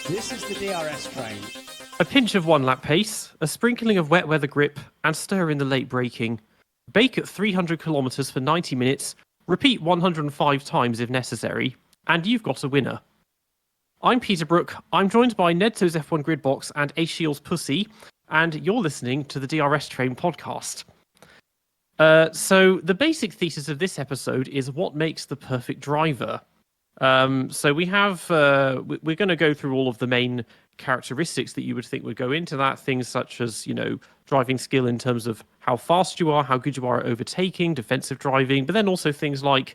This is the DRS train. A pinch of one-lap pace, a sprinkling of wet weather grip, and stir in the late braking. Bake at 300 kilometers for 90 minutes, repeat 105 times if necessary, and you've got a winner. I'm Peter Brook. I'm joined by Nedzo's F1 Gridbox and A Shields Pussy, and you're listening to the DRS Train podcast. So the basic thesis of this episode is what makes the perfect driver. So we have we're going to go through all of the main characteristics that you would think would go into that. Things such as driving skill in terms of how fast you are, how good you are at overtaking, defensive driving, but then also things like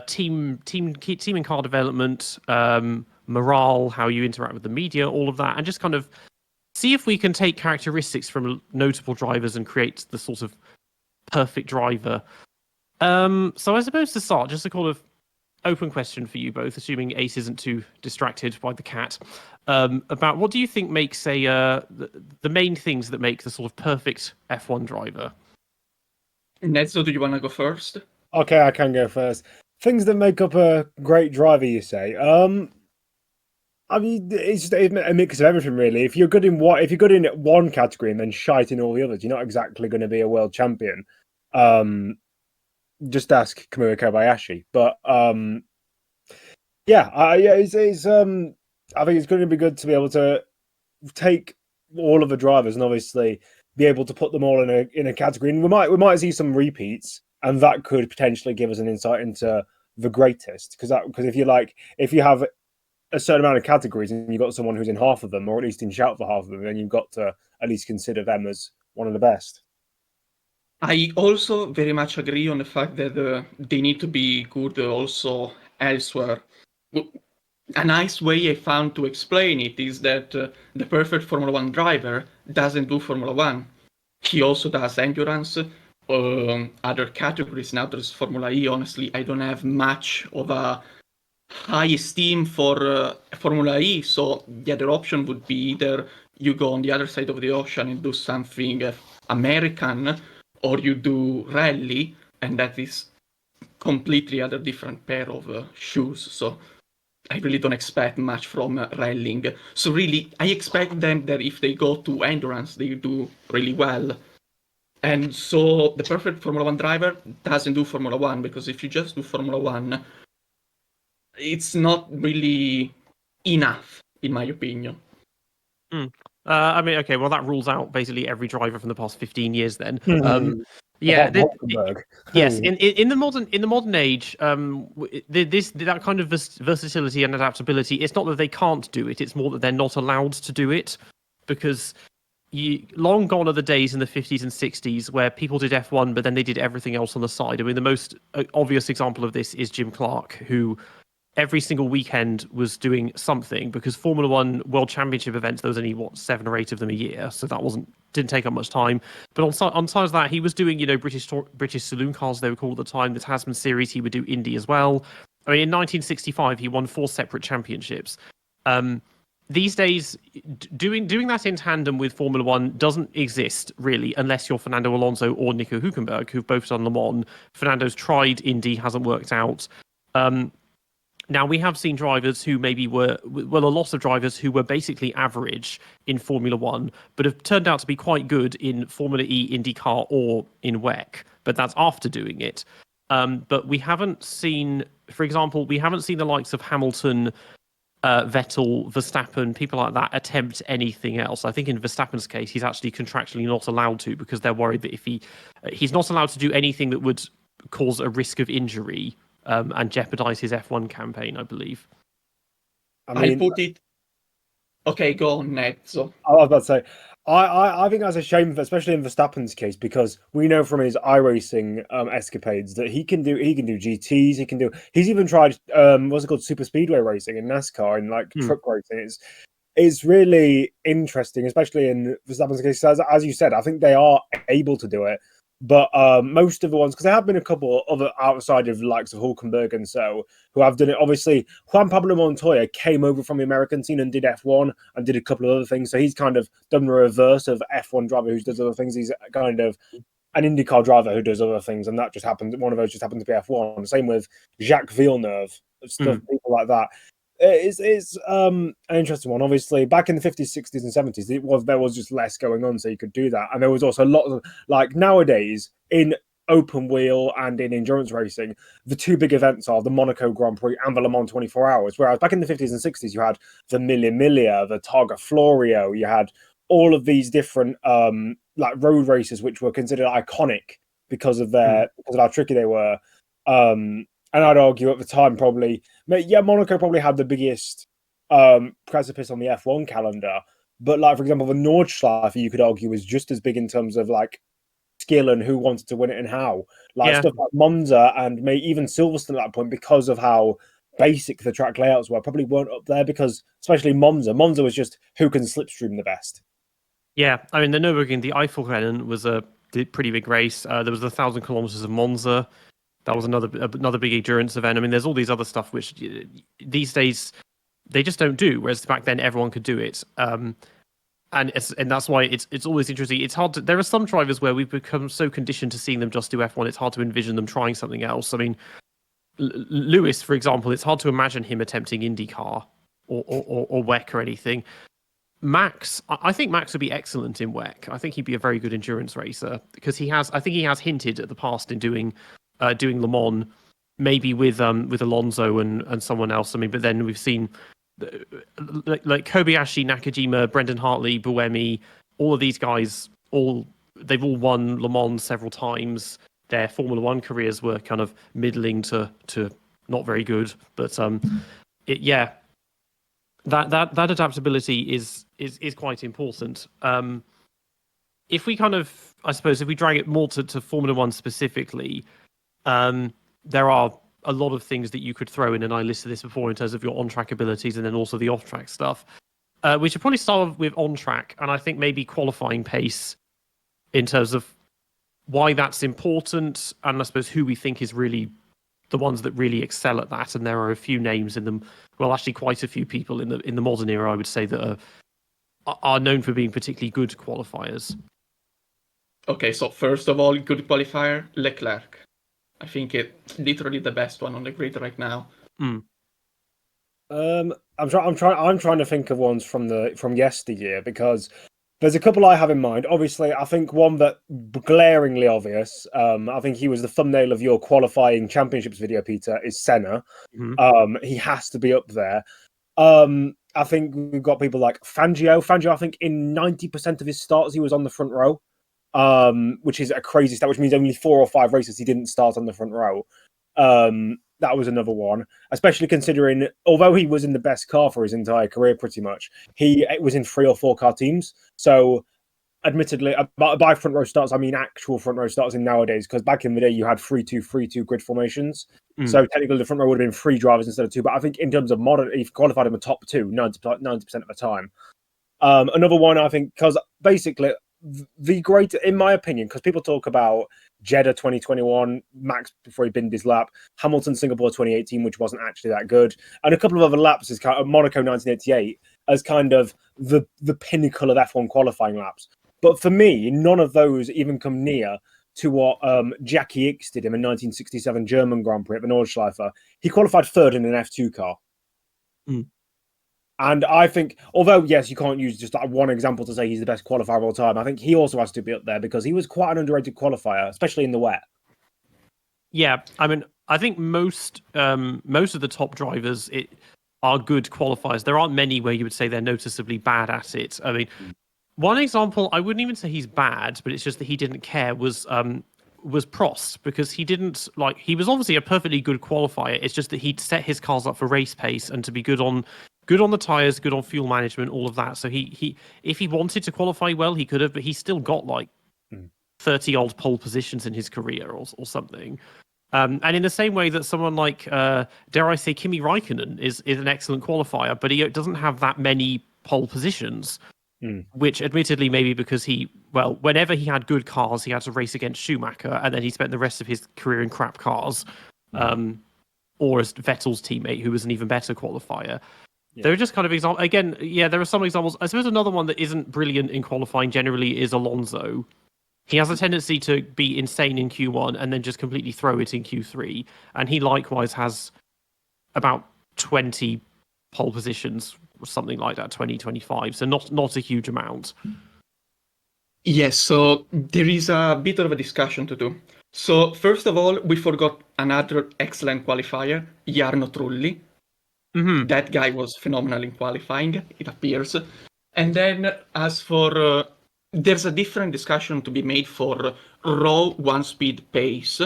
team and car development, morale, how you interact with the media, all of that, and just kind of see if we can take characteristics from notable drivers and create the sort of perfect driver. So I suppose to start, just a kind of open question for you both, assuming Ace isn't too distracted by the cat, about what do you think makes the main things that make the sort of perfect F1 driver? Nedzo, do you want to go first? Okay, I can go first. Things that make up a great driver, you say? I mean, it's just a mix of everything, really. If you're good in one category and then shite in all the others, you're not exactly going to be a world champion. Just ask Kamui Kobayashi. But I think it's going to be good to be able to take all of the drivers and obviously be able to put them all in a category. And we might see some repeats, and that could potentially give us an insight into the greatest. Because if you have a certain amount of categories and you've got someone who's in half of them, or at least in shout for half of them, then you've got to at least consider them as one of the best. I also very much agree on the fact that they need to be good also elsewhere. A nice way I found to explain it is that the perfect Formula One driver doesn't do Formula One. He also does endurance, other categories. Now there's Formula E. Honestly, I don't have much of a high esteem for Formula E, so the other option would be either you go on the other side of the ocean and do something American, or you do rally, and that is completely other different pair of shoes. So I really don't expect much from rallying. So really, I expect them that if they go to endurance, they do really well. And so the perfect Formula One driver doesn't do Formula One, because if you just do Formula One, it's not really enough, in my opinion. I mean, okay, well, that rules out basically every driver from the past 15 years then. Yes, in the modern age, that kind of versatility and adaptability, it's not that they can't do it, it's more that they're not allowed to do it, because long gone are the days in the 50s and 60s where people did F1, but then they did everything else on the side. I mean, the most obvious example of this is Jim Clark, who every single weekend was doing something, because Formula One World Championship events, there was only 7 or 8 of them a year, so that didn't take up much time. But on top of that, he was doing British saloon cars, they were called at the time, the Tasman Series. He would do Indy as well. I mean, in 1965, he won 4 separate championships. These days, doing that in tandem with Formula One doesn't exist really, unless you're Fernando Alonso or Nico Hülkenberg, who've both done Le Mans. Fernando's tried Indy, hasn't worked out. Now, we have seen drivers who maybe a lot of drivers who were basically average in Formula One, but have turned out to be quite good in Formula E, IndyCar, or in WEC, but that's after doing it. But we haven't seen, for example, the likes of Hamilton, Vettel, Verstappen, people like that attempt anything else. I think in Verstappen's case, he's actually contractually not allowed to, because they're worried that if he's not allowed to do anything that would cause a risk of injury, and jeopardize his F1 campaign, I believe. I put it. Okay, go on, Ned. So I was about to say, I think that's a shame, especially in Verstappen's case, because we know from his iRacing escapades that he can do GTs. He's even tried what's it called, super speedway racing in NASCAR and truck racing. It's really interesting, especially in Verstappen's case. As you said, I think they are able to do it. But most of the ones, because there have been a couple other outside of likes of Hulkenberg and so, who have done it. Obviously, Juan Pablo Montoya came over from the American scene and did F1 and did a couple of other things. So he's kind of done the reverse of F1 driver who does other things. He's kind of an IndyCar driver who does other things, and that just happened. One of those just happened to be F1. Same with Jacques Villeneuve, people like that. It's an interesting one. Obviously, back in the 50s, 60s, and 70s, there was just less going on, so you could do that. And there was also a lot of, like, nowadays in open wheel and in endurance racing, the two big events are the Monaco Grand Prix and the Le Mans 24 Hours. Whereas back in the 50s and 60s, you had the Mille Miglia, the Targa Florio, you had all of these different like road races which were considered iconic because of how tricky they were. And I'd argue at the time, probably, Monaco probably had the biggest precipice on the F1 calendar. But, like, for example, the Nordschleife, you could argue, was just as big in terms of, like, skill and who wanted to win it and how. Like, stuff like Monza and even Silverstone at that point, because of how basic the track layouts were, probably weren't up there because, especially Monza was just who can slipstream the best. Yeah, I mean, the Nürburgring, the Eifelrennen was a pretty big race. There was 1,000 kilometers of Monza. That was another big endurance event. I mean, there's all these other stuff which these days they just don't do, whereas back then everyone could do it. And that's why it's always interesting. It's hard to. There are some drivers where we've become so conditioned to seeing them just do F1. It's hard to envision them trying something else. I mean, Lewis, for example, it's hard to imagine him attempting IndyCar or WEC or anything. Max, I think Max would be excellent in WEC. I think he'd be a very good endurance racer because I think he has hinted at the past in doing Le Mans, maybe with Alonso and someone else. I mean, but then we've seen like Kobayashi, Nakajima, Brendan Hartley, Buemi, all of these guys, they've all won Le Mans several times. Their Formula One careers were kind of middling to not very good, but that adaptability is quite important. If we kind of, I suppose, if we drag it more to Formula One specifically, there are a lot of things that you could throw in, and I listed this before in terms of your on-track abilities and then also the off-track stuff. We should probably start with on-track, and I think maybe qualifying pace in terms of why that's important, and I suppose who we think is really the ones that really excel at that. And there are a few names in them. Well, actually, quite a few people in the modern era, I would say, that are known for being particularly good qualifiers. Okay, so first of all, good qualifier, Leclerc. I think it's literally the best one on the grid right now. Mm. I'm trying to think of ones from yesteryear because there's a couple I have in mind. Obviously, I think one that glaringly obvious. I think he was the thumbnail of your qualifying championships video, Peter. Is Senna. Mm-hmm. He has to be up there. I think we've got people like Fangio. Fangio, I think in 90% of his starts he was on the front row. Which is a crazy stat, which means only 4 or 5 races he didn't start on the front row. That was another one, especially considering, although he was in the best car for his entire career, pretty much, he was in 3 or 4 car teams. So, admittedly, by front row starts, I mean actual front row starts in nowadays, because back in the day you had 3-2-3-2 grid formations. So technically the front row would have been 3 drivers instead of 2. But I think in terms of modern, he qualified in the top 2 90% of the time. Another one, I think, because basically the great, in my opinion, because people talk about Jeddah 2021, Max before he binned his lap, Hamilton Singapore 2018, which wasn't actually that good, and a couple of other laps as kind of Monaco 1988 as kind of the pinnacle of F1 qualifying laps. But for me, none of those even come near to what Jackie Ickx did in the 1967 German Grand Prix at the Nordschleife. He qualified 3rd in an F2 car. And I think, although, yes, you can't use just like one example to say he's the best qualifier of all time, I think he also has to be up there because he was quite an underrated qualifier, especially in the wet. Yeah, I mean, I think most of the top drivers are good qualifiers. There aren't many where you would say they're noticeably bad at it. I mean, one example, I wouldn't even say he's bad, but it's just that he didn't care, was Prost, because he didn't, like, he was obviously a perfectly good qualifier. It's just that he'd set his cars up for race pace and to be good on the tires, good on fuel management, all of that. So he if he wanted to qualify well, he could have, but he still got like 30 odd pole positions in his career or something. And in the same way that someone like, dare I say, Kimi Räikkönen is an excellent qualifier, but he doesn't have that many pole positions, which admittedly maybe because whenever he had good cars, he had to race against Schumacher, and then he spent the rest of his career in crap cars, or as Vettel's teammate, who was an even better qualifier. Yeah. There are just kind of examples. Again, yeah, there are some examples. I suppose another one that isn't brilliant in qualifying generally is Alonso. He has a tendency to be insane in Q1 and then just completely throw it in Q3. And he likewise has about 20 pole positions, something like that, 2025. So not a huge amount. Yes, so there is a bit of a discussion to do. So first of all, we forgot another excellent qualifier, Jarno Trulli. Mm-hmm. That guy was phenomenal in qualifying, it appears. And then as for, there's a different discussion to be made for raw one-speed pace,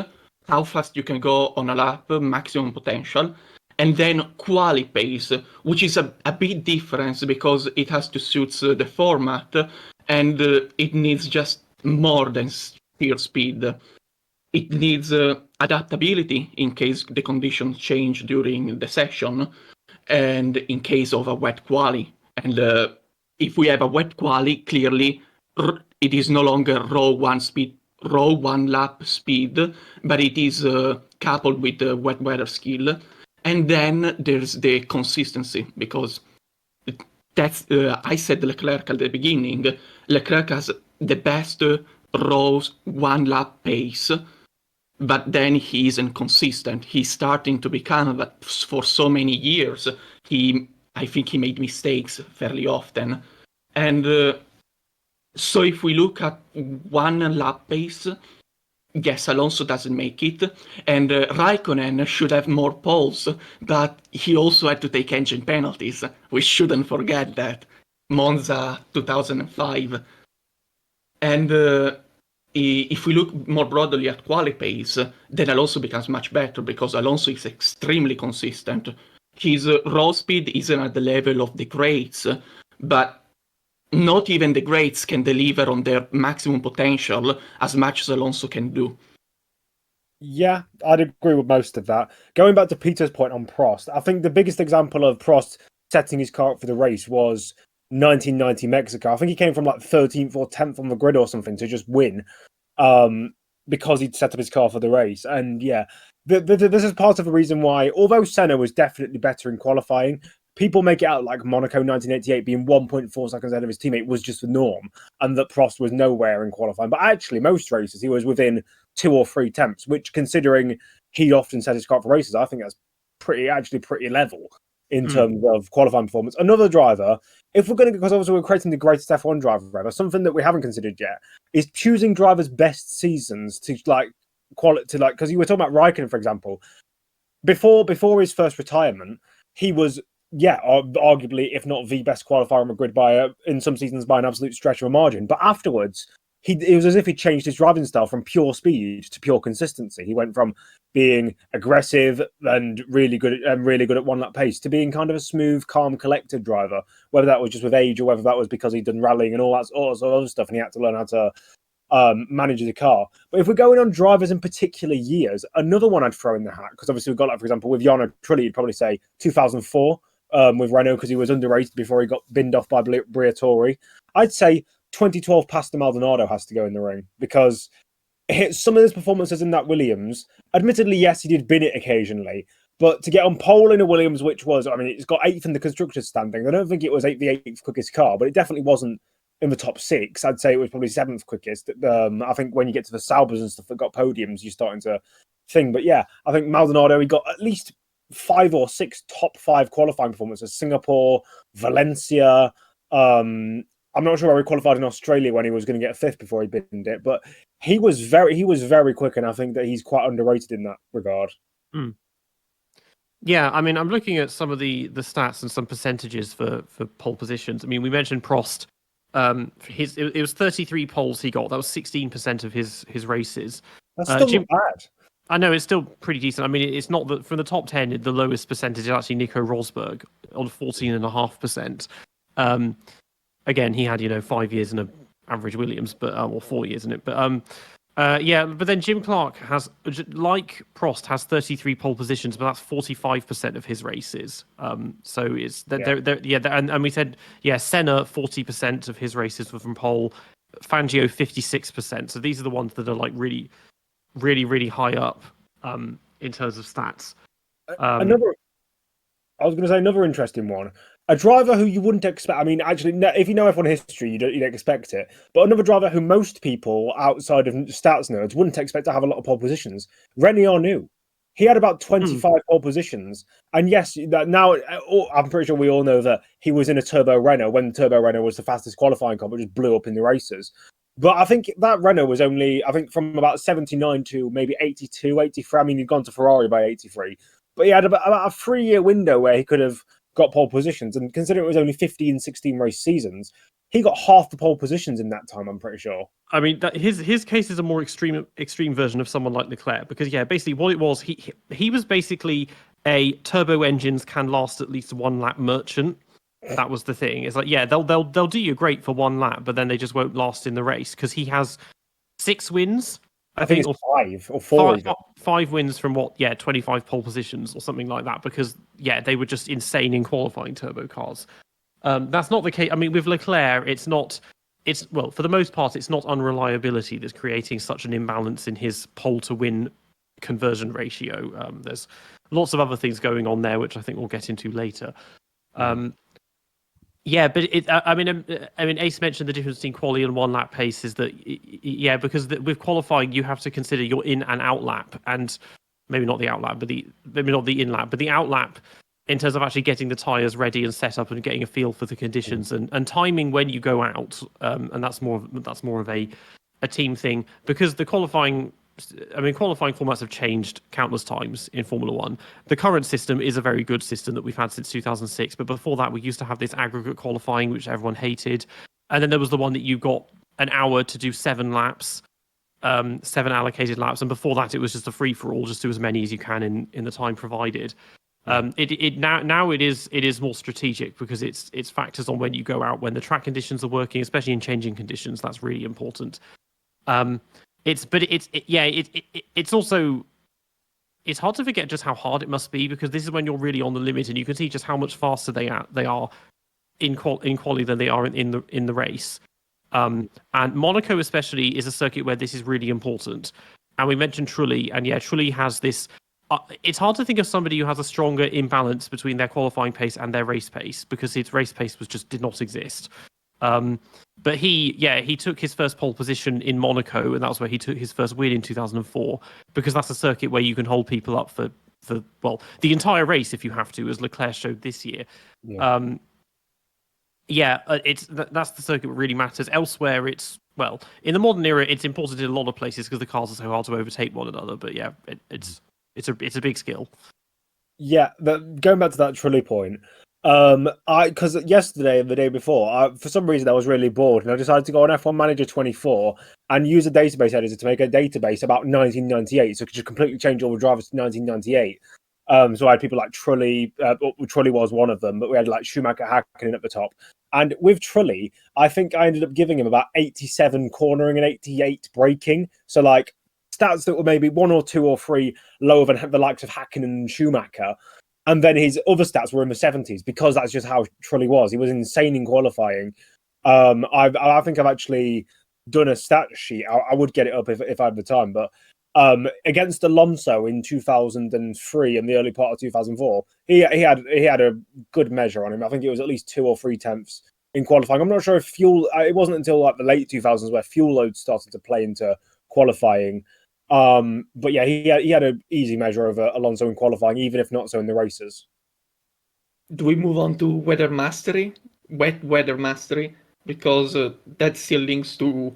how fast you can go on a lap, maximum potential, and then quali pace, which is a big difference because it has to suit the format, and it needs just more than sheer speed. It needs adaptability in case the conditions change during the session, and in case of a wet quali. And if we have a wet quali, clearly it is no longer raw one lap speed, but it is coupled with the wet weather skill. And then there's the consistency, because that's I said Leclerc at the beginning. Leclerc has the best raw one lap pace, but then he isn't consistent. He's starting to become, but for so many years, I think he made mistakes fairly often. And so if we look at one lap pace, yes, Alonso doesn't make it, and Raikkonen should have more poles, but he also had to take engine penalties. We shouldn't forget that. Monza 2005. And if we look more broadly at quali pace, then Alonso becomes much better because Alonso is extremely consistent. His raw speed isn't at the level of the greats, but not even the greats can deliver on their maximum potential as much as Alonso can do. Yeah, I'd agree with most of that. Going back to Peter's point on Prost, I think the biggest example of Prost setting his car up for the race was 1990 Mexico. I think he came from like 13th or 10th on the grid or something to just win, because he'd set up his car for the race. And yeah, this is part of the reason why, although Senna was definitely better in qualifying, people make it out like Monaco 1988 being 1.4 seconds ahead of his teammate was just the norm, and that Prost was nowhere in qualifying. But actually, most races he was within 2 or 3 tenths, which, considering he often set his car for races, I think that's pretty level in terms of qualifying performance. Another driver, if we're going to, because obviously we're creating the greatest F1 driver ever, something that we haven't considered yet is choosing drivers' best seasons to because you were talking about Raikkonen, for example. Before his first retirement, he was, arguably, if not the best qualifier on the grid in some seasons by an absolute stretch of a margin. But afterwards, it was as if he changed his driving style from pure speed to pure consistency. He went from being aggressive and really good at one lap pace to being kind of a smooth, calm, collected driver. Whether that was just with age or whether that was because he'd done rallying and all that sort of other stuff, and he had to learn how to manage the car. But if we're going on drivers in particular years, another one I'd throw in the hat, because obviously we've got, like, for example, with Jarno Trulli, you'd probably say 2004 with Renault, because he was underrated before he got binned off by Briatore. I'd say 2012 Pastor Maldonado has to go in the ring, because some of his performances in that Williams, admittedly, yes, he did bin it occasionally, but to get on pole in a Williams, which was, I mean, it's got 8th in the constructors' standing. I don't think it was the 8th quickest car, but it definitely wasn't in the top 6. I'd say it was probably 7th quickest. I think when you get to the Saubers and stuff that got podiums, you're starting to think. But yeah, I think Maldonado, he got at least 5 or 6 top 5 qualifying performances. Singapore, Valencia. I'm not sure where he qualified in Australia when he was going to get 5th before he binned it, but he was very quick, and I think that he's quite underrated in that regard. Yeah, I mean, I'm looking at some of the stats and some percentages for pole positions. I mean, we mentioned Prost. It was 33 poles he got. That was 16% of his races. That's still not bad. I know, it's still pretty decent. I mean, it's not that from the top 10, the lowest percentage is actually Nico Rosberg on 14.5%. Again, he had 5 years in an average Williams, but or 4 years in it. But but then Jim Clark has, like Prost, has 33 pole positions, but that's 45% of his races. So it's and we said Senna 40% of his races were from pole, Fangio 56%. So these are the ones that are like really, really, really high up in terms of stats. I was going to say another interesting one. A driver who you wouldn't expect. I mean, actually, if you know F1 history, you don't expect it. But another driver who most people outside of stats nerds wouldn't expect to have a lot of pole positions. René Arnoux. he had about 25 pole positions. And yes, now I'm pretty sure we all know that he was in a turbo Renault when the turbo Renault was the fastest qualifying car, but just blew up in the races. But I think that Renault was only, I think, from about 79 to maybe 82, 83. I mean, he'd gone to Ferrari by 83. But he had about a 3-year window where he could have got pole positions. And considering it was only 15, 16 race seasons, he got half the pole positions in that time, I'm pretty sure. I mean, his case is a more extreme version of someone like Leclerc, because basically what it was, he was basically a turbo engines can last at least 1 lap merchant. That was the thing. It's like, they'll do you great for 1 lap, but then they just won't last in the race, because he has 6 wins. I think it's 5 or 4. 5 wins from 25 pole positions or something like that, because they were just insane in qualifying turbo cars. That's not the case. I mean, with Leclerc, for the most part, it's not unreliability that's creating such an imbalance in his pole to win conversion ratio. There's lots of other things going on there, which I think we'll get into later. But I mean, Ace mentioned the difference between quali and 1 lap pace is that, because with qualifying you have to consider your in and out lap, and maybe not the out lap, but maybe not the in lap, but the out lap in terms of actually getting the tyres ready and set up and getting a feel for the conditions and timing when you go out, and that's more of a team thing, because the qualifying formats have changed countless times in Formula One. The current system is a very good system that we've had since 2006, but before that we used to have this aggregate qualifying, which everyone hated, and then there was the one that you got an hour to do 7 laps, 7 allocated laps, and before that it was just a free for all, just do as many as you can in the time provided. Now it is more strategic, because it's factors on when you go out, when the track conditions are working, especially in changing conditions. That's really important. It's also, it's hard to forget just how hard it must be, because this is when you're really on the limit, and you can see just how much faster they are in quali than they are in the race. And Monaco especially is a circuit where this is really important. And we mentioned Trulli, and Trulli has this. It's hard to think of somebody who has a stronger imbalance between their qualifying pace and their race pace, because his race pace did not exist. But he took his first pole position in Monaco, and that was where he took his first win in 2004, because that's a circuit where you can hold people up for the entire race if you have to, as Leclerc showed this year. That's the circuit that really matters. Elsewhere, in the modern era, it's important in a lot of places because the cars are so hard to overtake one another. But it's a big skill. Yeah, going back to that Trulli point, because yesterday and the day before, for some reason I was really bored, and I decided to go on F1 Manager 24 and use a database editor to make a database about 1998, so it could just completely change all the drivers to 1998. So I had people like Trulli. Trulli was one of them, but we had like Schumacher, Hakkinen at the top. And with Trulli, I think I ended up giving him about 87 cornering and 88 braking. So like stats that were maybe 1 or 2 or 3 lower than the likes of Hakkinen and Schumacher. And then his other stats were in the 70s, because that's just how Trulli was. He was insane in qualifying. I think I've actually done a stat sheet. I would get it up if I had the time. But against Alonso in 2003 and the early part of 2004, he had a good measure on him. I think it was at least 2 or 3 tenths in qualifying. I'm not sure if fuel. It wasn't until like the late 2000s where fuel loads started to play into qualifying. But yeah, he had an easy measure of Alonso in qualifying, even if not so in the races. Do we move on to weather mastery, wet weather mastery, because that still links to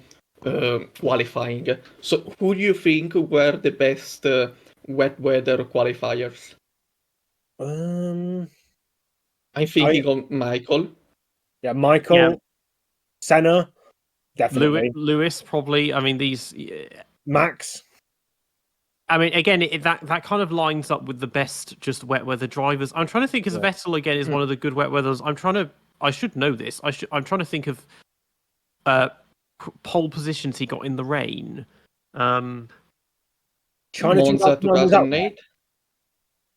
qualifying? So, who do you think were the best wet weather qualifiers? I'm thinking of Michael. Yeah, Michael, Yeah. Senna, definitely. Lewis, probably. I mean, these Max. I mean, again, that kind of lines up with the best just wet weather drivers. I'm trying to think, because Vettel again is one of the good wet weathers. I should know this. I'm trying to think of pole positions he got in the rain. China 2008.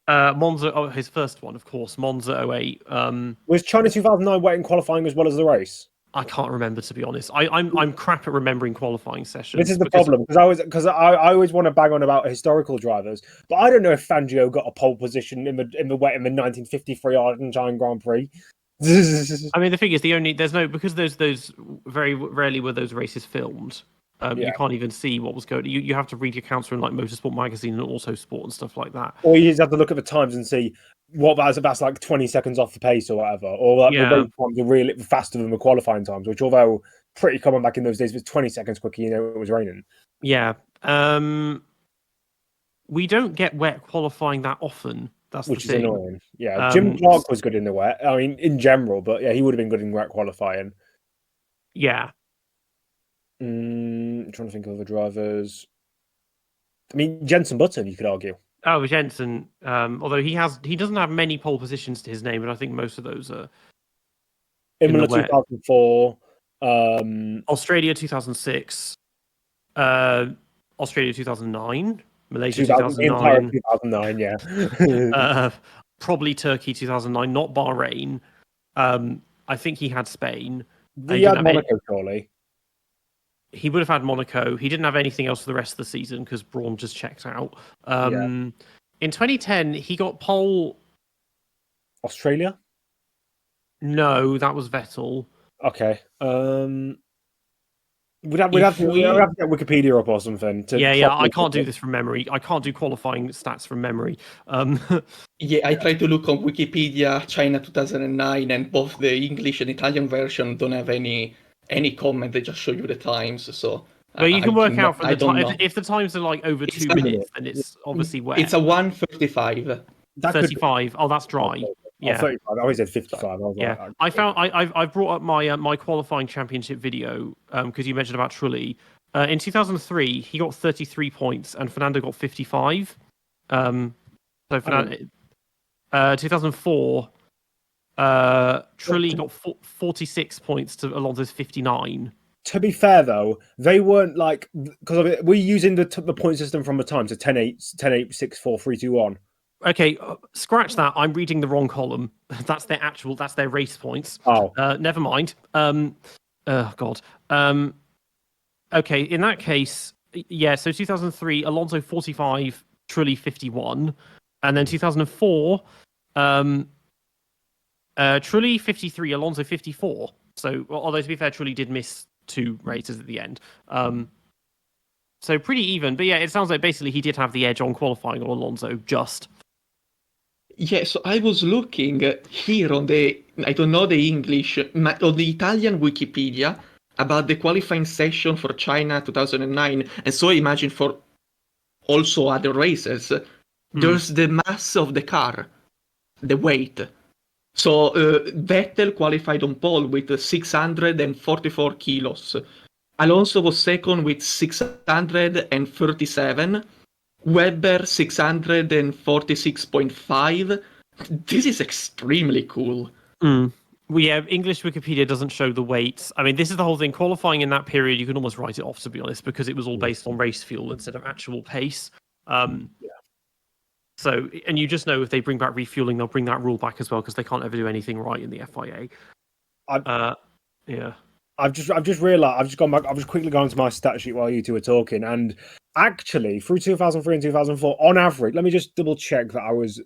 Monza, his first one, of course. Monza 08. Was China 2009 wet in qualifying as well as the race? I can't remember, to be honest. I'm crap at remembering qualifying sessions. This is the problem, because I always want to bang on about historical drivers, but I don't know if Fangio got a pole position in the wet in the 1953 Argentine Grand Prix. I mean, the thing is, because those very rarely were those races filmed. You can't even see what was going. You have to read your counter in like Motorsport magazine and Autosport and stuff like that. Or you just have to look at the times and see what that's like 20 seconds off the pace or whatever. Or like the race times are really faster than the qualifying times, which although pretty common back in those days, was 20 seconds quicker. It was raining. Yeah. We don't get wet qualifying that often. Which is the thing. Annoying. Yeah, Jim Clark was good in the wet. I mean, in general, but yeah, he would have been good in wet qualifying. Yeah. Trying to think of other drivers. I mean, Jenson Button, you could argue. Oh, Jenson. Although he doesn't have many pole positions to his name, but I think most of those are. Imola 2004. Australia 2006. Australia 2009. Malaysia 2009. 2009, yeah. Probably Turkey 2009, not Bahrain. I think he had Spain. He had Monaco, surely. He would have had Monaco. He didn't have anything else for the rest of the season because Braun just checked out. In 2010, he got pole. Australia? No, that was Vettel. Okay. We'd have to get Wikipedia up or something. I can't do this from memory. I can't do qualifying stats from memory. Yeah, I tried to look on Wikipedia, China 2009, and both the English and Italian version don't have any comment. They just show you the times. So, but you can work out from the time. If the times are like over 2 minutes, then it's obviously wet. It's a 1:35. 35. Oh, that's dry. Yeah, 35. I always said 55. I've brought up my qualifying championship video because you mentioned about Trulli. In 2003, he got 33 points and Fernando got 55. So Fernando, 2004, Trulli got 46 points to Alonso's 59. To be fair, though, they weren't like because we're using the point system from the time, so 10-8, 10-8, 6-4, 3-2-1. Okay, scratch that. I'm reading the wrong column. That's their race points. Oh, never mind. God. Okay, in that case, yeah. So 2003, Alonso 45, Trulli 51, and then 2004, Trulli 53, Alonso 54. So, although to be fair, Trulli did miss 2 races at the end. So pretty even. But yeah, it sounds like basically he did have the edge on qualifying on Alonso just. Yeah, so I was looking here on I don't know the English, on the Italian Wikipedia about the qualifying session for China 2009, and so I imagine for also other races, there's the mass of the car, the weight. So Vettel qualified on pole with 644 kilos. Alonso was second with 637. Weber 646.5. This is extremely cool. Well, yeah, English Wikipedia doesn't show the weights. I mean, this is the whole thing. Qualifying in that period, you can almost write it off, to be honest, because it was all based on race fuel instead of actual pace. So, and you just know if they bring back refueling, they'll bring that rule back as well because they can't ever do anything right in the FIA. I've just realised. I've just gone back. I've just quickly gone to my stat sheet while you two were talking, and actually, through 2003 and 2004, on average, let me just double check that I was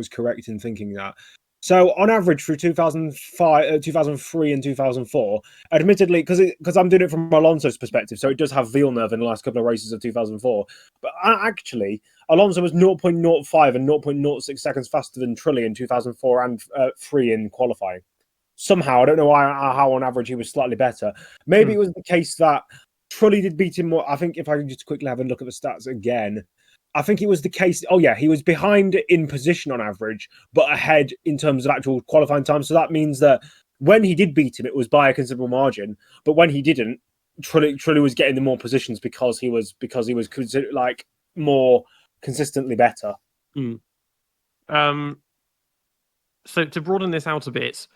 correct in thinking that. So, on average, through 2003 and 2004, admittedly, because I'm doing it from Alonso's perspective, so it does have Villeneuve in the last couple of races of 2004. But actually, Alonso was 0.05 and 0.06 seconds faster than Trulli in 2004 and 3 in qualifying. Somehow, I don't know how on average he was slightly better. Maybe it was the case that Trulli did beat him more. I think if I can just quickly have a look at the stats again, I think it was the case. Oh yeah, he was behind in position on average, but ahead in terms of actual qualifying time. So that means that when he did beat him, it was by a considerable margin. But when he didn't, Trulli was getting the more positions because he was considered like more consistently better. So to broaden this out a bit.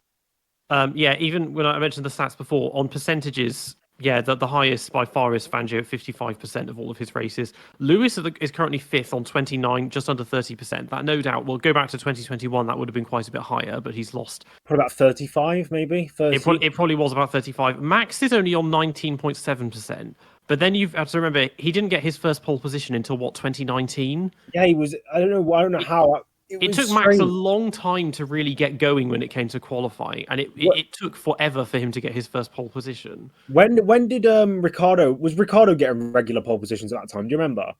Even when I mentioned the stats before, on percentages, the highest by far is Fangio at 55% of all of his races. Lewis is currently 5th on 29, just under 30%. That no doubt will go back to 2021. That would have been quite a bit higher, but he's lost. Probably about 35, maybe 30. It probably was about 35. Max is only on 19.7%. But then you've have to remember he didn't get his first pole position until 2019. Yeah, he was. I don't know how. It took Max a long time to really get going when it came to qualifying, and it took forever for him to get his first pole position. When did Ricardo getting regular pole positions at that time? Do you remember?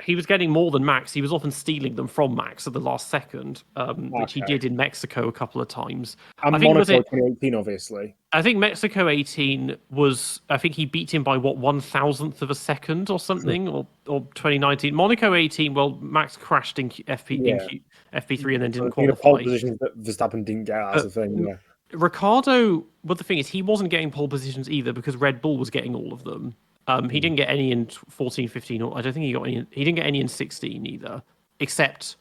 He was getting more than Max. He was often stealing them from Max at the last second, which he did in Mexico a couple of times. And I think Monaco 2018, obviously. I think Mexico 18 was. I think he beat him by what 1,000th of a second or something, or 2019. Monaco 18. Well, Max crashed in FP3 and then didn't qualify. The pole positions that Verstappen didn't get. That's the thing. Yeah. Ricardo. Well, the thing is, he wasn't getting pole positions either because Red Bull was getting all of them. He didn't get any in 14, 15, or I don't think he got any. He didn't get any in 16 either, except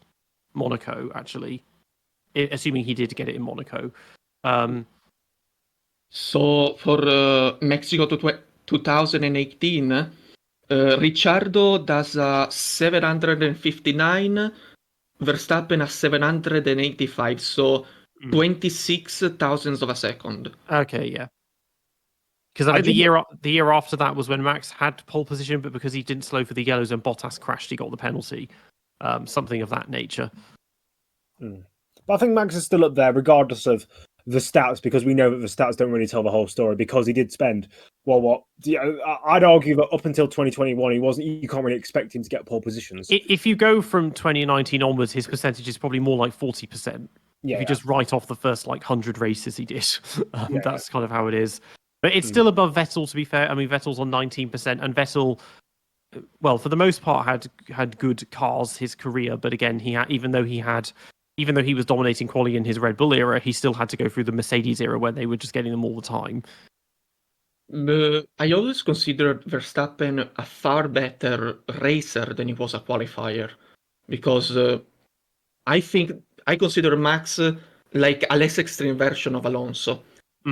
Monaco. Actually, assuming he did get it in Monaco. So for Mexico 2018, Ricciardo does a 759, Verstappen a 785, so 26 thousandths of a second. Okay, yeah. Because I think the year after that was when Max had pole position, but because he didn't slow for the yellows and Bottas crashed, he got the penalty. Something of that nature. But I think Max is still up there, regardless of the stats, because we know that the stats don't really tell the whole story. Because he did spend I'd argue that up until 2021, he wasn't. You can't really expect him to get pole positions. If you go from 2019 onwards, his percentage is probably more like 40%. If you just write off the first 100 races he did, that's kind of how it is. But it's still above Vettel, to be fair. I mean, Vettel's on 19%, and Vettel, well, for the most part, had good cars his career. But again, even though he was dominating quali in his Red Bull era, he still had to go through the Mercedes era where they were just getting them all the time. I always considered Verstappen a far better racer than he was a qualifier, because I consider Max like a less extreme version of Alonso.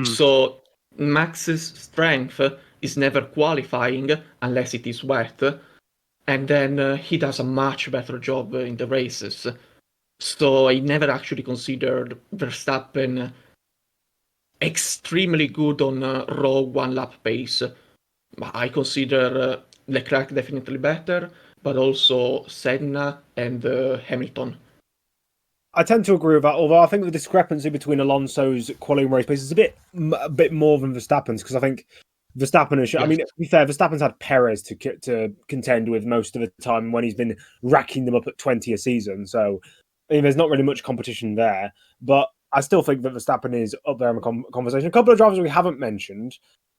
So Max's strength is never qualifying unless it is wet, and then he does a much better job in the races. So I never actually considered Verstappen extremely good on raw one-lap pace. I consider Leclerc definitely better, but also Senna and Hamilton. I tend to agree with that, although I think the discrepancy between Alonso's quality and race pace is a bit more than Verstappen's, because I think Verstappen is. Yes. I mean, to be fair, Verstappen's had Perez to contend with most of the time when he's been racking them up at 20 a season. So I mean, there's not really much competition there, but I still think that Verstappen is up there in the conversation. A couple of drivers we haven't mentioned.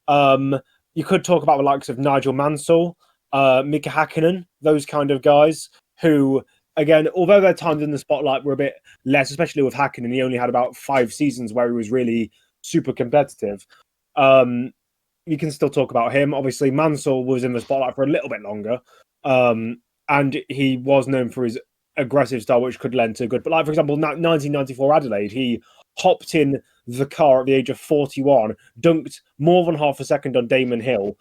You could talk about the likes of Nigel Mansell, Mika Hakkinen, those kind of guys who, again, although their times in the spotlight were a bit less, especially with Hakkinen, he only had about 5 seasons where he was really super competitive. You can still talk about him. Obviously, Mansell was in the spotlight for a little bit longer, and he was known for his aggressive style, which could lend to good. But for example, 1994 Adelaide, he hopped in the car at the age of 41, dunked more than half a second on Damon Hill,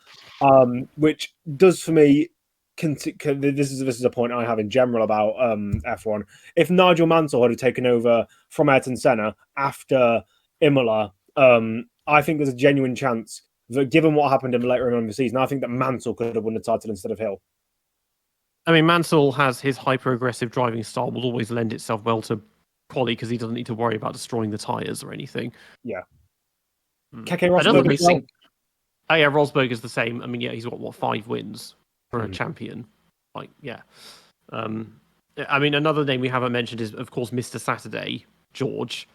which does for me. This is a point I have in general about F1. If Nigel Mansell had taken over from Ayrton Senna after Imola, I think there's a genuine chance that, given what happened in later on in the season, I think that Mansell could have won the title instead of Hill. I mean, Mansell has his hyper-aggressive driving style will always lend itself well to quali because he doesn't need to worry about destroying the tyres or anything. Yeah. Keke Rosberg. Oh yeah, Rosberg is the same. I mean, yeah, he's got 5 wins for a champion. I mean, another name we haven't mentioned is, of course, Mr. Saturday, George.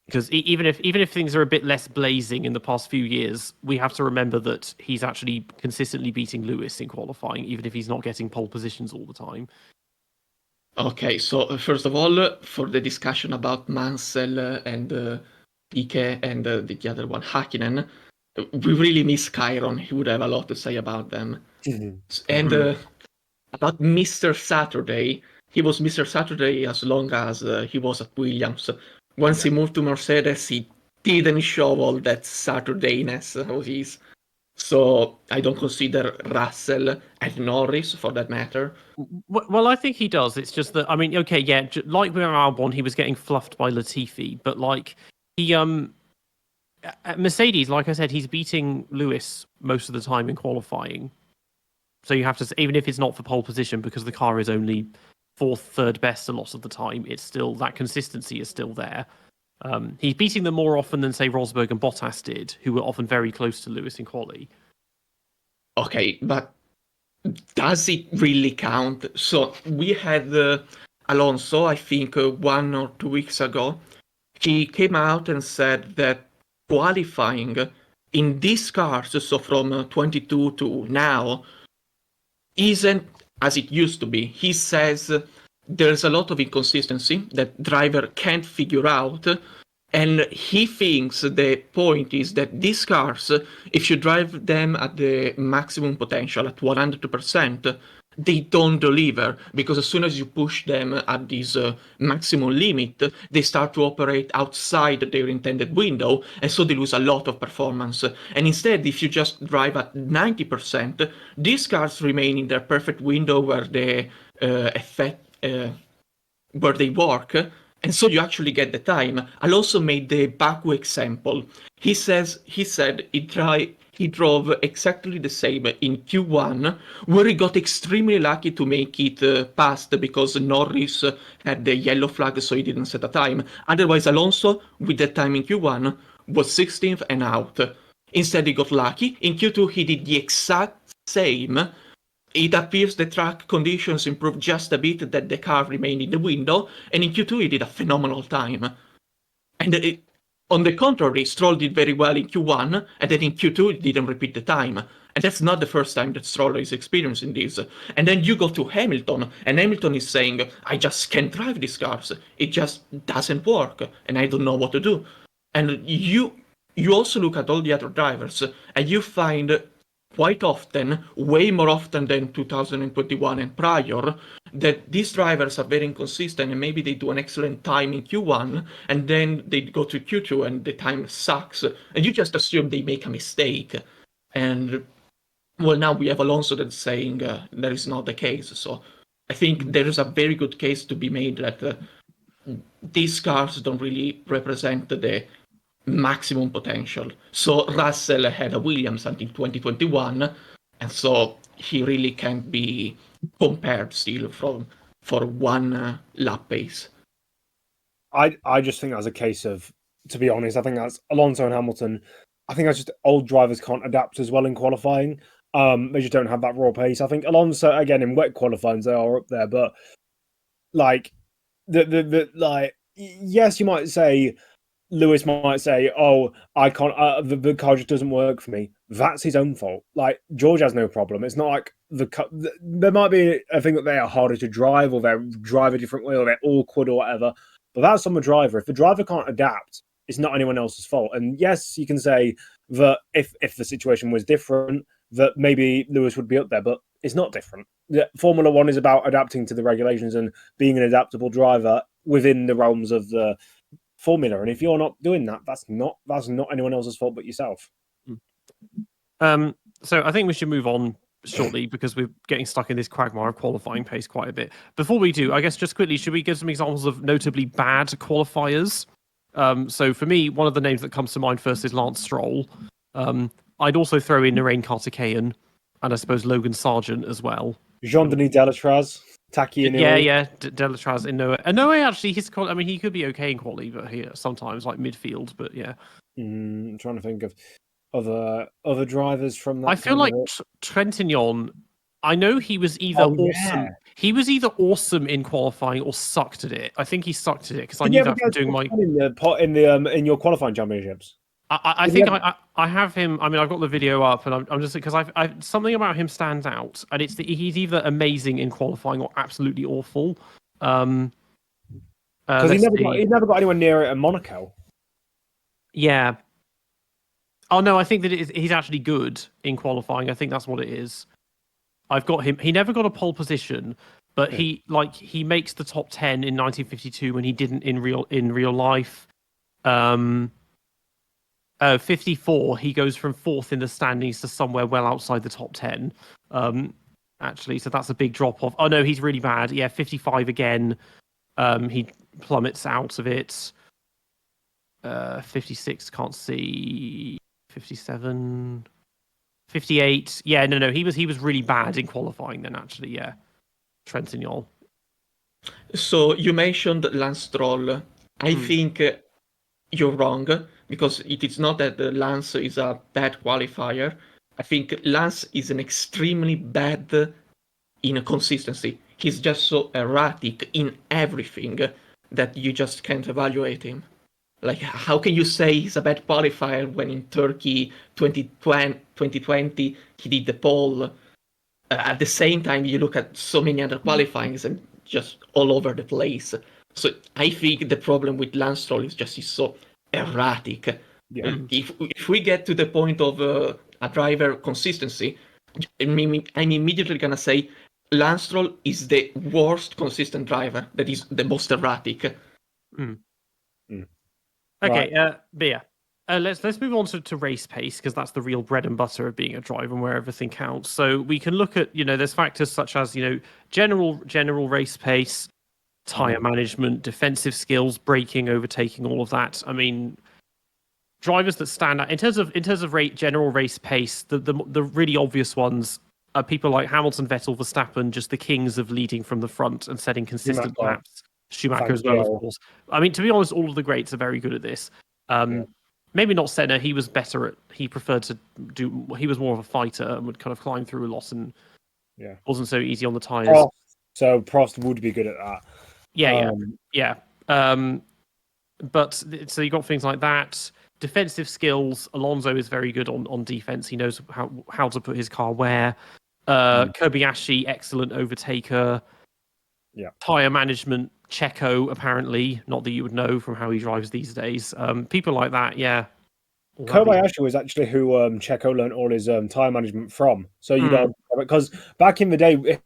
Because even if things are a bit less blazing in the past few years, we have to remember that he's actually consistently beating Lewis in qualifying, even if he's not getting pole positions all the time. Okay, so first of all, for the discussion about Mansell and Piquet and the other one, Hakkinen, we really miss Ciaron. He would have a lot to say about them. And about Mr. Saturday, he was Mr. Saturday as long as he was at Williams. Once he moved to Mercedes, he didn't show all that Saturdayness of his. So I don't consider Russell and Norris, for that matter. Well, I think he does. It's just that, I mean, okay, yeah, like with Albon, he was getting fluffed by Latifi, but he at Mercedes, like I said, he's beating Lewis most of the time in qualifying. So you have to, even if it's not for pole position, because the car is only fourth, third best a lot of the time. It's still that consistency is still there. He's beating them more often than say Rosberg and Bottas did, who were often very close to Lewis in quali. Okay, but does it really count? So we had Alonso, I think 1 or 2 weeks ago. He came out and said that qualifying in these cars, so from 22 to now, isn't as it used to be. He says there's a lot of inconsistency that driver can't figure out. And he thinks the point is that these cars, if you drive them at the maximum potential, at 100%, they don't deliver, because as soon as you push them at this maximum limit, they start to operate outside their intended window, and so they lose a lot of performance. And instead, if you just drive at 90%, these cars remain in their perfect window where the where they work, and so you actually get the time. Alonso made the Baku example. He said he drove exactly the same in Q1, where he got extremely lucky to make it past because Norris had the yellow flag, so he didn't set a time. Otherwise, Alonso, with that time in Q1, was 16th and out. Instead, he got lucky. In Q2, he did the exact same. It appears the track conditions improved just a bit, that the car remained in the window, and in Q2 he did a phenomenal time. And on the contrary, Stroll did very well in Q1, and then in Q2 he didn't repeat the time. And that's not the first time that Stroll is experiencing this. And then you go to Hamilton, and Hamilton is saying, I just can't drive these cars. It just doesn't work, and I don't know what to do. And you also look at all the other drivers, and you find quite often, way more often than 2021 and prior, that these drivers are very inconsistent, and maybe they do an excellent time in Q1, and then they go to Q2 and the time sucks, and you just assume they make a mistake. And, well, now we have Alonso that's saying that is not the case. So I think there is a very good case to be made that these cars don't really represent the maximum potential. So Russell had a Williams until 2021, and so he really can't be compared still for one lap pace. I just think that's a case of, to be honest, I think that's Alonso and Hamilton. I think that's just old drivers can't adapt as well in qualifying. They just don't have that raw pace. I think Alonso, again, in wet qualifying, they are up there, but like yes, you might say Lewis might say, "Oh, I can't. The car just doesn't work for me." That's his own fault. Like George has no problem. It's not like there might be a thing that they are harder to drive, or they drive a different way, or they're awkward, or whatever. But that's on the driver. If the driver can't adapt, it's not anyone else's fault. And yes, you can say that if the situation was different, that maybe Lewis would be up there, but it's not different. Formula One is about adapting to the regulations and being an adaptable driver within the realms of the formula, and if you're not doing that, that's not anyone else's fault but yourself. So I think we should move on shortly because we're getting stuck in this quagmire of qualifying pace quite a bit. Before we do, I guess just quickly, should we give some examples of notably bad qualifiers? So for me, one of the names that comes to mind first is Lance Stroll. I'd also throw in Narain Kartikeyan and I suppose Logan Sargent as well. Jean-Denis Delatraz. Taki and Delatraz in Noah. And Noah actually, he could be okay in quali, but he sometimes like midfield. But yeah, I'm trying to think of other drivers from that. I feel like Trentignon. I know he was either awesome. Yeah. He was either awesome in qualifying or sucked at it. I think he sucked at it because I knew that from doing my in your qualifying championships. I think I have him. I mean, I've got the video up, and I'm just because I something about him stands out, and it's he's either amazing in qualifying or absolutely awful. Because he never got anywhere near it at Monaco. Yeah. Oh no, I think that he's actually good in qualifying. I think that's what it is. I've got him. He never got a pole position, but he makes the top 10 in 1952 when he didn't in real life. 54, he goes from fourth in the standings to somewhere well outside the top 10. Actually, so that's a big drop off. Oh no, he's really bad. Yeah, 55 again. He plummets out of it. 56, can't see. 57, 58. Yeah, no, he was really bad in qualifying then. Actually, yeah, Trentignon. So you mentioned Lance Stroll. I Hmm. think you're wrong because it is not that Lance is a bad qualifier. I think Lance is an extremely bad in consistency. He's just so erratic in everything that you just can't evaluate him. Like, how can you say he's a bad qualifier when in Turkey 2020 he did the pole? At the same time, you look at so many other qualifyings and just all over the place. So I think the problem with Lance Stroll is just he's so erratic. Yeah. If we get to the point of a driver consistency, I'm immediately gonna say Lance Stroll is the worst consistent driver. That is the most erratic. Hmm. Mm. Okay, Right. but yeah, let's move on to race pace because that's the real bread and butter of being a driver and where everything counts. So we can look at there's factors such as general race pace, tire management, defensive skills, braking, overtaking, all of that. I mean, drivers that stand out in terms of general race pace, the really obvious ones are people like Hamilton, Vettel, Verstappen, just the kings of leading from the front and setting consistent Schumacher, laps. Schumacher as well, of Fangio. course. I mean, to be honest, all of the greats are very good at this. Yeah. Maybe not Senna. He was better at. He preferred to do. He was more of a fighter and would kind of climb through a lot and Yeah. wasn't so easy on the tires. Prost. So Prost would be good at that. Yeah. But so you got things like that. Defensive skills. Alonso is very good on defense. He knows how to put his car where. Kobayashi, excellent overtaker. Yeah. Tire management, Checo, apparently. Not that you would know from how he drives these days. People like that, yeah. Kobayashi was actually who Checo learned all his tire management from. So you know, because back in the day,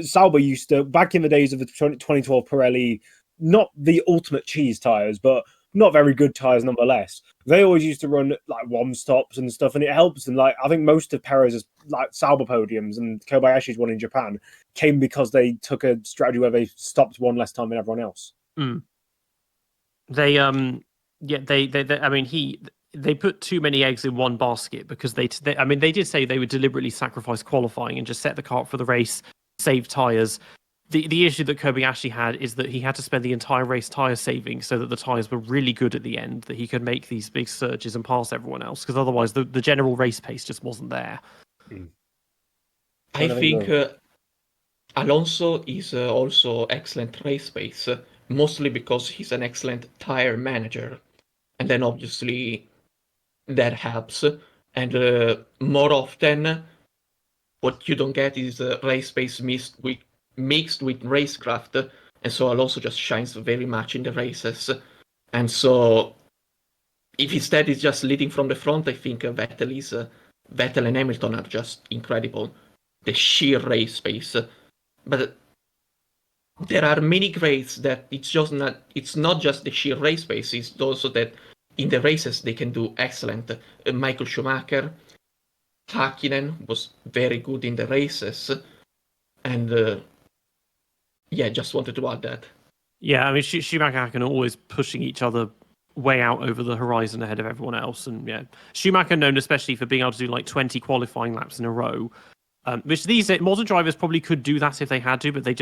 Sauber used to back in the days of the 2012 Pirelli, not the ultimate cheese tires, but not very good tires nonetheless. They always used to run like one stops and stuff, and it helps them. Like I think most of Perez's like Sauber podiums and Kobayashi's one in Japan came because they took a strategy where they stopped one less time than everyone else. They I mean they put too many eggs in one basket because they did say they would deliberately sacrifice qualifying and just set the car up for the race, save tires. The issue that Kobayashi had is that he had to spend the entire race tire saving so that the tires were really good at the end, that he could make these big surges and pass everyone else, because otherwise the general race pace just wasn't there. I think Alonso is also excellent race pace, mostly because he's an excellent tire manager. And then obviously that helps. And more often, what you don't get is race pace mixed with racecraft. And so Alonso just shines very much in the races. And so if instead he's just leading from the front, I think Vettel and Hamilton are just incredible. The sheer race pace. But there are many greats that it's not just the sheer race pace, it's also that in the races they can do excellent. Michael Schumacher, Hakkinen was very good in the races, and just wanted to add that. Yeah, I mean Schumacher and Hakkinen are always pushing each other way out over the horizon ahead of everyone else, and yeah, Schumacher known especially for being able to do like 20 qualifying laps in a row. Which these modern drivers probably could do that if they had to, but they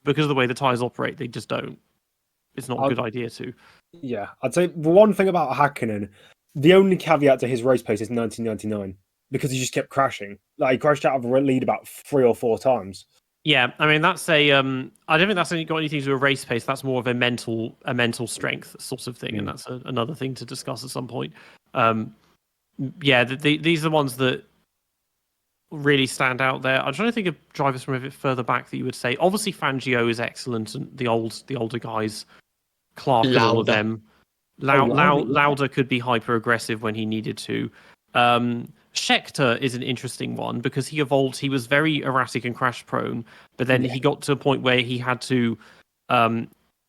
because of the way the tires operate, they just don't. It's not a good idea to. Yeah, I'd say the one thing about Hakkinen, the only caveat to his race pace is 1999 because he just kept crashing. Like he crashed out of a lead about 3 or 4 times. Yeah, I mean that's I don't think that's got anything to do with race pace. That's more of a mental strength sort of thing, and that's another thing to discuss at some point. These are the ones that really stand out there. I'm trying to think of drivers from a bit further back that you would say. Obviously, Fangio is excellent, and the older guys, Clark and all of them. Lauda could be hyper aggressive when he needed to. Scheckter is an interesting one because he evolved. He was very erratic and crash prone, but then he got to a point where he had to.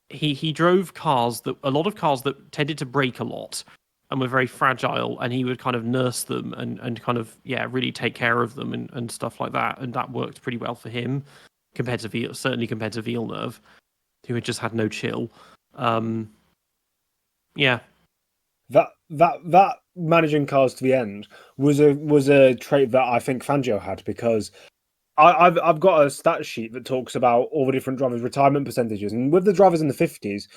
He drove a lot of cars that tended to break a lot and were very fragile, and he would kind of nurse them and kind of really take care of them and stuff like that, and that worked pretty well for him compared to Villeneuve, who had just had no chill. That managing cars to the end was a trait that I think Fangio had because I've got a stat sheet that talks about all the different drivers' retirement percentages, and with the drivers in the 50s,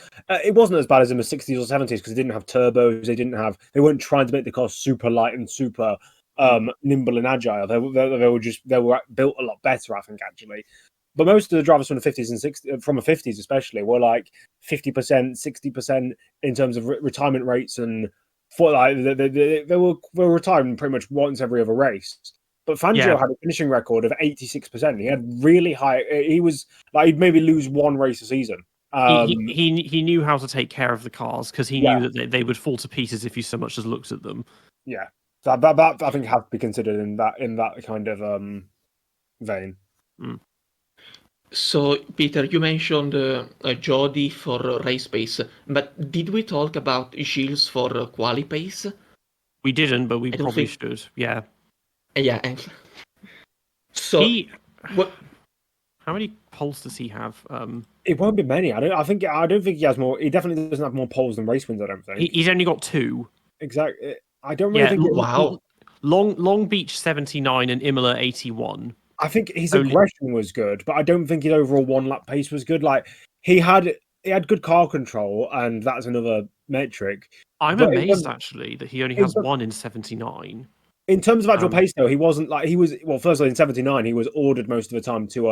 it wasn't as bad as in the 60s or 70s because they didn't have turbos, they weren't trying to make the cars super light and super nimble and agile. They were built a lot better, I think, actually. But most of the drivers from the 50s and 60s, from the 50s especially, were like 50%, 60% in terms of retirement rates, and for like they were retiring pretty much once every other race. But Fangio had a finishing record of 86%. He had really high. He was like he'd maybe lose one race a season. He knew how to take care of the cars because he knew that they would fall to pieces if you so much as looked at them. Yeah, that I think has to be considered in that kind of vein. Mm. So, Peter, you mentioned Jody for race pace, but did we talk about Gilles for quali pace? We didn't, but we probably should. Yeah. Yeah. So, what? How many poles does he have? It won't be many. I don't think he has more. He definitely doesn't have more poles than race wins. I don't think he's only got 2. Exactly. I don't really think. Wow. Long Beach 79 and Imola 81. I think his aggression was good, but I don't think his overall one lap pace was good. Like he had good car control, and that's another metric. I'm amazed actually that he only has 1 in 79. In terms of actual pace, though, he wasn't like he was. Well, firstly, in 79, he was ordered most of the time to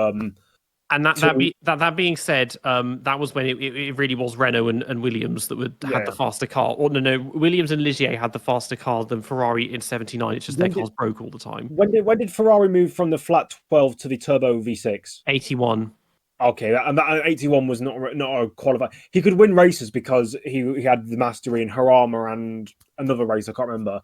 And that being said, that was when it really was Renault and Williams that had the faster car. Or no, Williams and Ligier had the faster car than Ferrari in 79. It's just their cars broke all the time. When did Ferrari move from the flat 12 to the turbo V6? 81. Okay, and 81 was not a qualifier. He could win races because he had the mastery in Harama and another race I can't remember.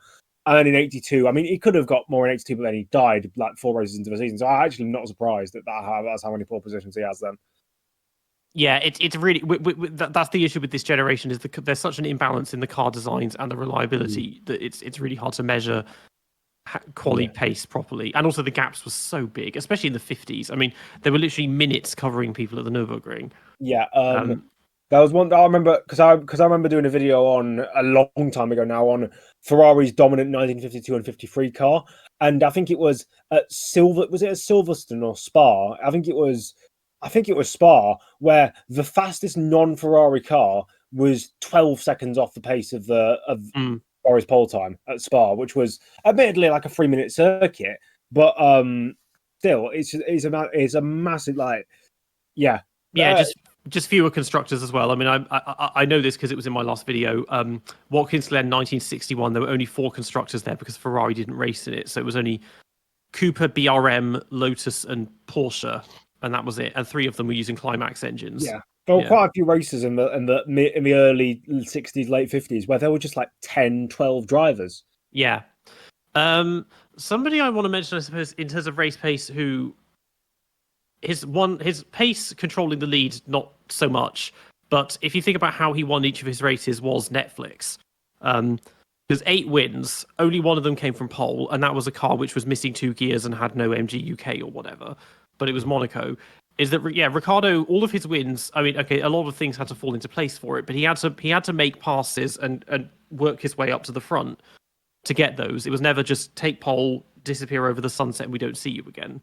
And then in 82, I mean, he could have got more in 82, but then he died like 4 races into the season. So I'm actually not surprised that's how many pole positions he has then. Yeah, it's really that's the issue with this generation is there's such an imbalance in the car designs and the reliability that it's really hard to measure quality pace properly. And also the gaps were so big, especially in the 50s. I mean, there were literally minutes covering people at the Nürburgring. Yeah, there was one that I remember because I remember doing a video on a long time ago now on Ferrari's dominant 1952 and 53 car, and I think it was at Silverstone or Spa? I think it was Spa, where the fastest non-Ferrari car was 12 seconds off the pace of Ferrari's pole time at Spa, which was admittedly like a 3-minute circuit, but still, it's a massive just fewer constructors as well. I mean, I know this because it was in my last video. Watkins Glen 1961, there were only 4 constructors there because Ferrari didn't race in it. So it was only Cooper, BRM, Lotus, and Porsche, and that was it. And 3 of them were using Climax engines. Yeah, there were quite a few races in the early 60s, late 50s where there were just like 10, 12 drivers. Yeah. Somebody I want to mention, I suppose, in terms of race pace, who his pace controlling the lead, not so much. But if you think about how he won each of his races, was Netflix. There's 8 wins. Only one of them came from pole, and that was a car which was missing 2 gears and had no MG UK or whatever. But it was Monaco. Is that Ricciardo? All of his wins. I mean, okay, a lot of things had to fall into place for it, but he had to make passes and work his way up to the front to get those. It was never just take pole, disappear over the sunset, and we don't see you again.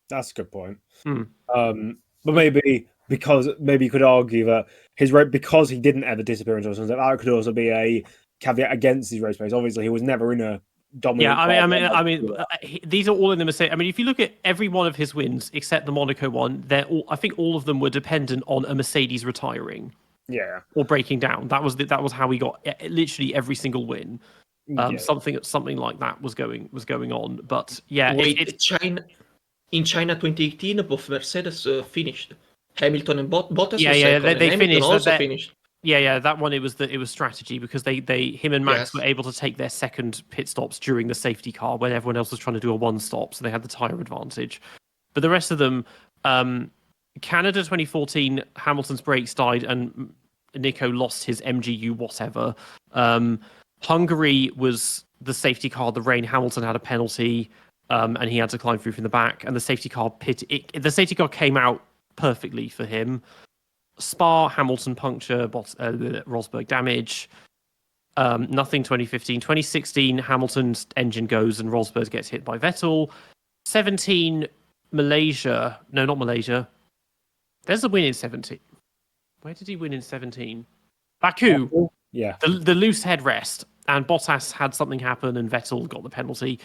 That's a good point. But maybe you could argue that because he didn't ever disappear into the sunset, that could also be a caveat against his race pace. Obviously, he was never in a dominant. Yeah, I mean, these are all in the mistake. I mean, if you look at every one of his wins except the Monaco one, I think all of them were dependent on a Mercedes retiring. Yeah, or breaking down. That was how he got literally every single win. Something like that was going on. But yeah, in China 2018, both Mercedes finished. Hamilton and Bottas. They finished. Also finished. Yeah, that one it was strategy because him and Max were able to take their second pit stops during the safety car when everyone else was trying to do a 1 stop, so they had the tyre advantage. But the rest of them, Canada 2014, Hamilton's brakes died and Nico lost his MGU whatever. Hungary was the safety car, the rain. Hamilton had a penalty, and he had to climb through from the back, and the safety car the safety car came out perfectly for him. Spa, Hamilton puncture, Rosberg damage. Nothing 2015. 2016, Hamilton's engine goes and Rosberg gets hit by Vettel. 17, Malaysia. No, not Malaysia. There's a win in 17. Where did he win in 17? Baku. Yeah. The loose headrest. And Bottas had something happen and Vettel got the penalty.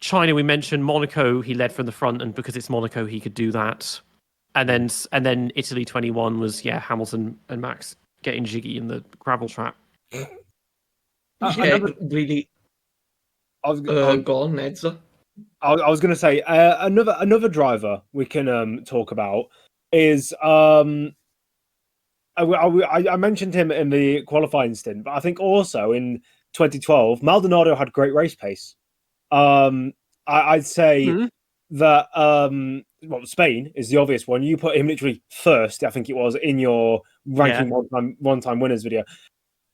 China, we mentioned. Monaco, he led from the front, and because it's Monaco, he could do that. And then Italy 21 was, Hamilton and Max getting jiggy in the gravel trap. Really. Go on, Nedzo. I was going to say another driver we can talk about is I mentioned him in the qualifying stint, but I think also in 2012 Maldonado had great race pace. I'd say that Spain is the obvious one. You put him literally first, I think it was, in your ranking one-time winners video.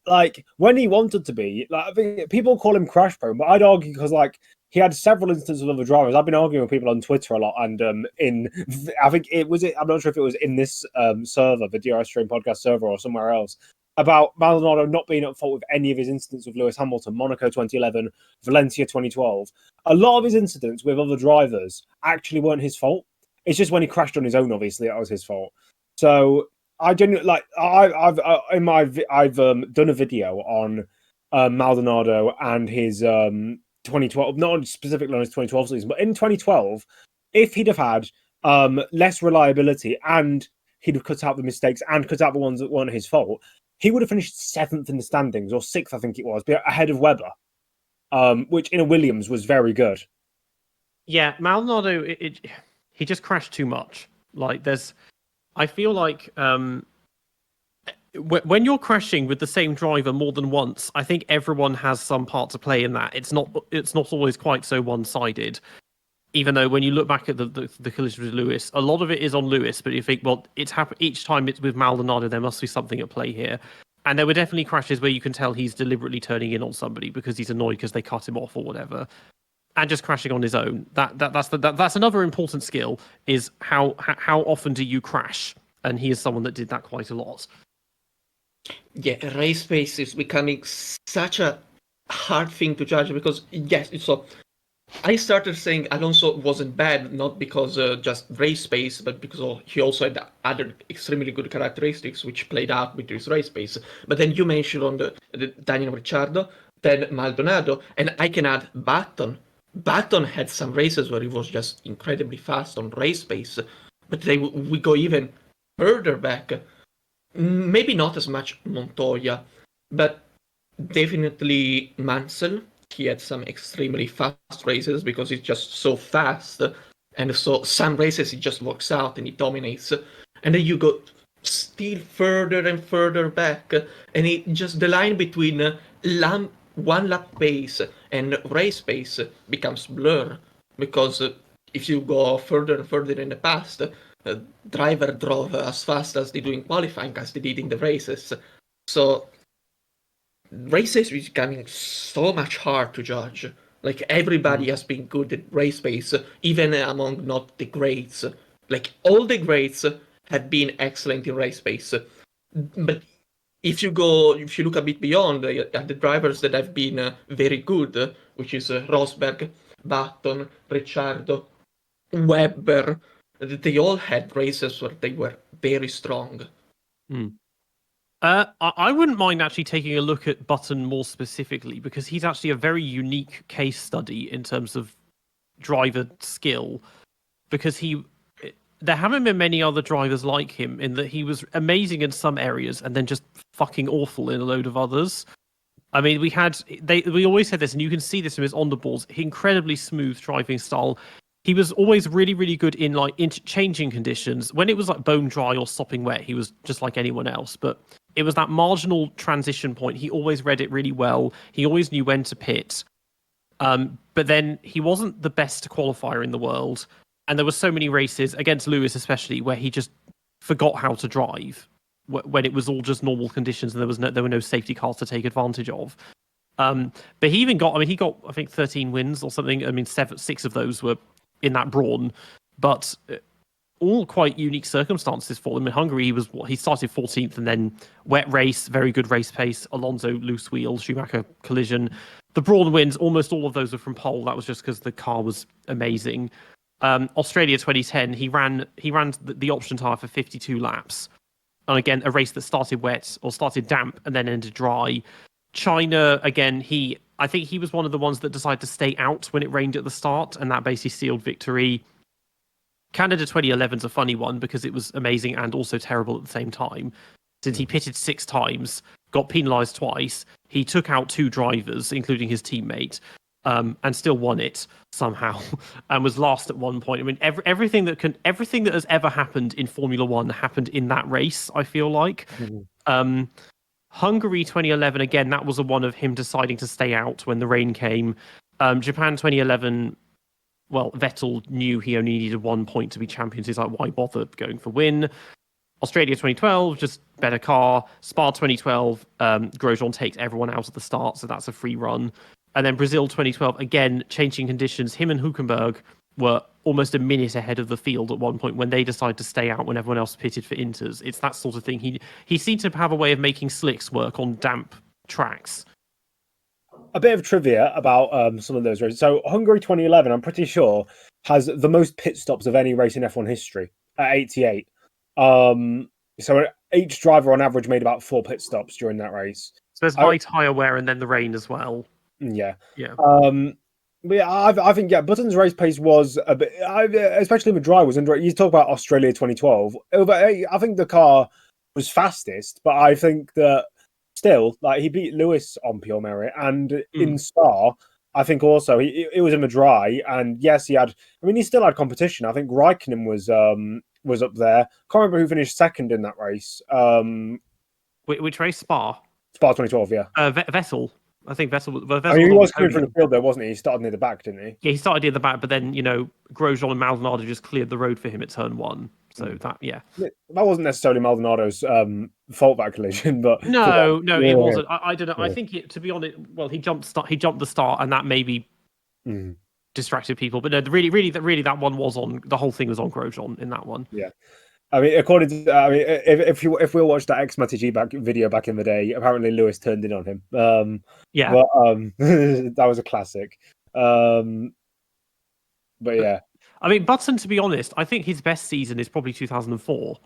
Like when he wanted to be, like I think people call him crash prone, but I'd argue because like he had several instances with other drivers. I've been arguing with people on Twitter a lot, and I think I'm not sure if it was in this server, the DRS Stream podcast server, or somewhere else, about Maldonado not being at fault with any of his incidents with Lewis Hamilton, Monaco 2011, Valencia 2012. A lot of his incidents with other drivers actually weren't his fault. It's just when he crashed on his own, obviously, that was his fault. So I genuinely like I've done a video on Maldonado and his 2012, not specifically on his 2012 season, but in 2012, if he'd have had less reliability and he'd have cut out the mistakes and cut out the ones that weren't his fault, he would have finished 7th in the standings, or 6th, I think it was, ahead of Webber, which in a Williams was very good. Yeah, Maldonado, he just crashed too much. Like I feel like when you're crashing with the same driver more than once, I think everyone has some part to play in that. It's not always quite so one-sided. Even though when you look back at the collision with Lewis, a lot of it is on Lewis, but you think, well, it's happened each time it's with Maldonado, there must be something at play here. And there were definitely crashes where you can tell he's deliberately turning in on somebody because he's annoyed because they cut him off or whatever, and just crashing on his own. That's another important skill, is how often do you crash? And he is someone that did that quite a lot. Yeah, race pace is becoming such a hard thing to judge because, yes, so I started saying Alonso wasn't bad, not because just race pace, but because he also had other extremely good characteristics which played out with his race pace. But then you mentioned on the Daniel Ricciardo, then Maldonado, and I can add Button. Button had some races where he was just incredibly fast on race pace, but we go even further back. Maybe not as much Montoya, but definitely Mansell. He had some extremely fast races because he's just so fast, and so some races he just works out and he dominates. And then you go still further and further back, and the line between one lap pace and race pace becomes blur, because if you go further and further in the past, driver drove as fast as they do in qualifying as they did in the races. So races is becoming so much hard to judge. Like everybody has been good at race pace, even among not the greats. Like all the greats have been excellent in race pace. But if you look a bit beyond at the drivers that have been very good, which is Rosberg, Button, Ricciardo, Webber, they all had races where they were very strong. I wouldn't mind actually taking a look at Button more specifically, because he's actually a very unique case study in terms of driver skill, because there haven't been many other drivers like him, in that he was amazing in some areas and then just fucking awful in a load of others. I mean, we always said this, and you can see this from his on the balls, incredibly smooth driving style. He was always really, really good in changing conditions. When it was like bone dry or sopping wet, he was just like anyone else. But it was that marginal transition point. He always read it really well. He always knew when to pit. But then he wasn't the best qualifier in the world. And there were so many races, against Lewis especially, where he just forgot how to drive when it was all just normal conditions and there were no safety cars to take advantage of. But he got, I think 13 wins or something. I mean, 6 of those were in that Brawn, but all quite unique circumstances for him. In Hungary, he started 14th, and then wet race, very good race pace. Alonso loose wheel, Schumacher collision. The Brawn wins, almost all of those were from pole. That was just because the car was amazing. Australia 2010, he ran the option tire for 52 laps. And again, a race that started wet or started damp and then ended dry. China, again, I think he was one of the ones that decided to stay out when it rained at the start, and that basically sealed victory. Canada 2011 is a funny one because it was amazing and also terrible at the same time. Since he pitted 6 times, got penalised twice, he took out 2 drivers, including his teammate, and still won it somehow, and was last at one point. I mean, everything that has ever happened in Formula One happened in that race, I feel like. Hungary 2011, again, that was one of him deciding to stay out when the rain came. Japan 2011, well, Vettel knew he only needed 1 point to be champions. He's like, why bother going for win? Australia 2012, just better car. Spa 2012, Grosjean takes everyone out at the start, so that's a free run. And then Brazil 2012, again, changing conditions. Him and Hülkenberg were almost a minute ahead of the field at one point when they decided to stay out when everyone else pitted for inters. It's that sort of thing. He seemed to have a way of making slicks work on damp tracks. A bit of trivia about some of those races. So Hungary 2011, I'm pretty sure, has the most pit stops of any race in F1 history at 88. So each driver on average made about 4 pit stops during that race. So there's high tyre wear and then the rain as well. Yeah. But yeah, I think Button's race pace was a bit, especially with dry, was under. You talk about Australia 2012. I think the car was fastest, but I think that still, like, he beat Lewis on pure merit, and in Spa, I think also it was in the dry, and yes, he had. I mean, he still had competition. I think Raikkonen was up there. Can't remember who finished second in that race. Which race? Spa 2012, yeah. Vettel. I think Vettel. I mean, he was coming from the field, though, wasn't he? He started near the back, didn't he? Yeah, he started near the back, but then Grosjean and Maldonado just cleared the road for him at turn 1. So that that wasn't necessarily Maldonado's fault, that collision, but no, it wasn't. I don't know. Yeah. I think to be honest, well, he jumped the start, and that maybe distracted people. But no, really, that one was on. The whole thing was on Grosjean in that one. Yeah. I mean, according to, if we watched that XMATG video back in the day, apparently Lewis turned in on him. Yeah, but that was a classic. But yeah, I mean, Button, to be honest, I think his best season is probably 2004.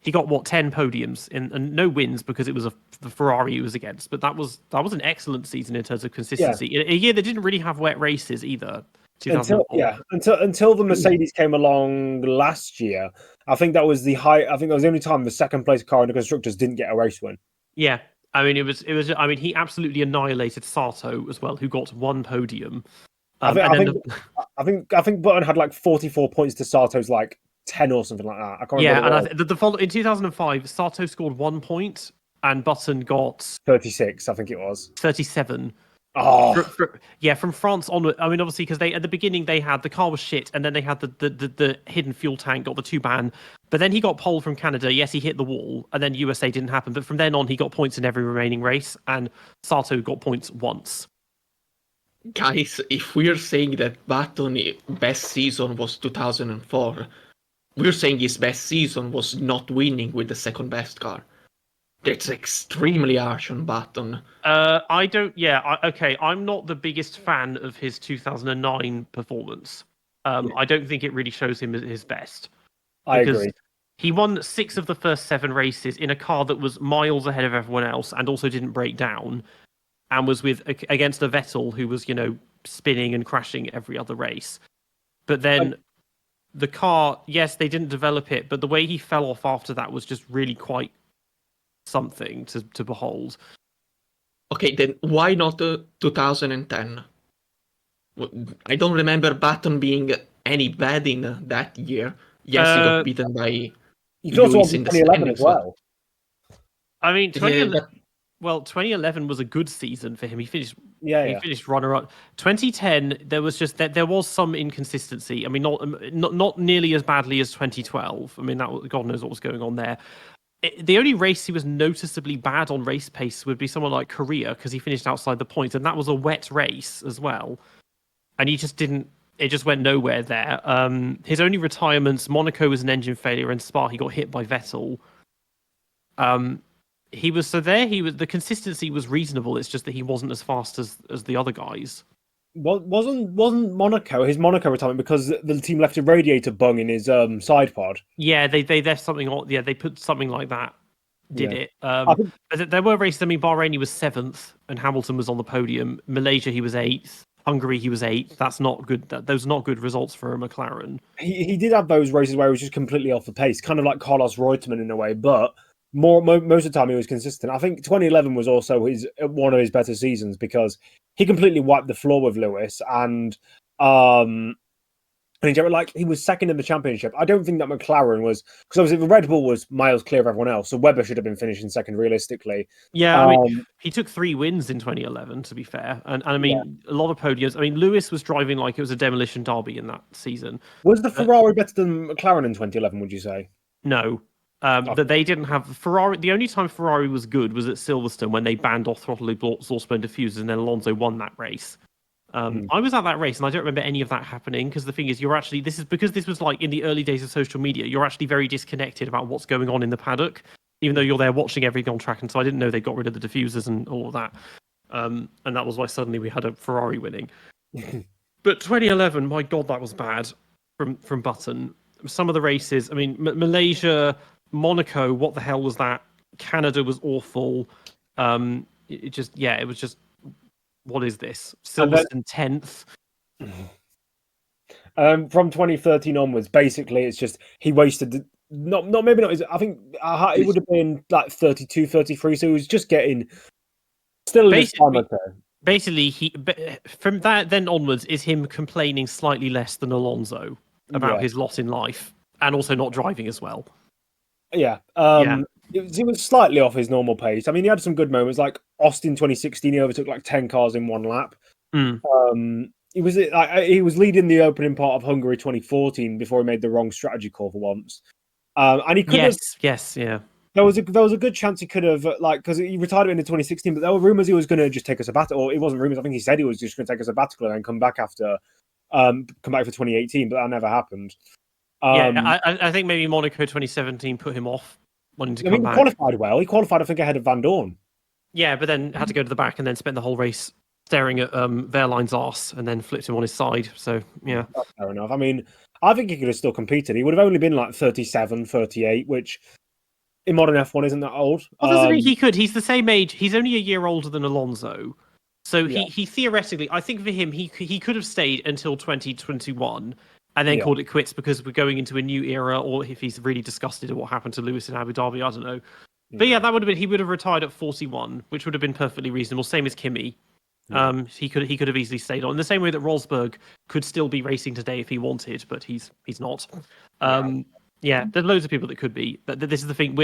He got 10 podiums and no wins because it was the Ferrari he was against. But that was an excellent season in terms of consistency. In a year that didn't really have wet races either. Until the Mercedes came along last year, I think that was the only time the second place car in the constructors didn't get a race win. Yeah, I mean it was. I mean, he absolutely annihilated Sato as well, who got 1 podium. I think Button had like 44 points to Sato's like 10 or something like that. I can't remember. And in 2005, Sato scored 1 and Button got 36. I think it was 37. Oh, from France onward. I mean, obviously, because at the beginning they had the car was shit, and then they had the hidden fuel tank, got the 2-ban. But then he got pole from Canada. Yes, he hit the wall, and then USA didn't happen. But from then on, he got points in every remaining race, and Sato got points once. Guys, if we're saying that Button's best season was 2004, we're saying his best season was not winning with the second best car. That's extremely harsh on Button. I don't. Yeah. Okay. I'm not the biggest fan of his 2009 performance. I don't think it really shows him at his best. I agree. He won 6 of the first 7 races in a car that was miles ahead of everyone else and also didn't break down, and was against a Vettel who was spinning and crashing every other race. But then the car, yes, they didn't develop it, but the way he fell off after that was just really quite something to behold. Okay, then why not 2010? I don't remember Button being any bad in that year. Yes, he got beaten by Lewis in the 2011 as well. I mean, 2011 was a good season for him. He finished finished runner-up. 2010, there was some inconsistency. I mean, not nearly as badly as 2012. I mean, God knows what was going on there. The only race he was noticeably bad on race pace would be someone like Korea, because he finished outside the points, and that was a wet race as well. And he just didn't. It just went nowhere there. His only retirements: Monaco was an engine failure, and Spa he got hit by Vettel. The consistency was reasonable. It's just that he wasn't as fast as the other guys. Wasn't Monaco his Monaco retirement because the team left a radiator bung in his side pod? Yeah, they left something on. Yeah, they put something like that. Did Yeah. it? I think There were races. I mean, Bahrain he was 7th, and Hamilton was on the podium. Malaysia he was 8th. Hungary he was 8th. That's not good. Those are not good results for a McLaren. he did have those races where he was just completely off the pace, kind of like Carlos Reutemann in a way, but most of the time he was consistent. I think 2011 was also one of his better seasons because he completely wiped the floor with Lewis, and he was second in the championship. I don't think that McLaren was, because obviously the Red Bull was miles clear of everyone else, so Webber should have been finishing second realistically. Yeah, I mean, he took 3 wins in 2011, to be fair, and I mean a lot of podiums. I mean, Lewis was driving like it was a demolition derby in that season. Was the Ferrari better than McLaren in 2011? Would you say? No. That they didn't have Ferrari. The only time Ferrari was good was at Silverstone when they banned off throttle exhaust and diffusers, and then Alonso won that race. I was at that race, and I don't remember any of that happening because the thing is, this is because this was like in the early days of social media. You're actually very disconnected about what's going on in the paddock, even though you're there watching everything on track. And so I didn't know they got rid of the diffusers and all of that. And that was why suddenly we had a Ferrari winning. But 2011, my God, that was bad from Button. Some of the races, I mean, Malaysia, Monaco, what the hell was that? Canada was awful. It was just, what is this? Silverstone 10th. From 2013 onwards, basically, it's just he wasted maybe not. I think it would have been like 32, 33. So he was just getting still in his time. Basically, from that then onwards is him complaining slightly less than Alonso about his lot in life and also not driving as well. Yeah. It was slightly off his normal pace. I mean, he had some good moments, like Austin 2016. He overtook like 10 cars in one lap. He was leading the opening part of Hungary 2014 before he made the wrong strategy call for once. And he could yeah. There was a good chance he could have because he retired in 2016, but there were rumors he was going to just take a sabbatical. Or it wasn't rumors. I think he said he was just going to take a sabbatical and then come back for 2018, but that never happened. I think maybe Monaco 2017 put him off wanting to come back. He qualified well. He qualified, I think, ahead of Van Dorn. Yeah, but then had to go to the back and then spent the whole race staring at Wehrlein's arse and then flipped him on his side. So, yeah. That's fair enough. I mean, I think he could have still competed. He would have only been like 37, 38, which in modern F1 isn't that old. Doesn't mean he could. He's the same age. He's only a year older than Alonso. So he theoretically, I think for him, he could have stayed until 2021 and then called it quits because we're going into a new era, or if he's really disgusted at what happened to Lewis in Abu Dhabi, I don't know. But that would have been, he would have retired at 41, which would have been perfectly reasonable. Same as Kimi. He could have easily stayed on in the same way that Rosberg could still be racing today if he wanted, but he's not. There's loads of people that could be. But this is the thing.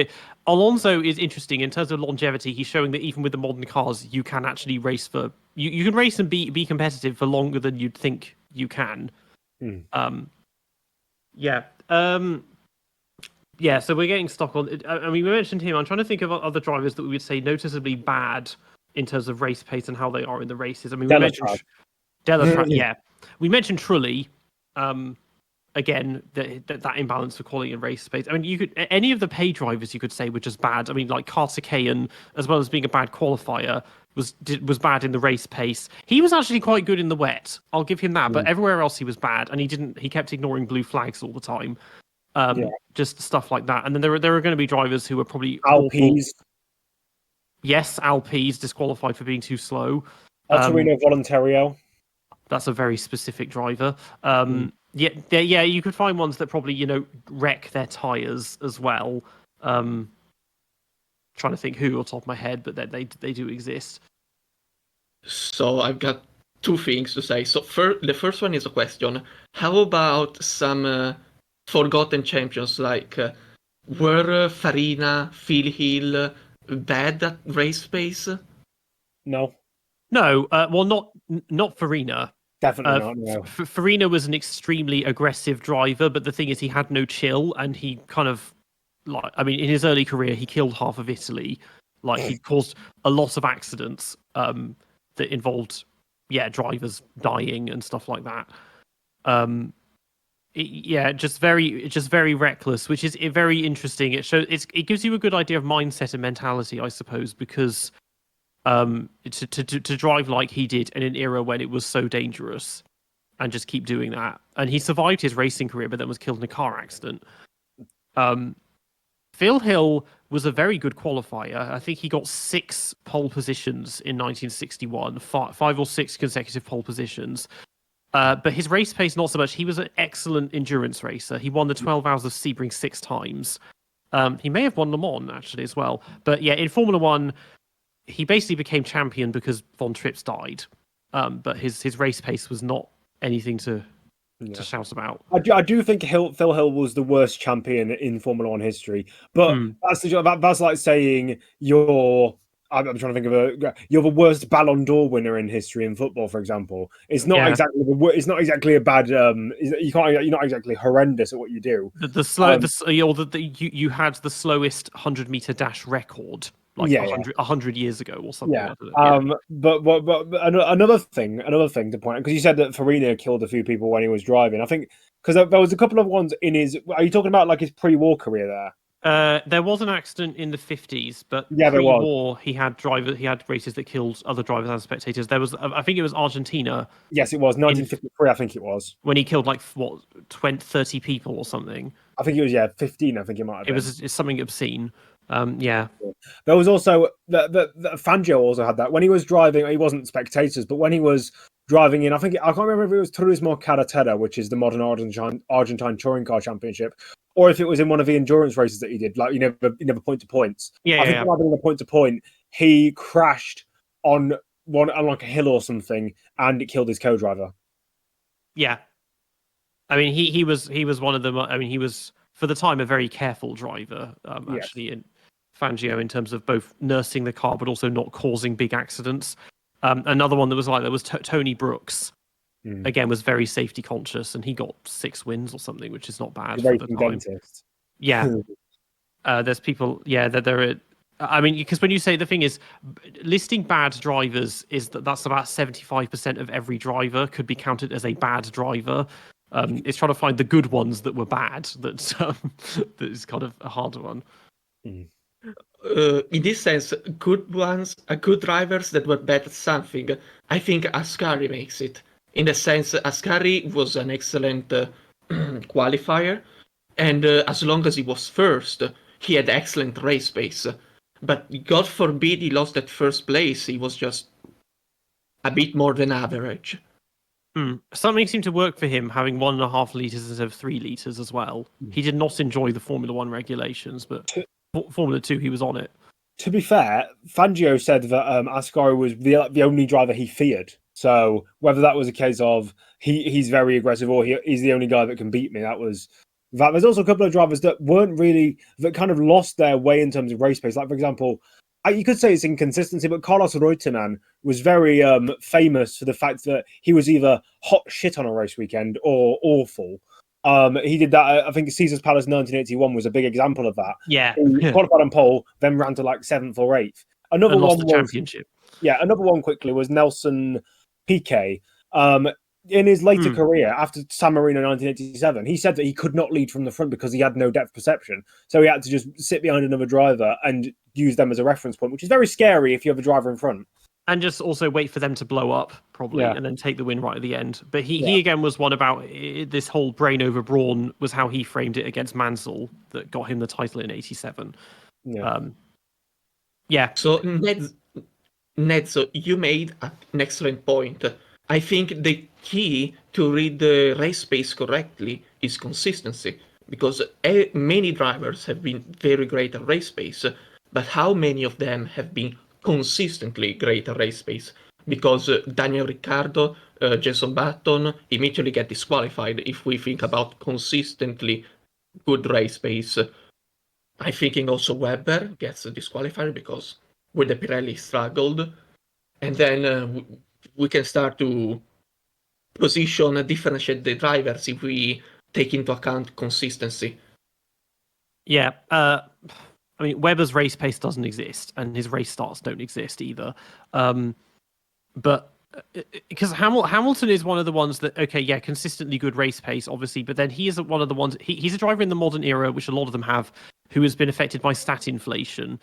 Alonso is interesting in terms of longevity. He's showing that even with the modern cars, you can actually race for you can race and be competitive for longer than you'd think you can. So we're getting stuck on. I mean, we mentioned him. I'm trying to think of other drivers that we would say noticeably bad in terms of race pace and how they are in the races. I mean, we mentioned Delatrac, we mentioned Trulli. Again, that imbalance for quality and race pace. I mean, you could any of the pay drivers you could say were just bad. I mean, like Kartikeyan, as well as being a bad qualifier, was bad in the race pace. He was actually quite good in the wet. I'll give him that. But everywhere else he was bad, and he kept ignoring blue flags all the time. Just stuff like that. And then there are going to be drivers who are probably Alpes. Yes, Alpes disqualified for being too slow. Torino Volontario. That's a very specific driver. You could find ones that probably wreck their tires as well. Trying to think who off the top of my head, but they do exist. So I've got two things to say. So the first one is a question: how about some forgotten champions like were Farina, Phil Hill bad at race pace? No. Well, not Farina. Definitely not. No. Farina was an extremely aggressive driver, but the thing is, he had no chill, and he kind of in his early career, he killed half of Italy. He caused a lot of accidents that involved, drivers dying and stuff like that. Just very reckless, which is very interesting. It gives you a good idea of mindset and mentality, I suppose, because to drive like he did in an era when it was so dangerous, and just keep doing that. And he survived his racing career, but then was killed in a car accident. Phil Hill was a very good qualifier. I think he got 6 pole positions in 1961, 5 or 6 consecutive pole positions. But his race pace, not so much. He was an excellent endurance racer. He won the 12 Hours of Sebring 6 times. He may have won Le Mans, actually, as well. But yeah, in Formula 1, he basically became champion because Von Trips died. But his race pace was not anything to shout about. I do think Phil Hill was the worst champion in Formula 1 history, but that's like saying I'm trying to think of you're the worst Ballon d'Or winner in history in football, for example. It's not exactly a bad. You're not exactly horrendous at what you do. You had the slowest 100-meter dash record. 100 years ago or something. Yeah. But another thing to point out, because you said that Farina killed a few people when he was driving. I think because there was a couple of ones in his. Are you talking about like his pre-war career there? There was an accident in the 50s, but pre-war he had races that killed other drivers and spectators. There was, I think it was Argentina. Yes, it was 1953. I think it was when he killed 30 people or something. I think it was 15. I think it might have been. It's something obscene. There was also the Fangio also had that when he was driving. He wasn't spectators, but when he was driving in, I can't remember if it was Turismo Carretera, which is the modern Argentine touring car championship, or if it was in one of the endurance races that he did. Like you never point to points. I think in the point to point, he crashed on like a hill or something, and it killed his co-driver. Yeah, I mean he was one of them. I mean he was for the time a very careful driver. Actually in Fangio in terms of both nursing the car but also not causing big accidents. Another one that was like that was Tony Brooks. Again, was very safety conscious, and he got 6 wins or something, which is not bad for the time. Dentist. Yeah, there's people. Yeah, there are. I mean, because when you say the thing is, listing bad drivers is that's about 75% of every driver could be counted as a bad driver. It's trying to find the good ones that were bad. That is kind of a hard one. In this sense, good ones are good drivers that were bad at something. I think Ascari makes it. In the sense, Ascari was an excellent qualifier, and as long as he was first, he had excellent race pace. But God forbid he lost that first place, he was just a bit more than average. Something seemed to work for him, having 1.5 liters instead of 3 liters as well. He did not enjoy the Formula 1 regulations, but Formula 2, he was on it. To be fair, Fangio said that Ascari was the only driver he feared. So whether that was a case of he's very aggressive or he's the only guy that can beat me, that was that. There's also a couple of drivers that that kind of lost their way in terms of race pace. Like, for example, you could say it's inconsistency, but Carlos Reutemann was very famous for the fact that he was either hot shit on a race weekend or awful. He did that. I think Caesar's Palace 1981 was a big example of that. Yeah, he qualified on pole, then ran to like 7th or 8th. Another and one lost the championship. Yeah, another one quickly was Nelson Piquet. In his later career, after San Marino 1987, he said that he could not lead from the front because he had no depth perception. So he had to just sit behind another driver and use them as a reference point, which is very scary if you have a driver in front. And just also wait for them to blow up, probably, and then take the win right at the end. But he again was one about this whole brain over brawn was how he framed it against Mansell that got him the title in 87. So Nedzo, you made an excellent point. I think the key to read the race pace correctly is consistency, because many drivers have been very great at race pace, but how many of them have been consistently great at race pace? Because Daniel Ricciardo, Jenson Button immediately get disqualified if we think about consistently good race pace. I'm thinking also Webber gets disqualified because with the Pirelli struggled. And then we can start to differentiate the drivers if we take into account consistency. Yeah. I mean, Webber's race pace doesn't exist, and his race starts don't exist either. But because Hamilton is one of the ones that, consistently good race pace, obviously, but then he is one of the ones, he's a driver in the modern era, which a lot of them have, who has been affected by stat inflation.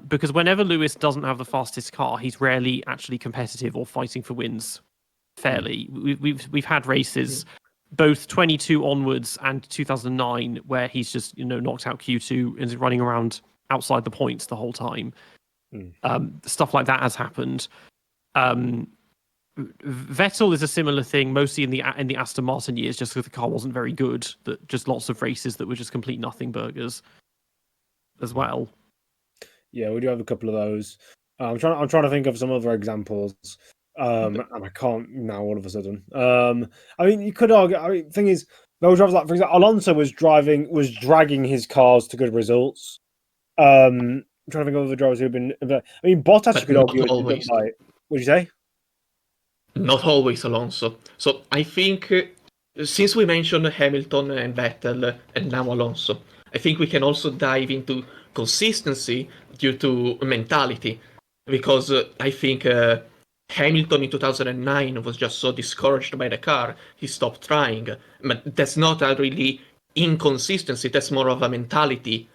Because whenever Lewis doesn't have the fastest car, he's rarely actually competitive or fighting for wins fairly. We've had races, both 22 onwards and 2009, where he's just knocked out Q2 and is running around outside the points the whole time. Stuff like that has happened. Vettel is a similar thing, mostly in the Aston Martin years, just because the car wasn't very good. That just lots of races that were just complete nothing burgers as well. Yeah, we do have a couple of those. I'm trying to think of some other examples. And I can't now all of a sudden. I mean, you could argue. I mean, the thing is, those drivers, like for example, Alonso was dragging his cars to good results. I'm trying to think of other drivers who've been. I mean, Bottas, you could argue. Always. Like, what did you say? Not always Alonso. So I think, since we mentioned Hamilton and Vettel and now Alonso, I think we can also dive into consistency due to mentality. Because I think Hamilton in 2009 was just so discouraged by the car, he stopped trying. But that's not a really inconsistency, that's more of a mentality.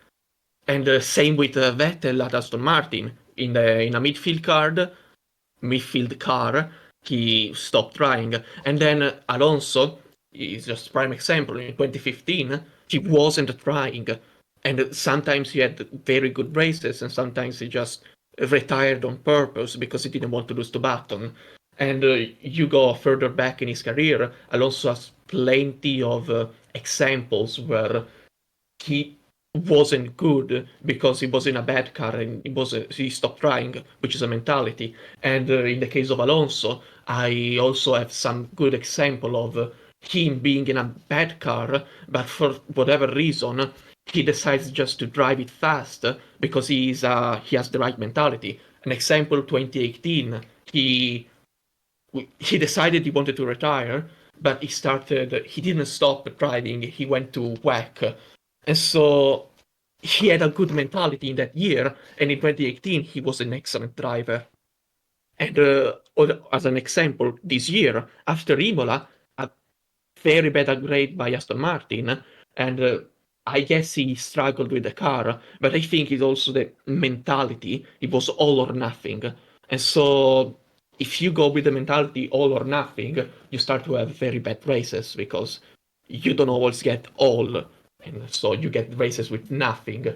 And same with Vettel at Aston Martin. In a midfield car, he stopped trying. And then Alonso is just prime example. In 2015, he wasn't trying. And sometimes he had very good races, and sometimes he just retired on purpose because he didn't want to lose the baton. And you go further back in his career, Alonso has plenty of examples where he wasn't good because he was in a bad car and he stopped trying, which is a mentality. And in the case of Alonso, I also have some good example of him being in a bad car, but for whatever reason, he decides just to drive it fast because he has the right mentality. An example, 2018, he decided he wanted to retire, but he didn't stop driving, he went to WEC. And so he had a good mentality in that year, and in 2018 he was an excellent driver. And as an example, this year, after Imola, a very bad upgrade by Aston Martin, and I guess he struggled with the car, but I think it's also the mentality. It was all or nothing. And so if you go with the mentality all or nothing, you start to have very bad races because you don't always get all. And so you get races with nothing.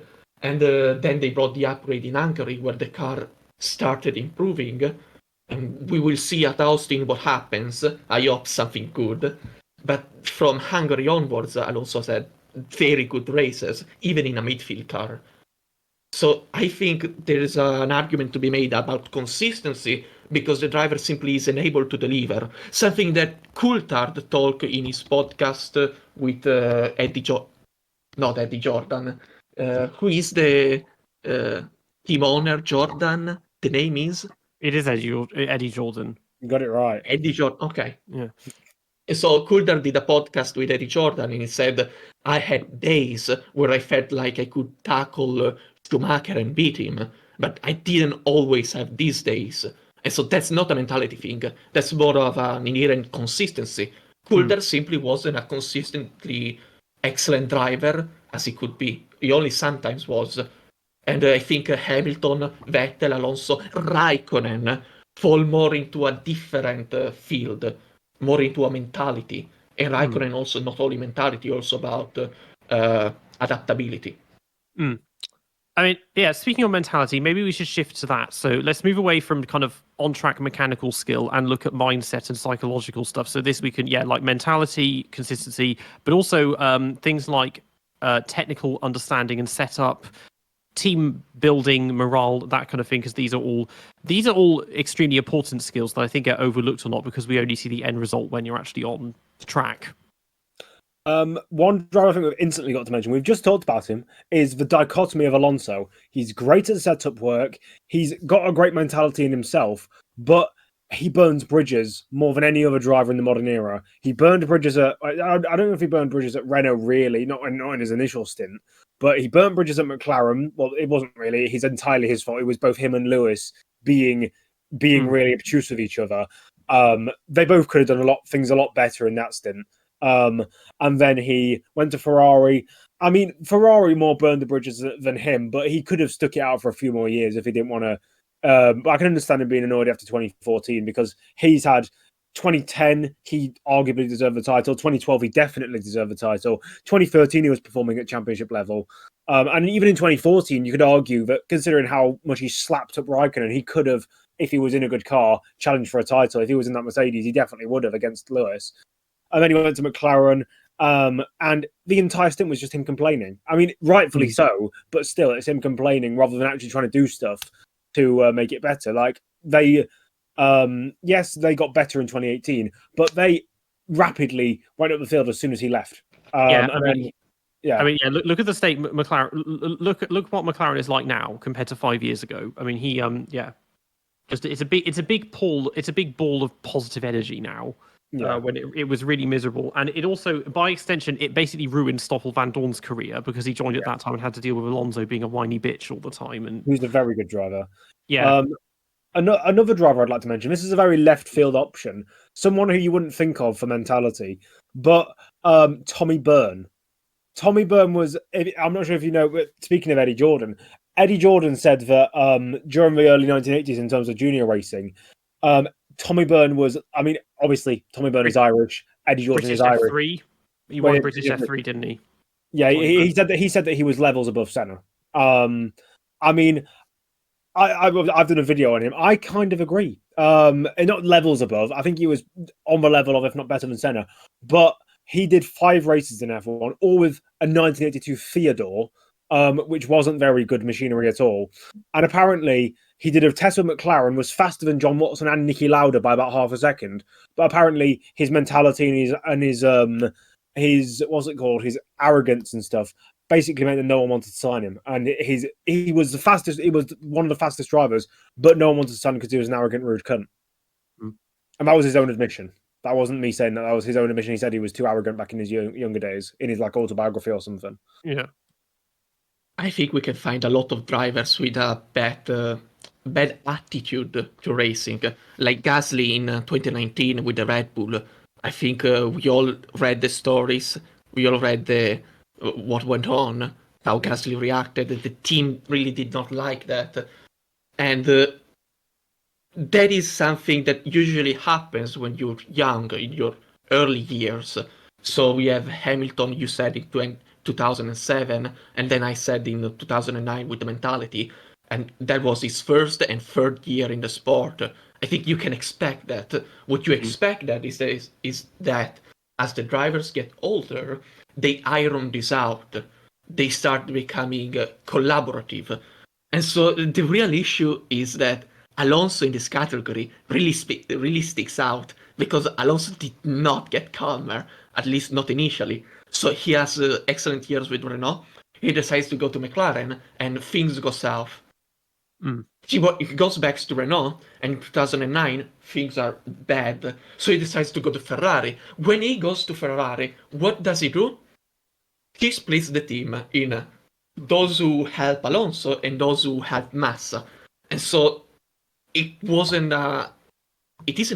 And then they brought the upgrade in Hungary where the car started improving. And we will see at Austin what happens. I hope something good. But from Hungary onwards, Alonso had very good races, even in a midfield car. So I think there is an argument to be made about consistency because the driver simply isn't able to deliver. Something that Coulthard talked in his podcast with not Eddie Jordan. Who is the team owner? Jordan? The name is? It is Eddie Jordan. You got it right. Eddie Jordan. Okay. Yeah. So Coulthard did a podcast with Eddie Jordan, and he said, I had days where I felt like I could tackle Schumacher and beat him, but I didn't always have these days. And so that's not a mentality thing. That's more of an inherent consistency. Coulthard simply wasn't a consistently excellent driver as he could be. He only sometimes was. And I think Hamilton, Vettel, Alonso, Raikkonen fall more into a different field, more into a mentality. And Raikkonen also not only mentality, also about adaptability. I mean, yeah, speaking of mentality, maybe we should shift to that. So let's move away from kind of on-track mechanical skill and look at mindset and psychological stuff. So this we can, like mentality, consistency, but also things like technical understanding and setup, team building, morale, that kind of thing, because these are all extremely important skills that I think get overlooked a lot because we only see the end result when you're actually on the track. One driver I think we've instantly got to mention, we've just talked about him, is the dichotomy of Alonso. He's great at setup work, he's got a great mentality in himself, but he burns bridges more than any other driver in the modern era. He burned bridges at, I don't know if he burned bridges at Renault really, not in his initial stint, but he burnt bridges at McLaren. Well, it wasn't really, it's entirely his fault. It was both him and Lewis being really obtuse with each other. They both could have done things a lot better in that stint. And then he went to Ferrari, I mean, Ferrari more burned the bridges than him, but he could have stuck it out for a few more years if he didn't want to. But I can understand him being annoyed after 2014 because he's had 2010, he arguably deserved the title. 2012, he definitely deserved the title. 2013, he was performing at championship level. And even in 2014, you could argue that considering how much he slapped up Raikkonen, he could have, if he was in a good car, challenged for a title. If he was in that Mercedes, he definitely would have against Lewis. And then he went to McLaren. And the entire stint was just him complaining. I mean, rightfully so, but still, it's him complaining rather than actually trying to do stuff to make it better. Like they, yes, they got better in 2018, but they rapidly went up the field as soon as he left. I mean, look at the state McLaren. Look what McLaren is like now compared to 5 years ago. I mean, he, just it's a big ball of positive energy now. When it was really miserable. And it also, by extension, it basically ruined Stoffel Van Dorn's career because he joined at that time and had to deal with Alonso being a whiny bitch all the time. And who's a very good driver. Yeah. Another driver I'd like to mention, this is a very left field option, someone who you wouldn't think of for mentality, but Tommy Byrne. Tommy Byrne was, I'm not sure if you know, but speaking of Eddie Jordan said that during the early 1980s in terms of junior racing, Tommy Byrne was, I mean, obviously, Tommy Byrne is Irish. Eddie Jordan British is Irish. F3. He won British F3, didn't he? Yeah, he said that he was levels above Senna. I mean, I've done a video on him. I kind of agree. Not levels above. I think he was on the level of, if not better than Senna. But he did 5 races in F1, all with a 1982 Theodore, which wasn't very good machinery at all. And apparently, he did a test with McLaren, was faster than John Watson and Niki Lauda by about half a second. But apparently, his mentality and his what's it called? His arrogance and stuff basically meant that no one wanted to sign him. And he was the fastest. He was one of the fastest drivers, but no one wanted to sign him because he was an arrogant, rude cunt. And that was his own admission. That wasn't me saying that. That was his own admission. He said he was too arrogant back in his younger days, in his like autobiography or something. Yeah. I think we can find a lot of drivers with a bad attitude to racing, like Gasly in 2019 with the Red Bull. I think we all read the stories, we all read what went on, how Gasly reacted. The team really did not like that, and that is something that usually happens when you're young, in your early years. So we have Hamilton, you said in 2007, and then I said in 2009 with the mentality. And that was his first and third year in the sport. I think you can expect that. What you expect that is that as the drivers get older, they iron this out. They start becoming collaborative. And so the real issue is that Alonso in this category really sticks out because Alonso did not get calmer, at least not initially. So he has excellent years with Renault. He decides to go to McLaren and things go south. He goes back to Renault, and in 2009, things are bad. So he decides to go to Ferrari. When he goes to Ferrari, what does he do? He splits the team in those who help Alonso and those who help Massa. And so it isn't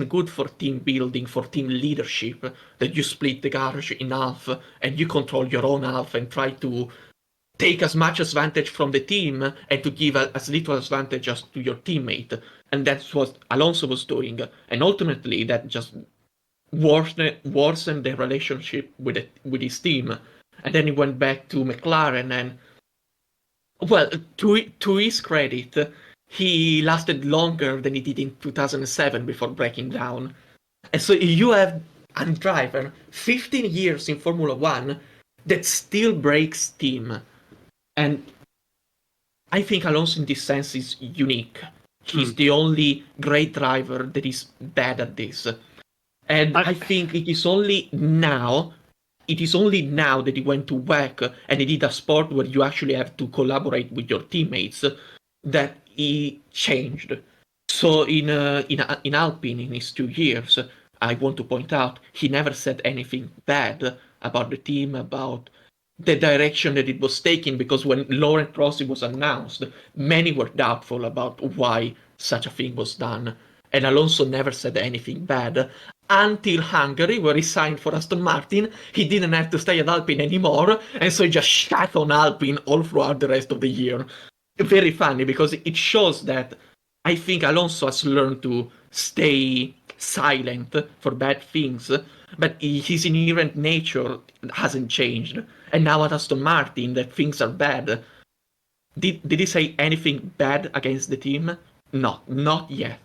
good for team building, for team leadership, that you split the garage in half and you control your own half and try to take as much advantage from the team and to give as little advantage as to your teammate. And that's what Alonso was doing. And ultimately, that just worsened the relationship with his team. And then he went back to McLaren. And, well, to his credit, he lasted longer than he did in 2007 before breaking down. And so you have a driver, 15 years in Formula One, that still breaks team. And I think Alonso in this sense is unique. He's the only great driver that is bad at this. And I think it is only now that he went to WEC and he did a sport where you actually have to collaborate with your teammates that he changed. So in Alpine, in his 2 years, I want to point out, he never said anything bad about the team, about the direction that it was taking, because when Laurent Rossi was announced, many were doubtful about why such a thing was done. And Alonso never said anything bad. until Hungary, where he signed for Aston Martin. He didn't have to stay at Alpine anymore, and so he just shat on Alpine all throughout the rest of the year. Very funny, because it shows that I think Alonso has learned to stay silent for bad things, but his inherent nature hasn't changed. And now at Aston Martin, that things are bad. Did he say anything bad against the team? No, not yet.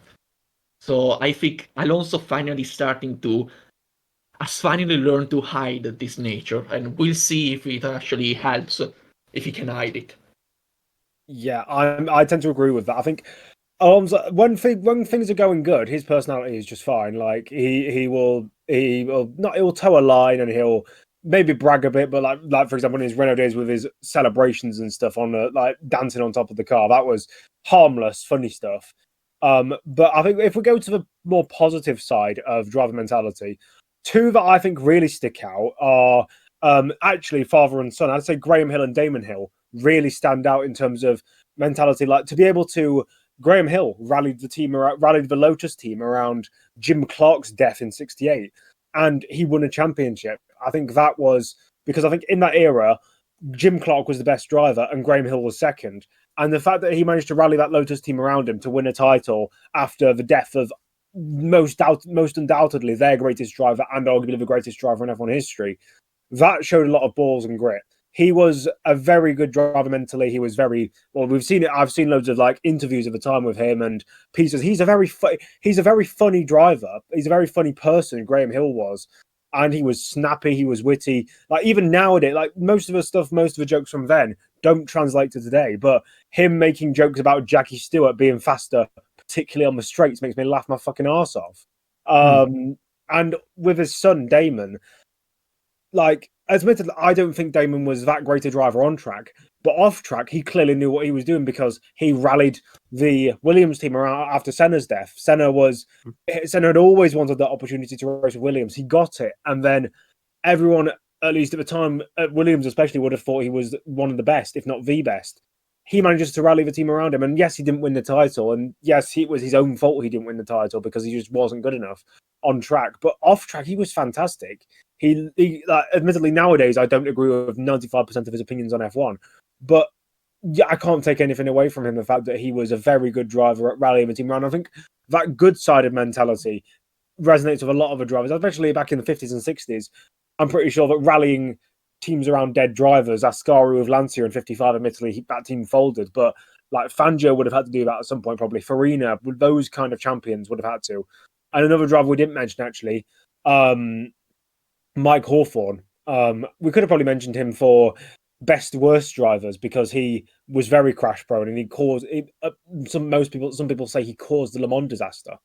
So I think Alonso has finally learned to hide this nature, and we'll see if it actually helps, if he can hide it. Yeah, I tend to agree with that. I think when things are going good, his personality is just fine. Like he'll toe a line and he'll maybe brag a bit, but like for example in his Renault days with his celebrations and stuff on like dancing on top of the car, that was harmless, funny stuff. But I think if we go to the more positive side of driver mentality, two that I think really stick out are actually father and son. I'd say Graham Hill and Damon Hill really stand out in terms of mentality. Like to be able to Graham Hill rallied the Lotus team around Jim Clark's death in '68, and he won a championship. I think that was because I think in that era, Jim Clark was the best driver and Graham Hill was second. And the fact that he managed to rally that Lotus team around him to win a title after the death of most undoubtedly their greatest driver and arguably the greatest driver in F1 history, that showed a lot of balls and grit. He was a very good driver mentally. He was very well. We've seen it. I've seen loads of like interviews at the time with him and pieces. He's a very funny driver. He's a very funny person. Graham Hill was, and he was snappy. He was witty. Like even nowadays, like most of the jokes from then don't translate to today. But him making jokes about Jackie Stewart being faster, particularly on the straights, makes me laugh my fucking arse off. And with his son Damon, like, admittedly, I don't think Damon was that great a driver on track, but off track, he clearly knew what he was doing because he rallied the Williams team around after Senna's death. Senna had always wanted that opportunity to race with Williams. He got it, and then everyone, at least at the time, Williams especially, would have thought he was one of the best, if not the best. He manages to rally the team around him, and yes, he didn't win the title, and yes, it was his own fault he didn't win the title because he just wasn't good enough on track. But off track, he was fantastic. He admittedly nowadays I don't agree with 95% of his opinions on F1, but yeah, I can't take anything away from him. The fact that he was a very good driver at rallying the team around. I think that good-sided mentality resonates with a lot of the drivers, especially back in the 50s and 60s. I'm pretty sure that rallying teams around dead drivers, Ascari with Lancia in 55, admittedly that team folded, but like Fangio would have had to do that at some point, probably Farina, with those kind of champions would have had to. And another driver we didn't mention actually, Mike Hawthorne. We could have probably mentioned him for best worst drivers because he was very crash prone and he caused some people say he caused the Le Mans disaster.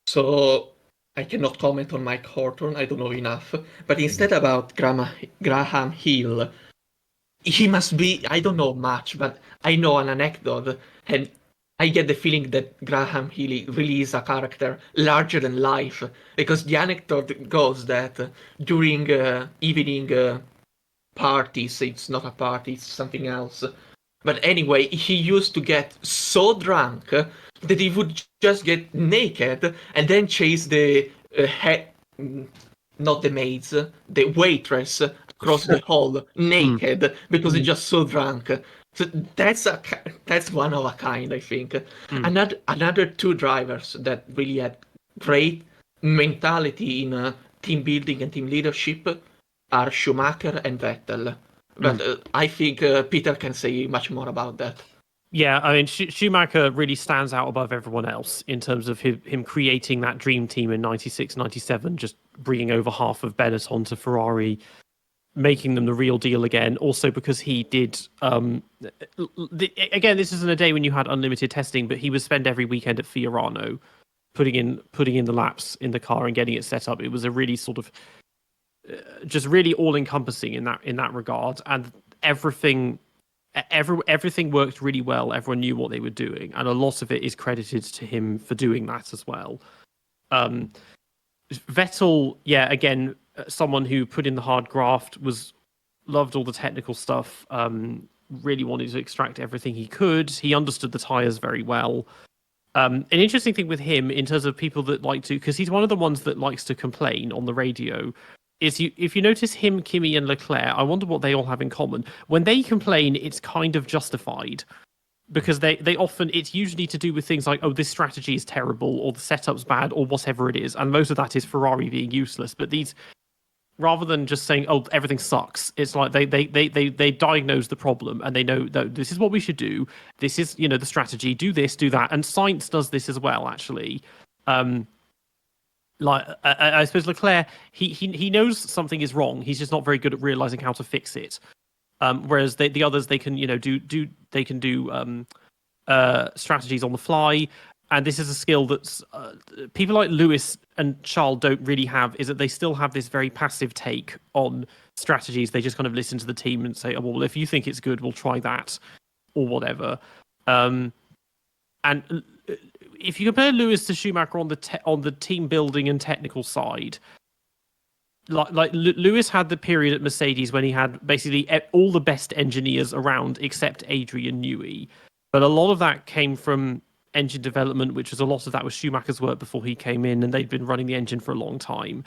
So I cannot comment on Mike Hawthorne, I don't know enough. But instead about Graham Hill, he must be, I don't know much, but I know an anecdote, and I get the feeling that Graham Hill really is a character larger than life, because the anecdote goes that during evening parties, it's not a party, it's something else. But anyway, he used to get so drunk that he would just get naked and then chase the not the maids, the waitress across the hall naked because he's just so drunk. So that's one of a kind, I think. Another two drivers that really had great mentality in team building and team leadership are Schumacher and Vettel. But I think Peter can say much more about that. Yeah, I mean, Schumacher really stands out above everyone else in terms of him creating that dream team in 96, 97, just bringing over half of Benetton to Ferrari, making them the real deal again. Also because he did, again, this isn't a day when you had unlimited testing, but he would spend every weekend at Fiorano, putting in the laps in the car and getting it set up. It was a really sort of, just really all-encompassing in that regard, and everything worked really well. Everyone knew what they were doing, and a lot of it is credited to him for doing that as well. Vettel, yeah, again, someone who put in the hard graft, loved all the technical stuff, really wanted to extract everything he could. He understood the tires very well. An interesting thing with him in terms of people that like to, because he's one of the ones that likes to complain on the radio, is if you notice him, Kimi, and Leclerc, I wonder what they all have in common. When they complain, it's kind of justified because they often, it's usually to do with things like, oh, this strategy is terrible, or the setup's bad, or whatever it is, and most of that is Ferrari being useless. But these, rather than just saying, oh, everything sucks, it's like they diagnose the problem and they know that this is what we should do. This is, the strategy. Do this, do that. And science does this as well, actually. I suppose Leclerc, he knows something is wrong. He's just not very good at realizing how to fix it. Whereas the others, they can do strategies on the fly. And this is a skill that's people like Lewis and Charles don't really have, is that they still have this very passive take on strategies. They just kind of listen to the team and say, oh, well, if you think it's good, we'll try that or whatever. And if you compare Lewis to Schumacher on the team building and technical side, like Lewis had the period at Mercedes when he had basically all the best engineers around except Adrian Newey. But a lot of that came from engine development, which was a lot of that was Schumacher's work before he came in, and they'd been running the engine for a long time.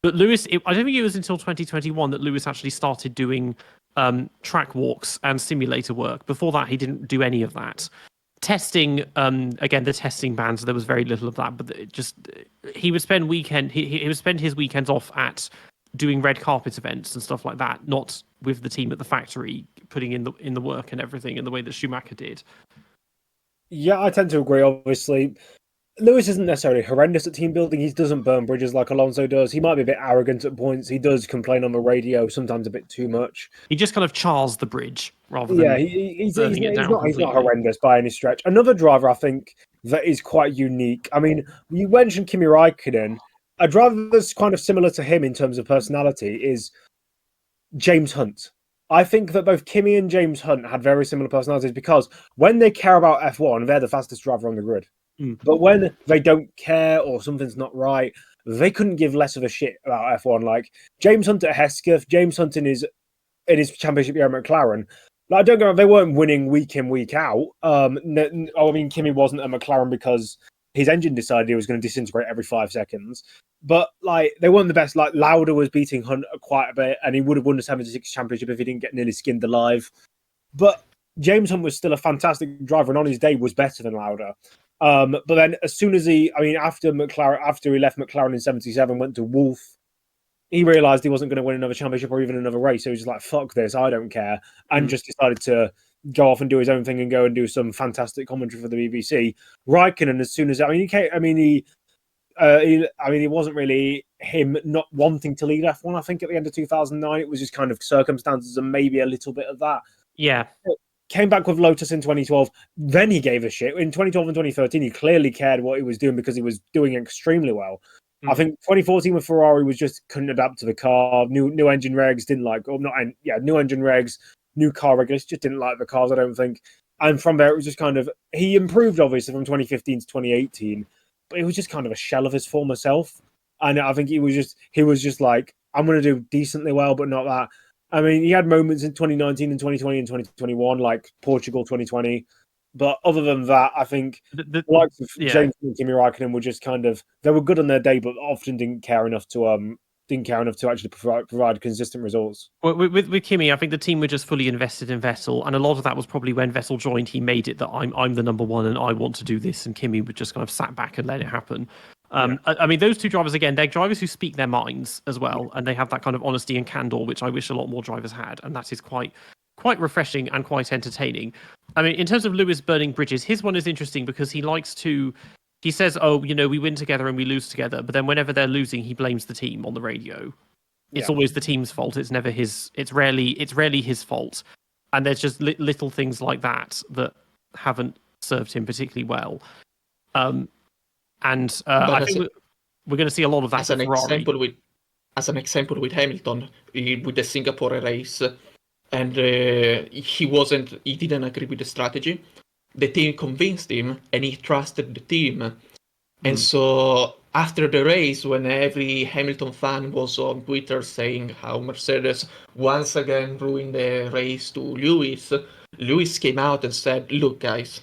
But Lewis, I don't think it was until 2021 that Lewis actually started doing track walks and simulator work. Before that, he didn't do any of that. Testing, again, the testing bans, there was very little of that, but he would spend he would spend his weekends off at doing red carpet events and stuff like that, not with the team at the factory, putting in the work and everything in the way that Schumacher did. Yeah, I tend to agree, obviously. Lewis isn't necessarily horrendous at team building. He doesn't burn bridges like Alonso does. He might be a bit arrogant at points. He does complain on the radio, sometimes a bit too much. He just kind of chars the bridge rather than he's not not horrendous by any stretch. Another driver, I think, that is quite unique. I mean, you mentioned Kimi Räikkönen. A driver that's kind of similar to him in terms of personality is James Hunt. I think that both Kimi and James Hunt had very similar personalities because when they care about F1, they're the fastest driver on the grid. But when they don't care or something's not right, they couldn't give less of a shit about F1. Like James Hunt at Hesketh, James Hunt in his championship year at McLaren. Like, don't get me wrong, they weren't winning week in, week out. I mean, Kimi wasn't at McLaren because his engine decided he was going to disintegrate every 5 seconds. But like they weren't the best. Like Lauda was beating Hunt quite a bit, and he would have won the 76 championship if he didn't get nearly skinned alive. But James Hunt was still a fantastic driver, and on his day was better than Lauda. But then as soon as after he left McLaren in 77, went to Wolf, he realised he wasn't going to win another championship or even another race. So he was just like, fuck this, I don't care. And just decided to go off and do his own thing and go and do some fantastic commentary for the BBC. Raikkonen, as soon as, he wasn't really him not wanting to lead F1, I think, at the end of 2009. It was just kind of circumstances and maybe a little bit of that. Yeah. Came back with Lotus in 2012. Then he gave a shit. In 2012 and 2013, he clearly cared what he was doing because he was doing extremely well. I think 2014 with Ferrari was just couldn't adapt to the car. New engine regs, new engine regs, new car regulators, just didn't like the cars, I don't think. And from there, it was just kind of, he improved obviously from 2015 to 2018, but it was just kind of a shell of his former self. And I think he was just like, I'm going to do decently well, but not that. I mean, he had moments in 2019 and 2020 and 2021, like Portugal 2020. But other than that, I think James and Kimi Räikkönen were just kind of, they were good on their day, but often didn't care enough to actually provide consistent results. Well, with Kimi, I think the team were just fully invested in Vettel, and a lot of that was probably when Vettel joined. He made it that I'm the number one and I want to do this, and Kimi would just kind of sat back and let it happen. I mean, those two drivers, again, they're drivers who speak their minds as well, and they have that kind of honesty and candor, which I wish a lot more drivers had, and that is quite refreshing and quite entertaining. I mean, in terms of Lewis burning bridges, his one is interesting because he says, oh, we win together and we lose together, but then whenever they're losing, he blames the team on the radio. It's always the team's fault. It's never it's rarely his fault. And there's just little things like that haven't served him particularly well. I think we're going to see a lot of that as an Ferrari. example with Hamilton with the Singapore race, and he didn't agree with the strategy. The team convinced him, and he trusted the team. And so after the race, when every Hamilton fan was on Twitter saying how Mercedes once again ruined the race to Lewis came out and said, "Look, guys,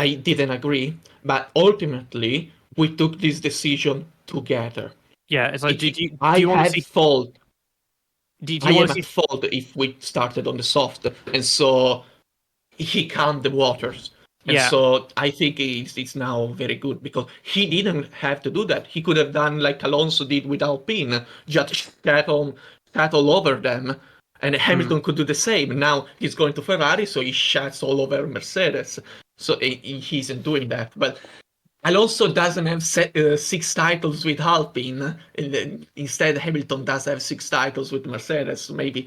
I didn't agree, but ultimately we took this decision together. Yeah, it's like, do I you want to had see? fault. Do I you want am to at see? fault if we started on the soft, and so he calmed the waters. And Yeah, so I think it's now very good because he didn't have to do that. He could have done like Alonso did with Alpine, just shat all over them, and Hamilton could do the same. Now he's going to Ferrari, so he shats all over Mercedes. So he isn't doing that. But Alonso doesn't have 6 titles with Alpine. Instead, Hamilton does have 6 titles with Mercedes. Maybe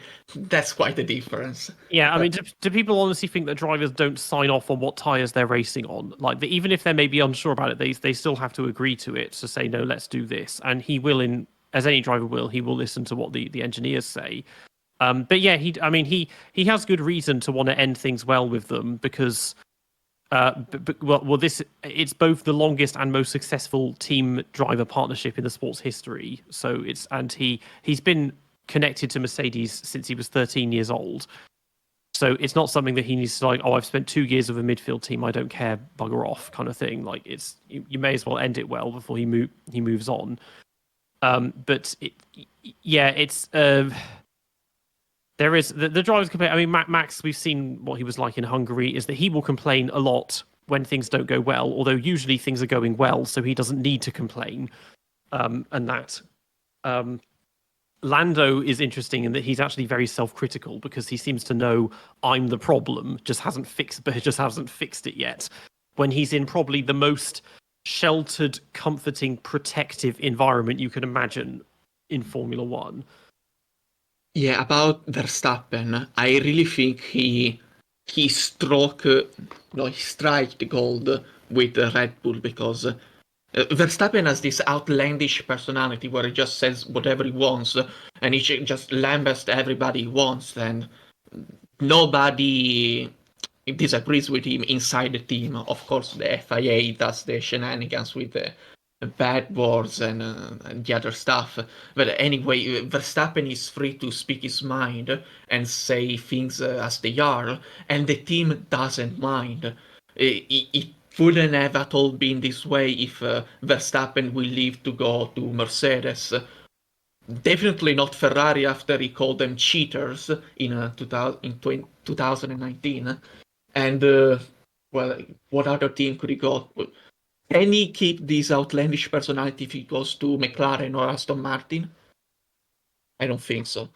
that's quite a difference. yeah. I mean, do people honestly think that drivers don't sign off on what tires they're racing on? Like, even if they may be unsure about it, they still have to agree to it to say no, let's do this. And he will, as any driver will, he will listen to what the engineers say. But yeah, he has good reason to want to end things well with them because. It's both the longest and most successful team driver partnership in the sport's history. So he's been connected to Mercedes since he was 13 years old. So it's not something that he needs to like, oh, I've spent 2 years with a midfield team, I don't care, bugger off, kind of thing. Like you may as well end it well before he moves on. But it's. There is the drivers complain. I mean, Max, we've seen what he was like in Hungary. Is that he will complain a lot when things don't go well, although usually things are going well, so he doesn't need to complain. And that Lando is interesting in that he's actually very self-critical because he seems to know I'm the problem, just hasn't fixed it yet. When he's in probably the most sheltered, comforting, protective environment you can imagine in Formula One. Yeah, about Verstappen, I really think he struck, he strike the gold with Red Bull because Verstappen has this outlandish personality where he just says whatever he wants and he just lambasts everybody he wants, and nobody disagrees with him inside the team. Of course, the FIA does the shenanigans with the bad words and the other stuff. But anyway, Verstappen is free to speak his mind and say things as they are, and the team doesn't mind. It wouldn't have at all been this way if Verstappen will leave to go to Mercedes. Definitely not Ferrari after he called them cheaters in 2019. And, well, what other team could he go? Can he keep this outlandish personality if he goes to McLaren or Aston Martin? I don't think so.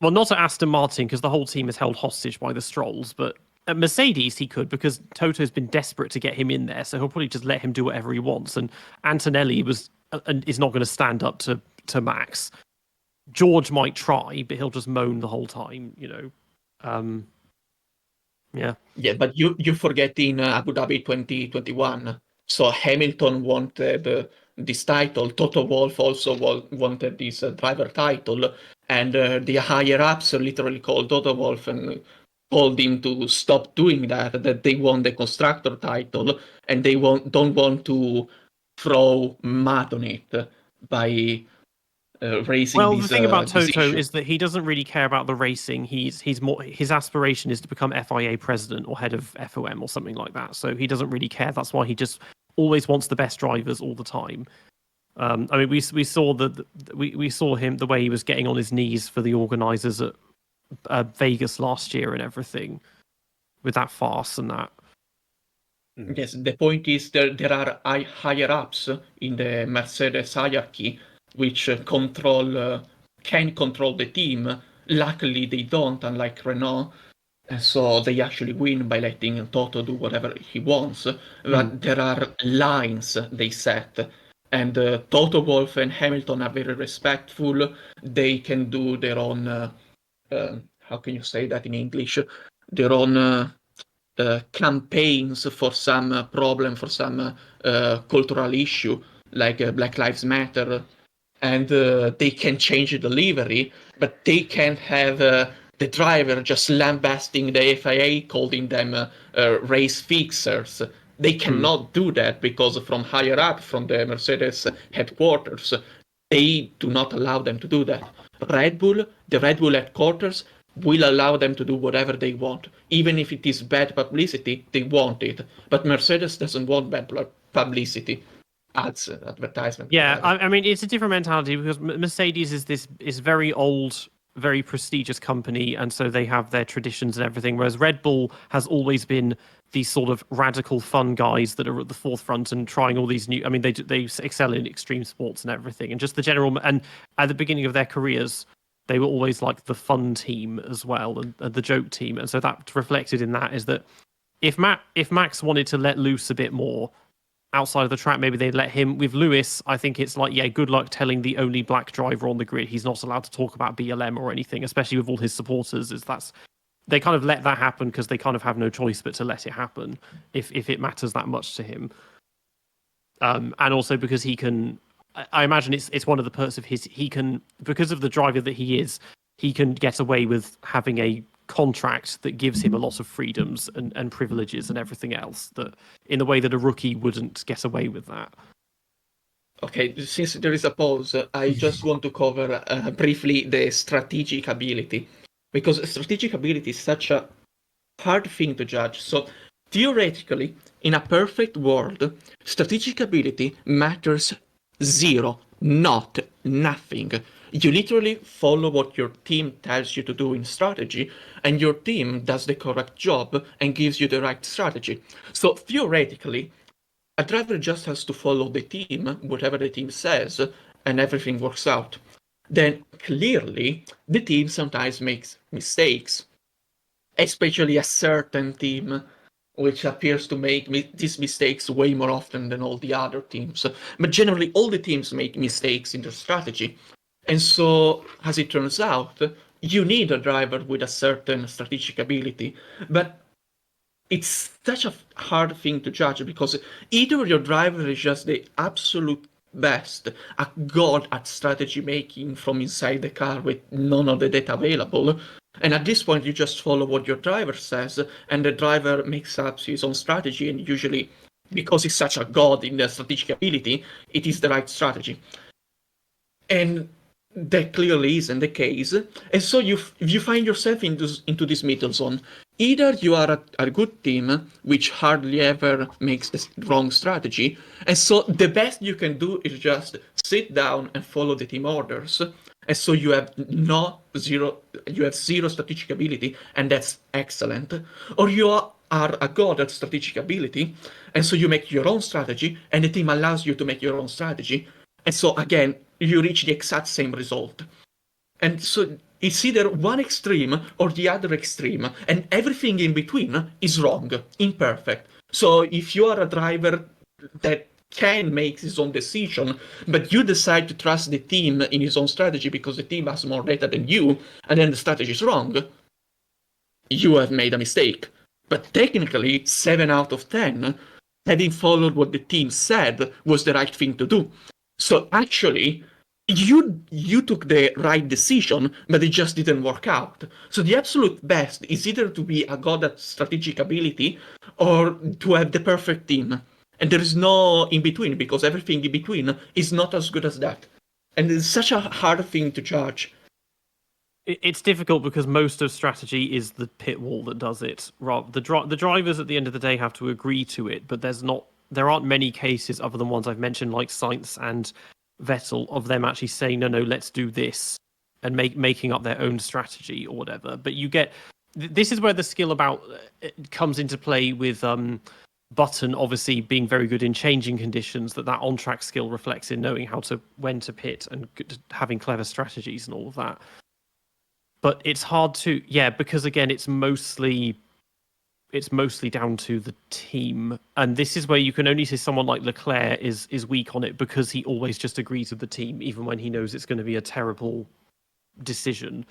Well, not at Aston Martin because the whole team is held hostage by the Strolls, but at Mercedes he could because Toto's been desperate to get him in there, so he'll probably just let him do whatever he wants. And Antonelli is not going to stand up to Max. George might try, but he'll just moan the whole time, Yeah. Yeah, but you forget in Abu Dhabi 2021. So Hamilton wanted this title. Toto Wolff also wanted this driver title, and the higher ups literally called Toto Wolff and told him to stop doing that. That they want the constructor title, and they don't want to throw mud on it by raising Well, this. the thing about this Toto issue. is that he doesn't really care about the racing. He's more, his aspiration is to become FIA president or head of FOM or something like that. So he doesn't really care. That's why he just always wants the best drivers all the time. I mean, we saw we saw him the way he was getting on his knees for the organisers at Vegas last year and everything, with that farce and that. Yes, the point is there are higher ups in the Mercedes hierarchy which can control the team. Luckily, they don't, unlike Renault. And so they actually win by letting Toto do whatever he wants. But there are lines they set. And Toto Wolff and Hamilton are very respectful. They can do their own, how can you say that in English? Their own campaigns for some problem, for some cultural issue, like Black Lives Matter, and they can change the delivery, but they can't have the driver just lambasting the FIA, calling them race fixers. They cannot do that because from higher up, from the Mercedes headquarters, they do not allow them to do that. The Red Bull headquarters will allow them to do whatever they want. Even if it is bad publicity, they want it. But Mercedes doesn't want bad publicity. Ads, advertisement, Yeah, whatever. I mean, it's a different mentality because Mercedes is very old, very prestigious company, and so they have their traditions and everything. Whereas Red Bull has always been these sort of radical, fun guys that are at the forefront and trying all these new. I mean, they excel in extreme sports and everything, and just the general. And at the beginning of their careers, they were always like the fun team as well, and the joke team, and so that reflected in that is that if Max wanted to let loose a bit more outside of the track, maybe they'd let him. With Lewis, I think it's like, yeah, good luck telling the only black driver on the grid he's not allowed to talk about BLM or anything, especially with all his supporters. They kind of let that happen because they kind of have no choice but to let it happen if it matters that much to him. And also because he can, I imagine it's one of the perks of his, he can, because of the driver that he is, he can get away with having a contract that gives him a lot of freedoms and privileges and everything else, that in the way that a rookie wouldn't get away with that. Okay, since there is a pause, I just want to cover briefly the strategic ability, because strategic ability is such a hard thing to judge. So theoretically, in a perfect world, strategic ability matters zero, nothing. You literally follow what your team tells you to do in strategy, and your team does the correct job and gives you the right strategy. So theoretically, a driver just has to follow the team, whatever the team says, and everything works out. Then clearly, the team sometimes makes mistakes, especially a certain team which appears to make these mistakes way more often than all the other teams. But generally, all the teams make mistakes in their strategy. And so, as it turns out, you need a driver with a certain strategic ability. But it's such a hard thing to judge because either your driver is just the absolute best, a god at strategy making from inside the car with none of the data available, and at this point you just follow what your driver says, and the driver makes up his own strategy, and usually, because he's such a god in the strategic ability, it is the right strategy. And that clearly isn't the case, and so you find yourself into this middle zone. Either you are a good team, which hardly ever makes the wrong strategy, and so the best you can do is just sit down and follow the team orders, and so you have zero strategic ability, and that's excellent. Or you are a god at strategic ability, and so you make your own strategy, and the team allows you to make your own strategy, and so again, you reach the exact same result. And so it's either one extreme or the other extreme, and everything in between is wrong, imperfect. So if you are a driver that can make his own decision, but you decide to trust the team in his own strategy because the team has more data than you, and then the strategy is wrong, you have made a mistake. But technically, 7 out of 10, having followed what the team said, was the right thing to do. So actually, you took the right decision, but it just didn't work out. So the absolute best is either to be a god at strategic ability or to have the perfect team. And there is no in between, because everything in between is not as good as that. And it's such a hard thing to judge. It's difficult because most of strategy is the pit wall that does it. The drivers at the end of the day have to agree to it, but there aren't many cases other than ones I've mentioned, like Sainz and Vettel, of them actually saying, no, let's do this, and making up their own strategy or whatever. But this is where the skill about comes into play with Button obviously being very good in changing conditions, that on-track skill reflects in knowing when to pit and having clever strategies and all of that. But it's hard to, because again, it's mostly down to the team, and this is where you can only say someone like Leclerc is weak on it because he always just agrees with the team, even when he knows it's going to be a terrible decision.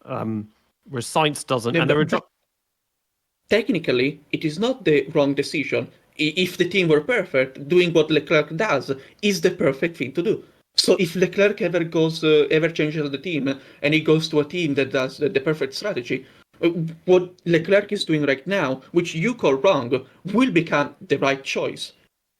Whereas Sainz doesn't, Yeah, and there are technically, it is not the wrong decision. If the team were perfect, doing what Leclerc does is the perfect thing to do. So if Leclerc ever changes the team and he goes to a team that does the perfect strategy, what Leclerc is doing right now, which you call wrong, will become the right choice.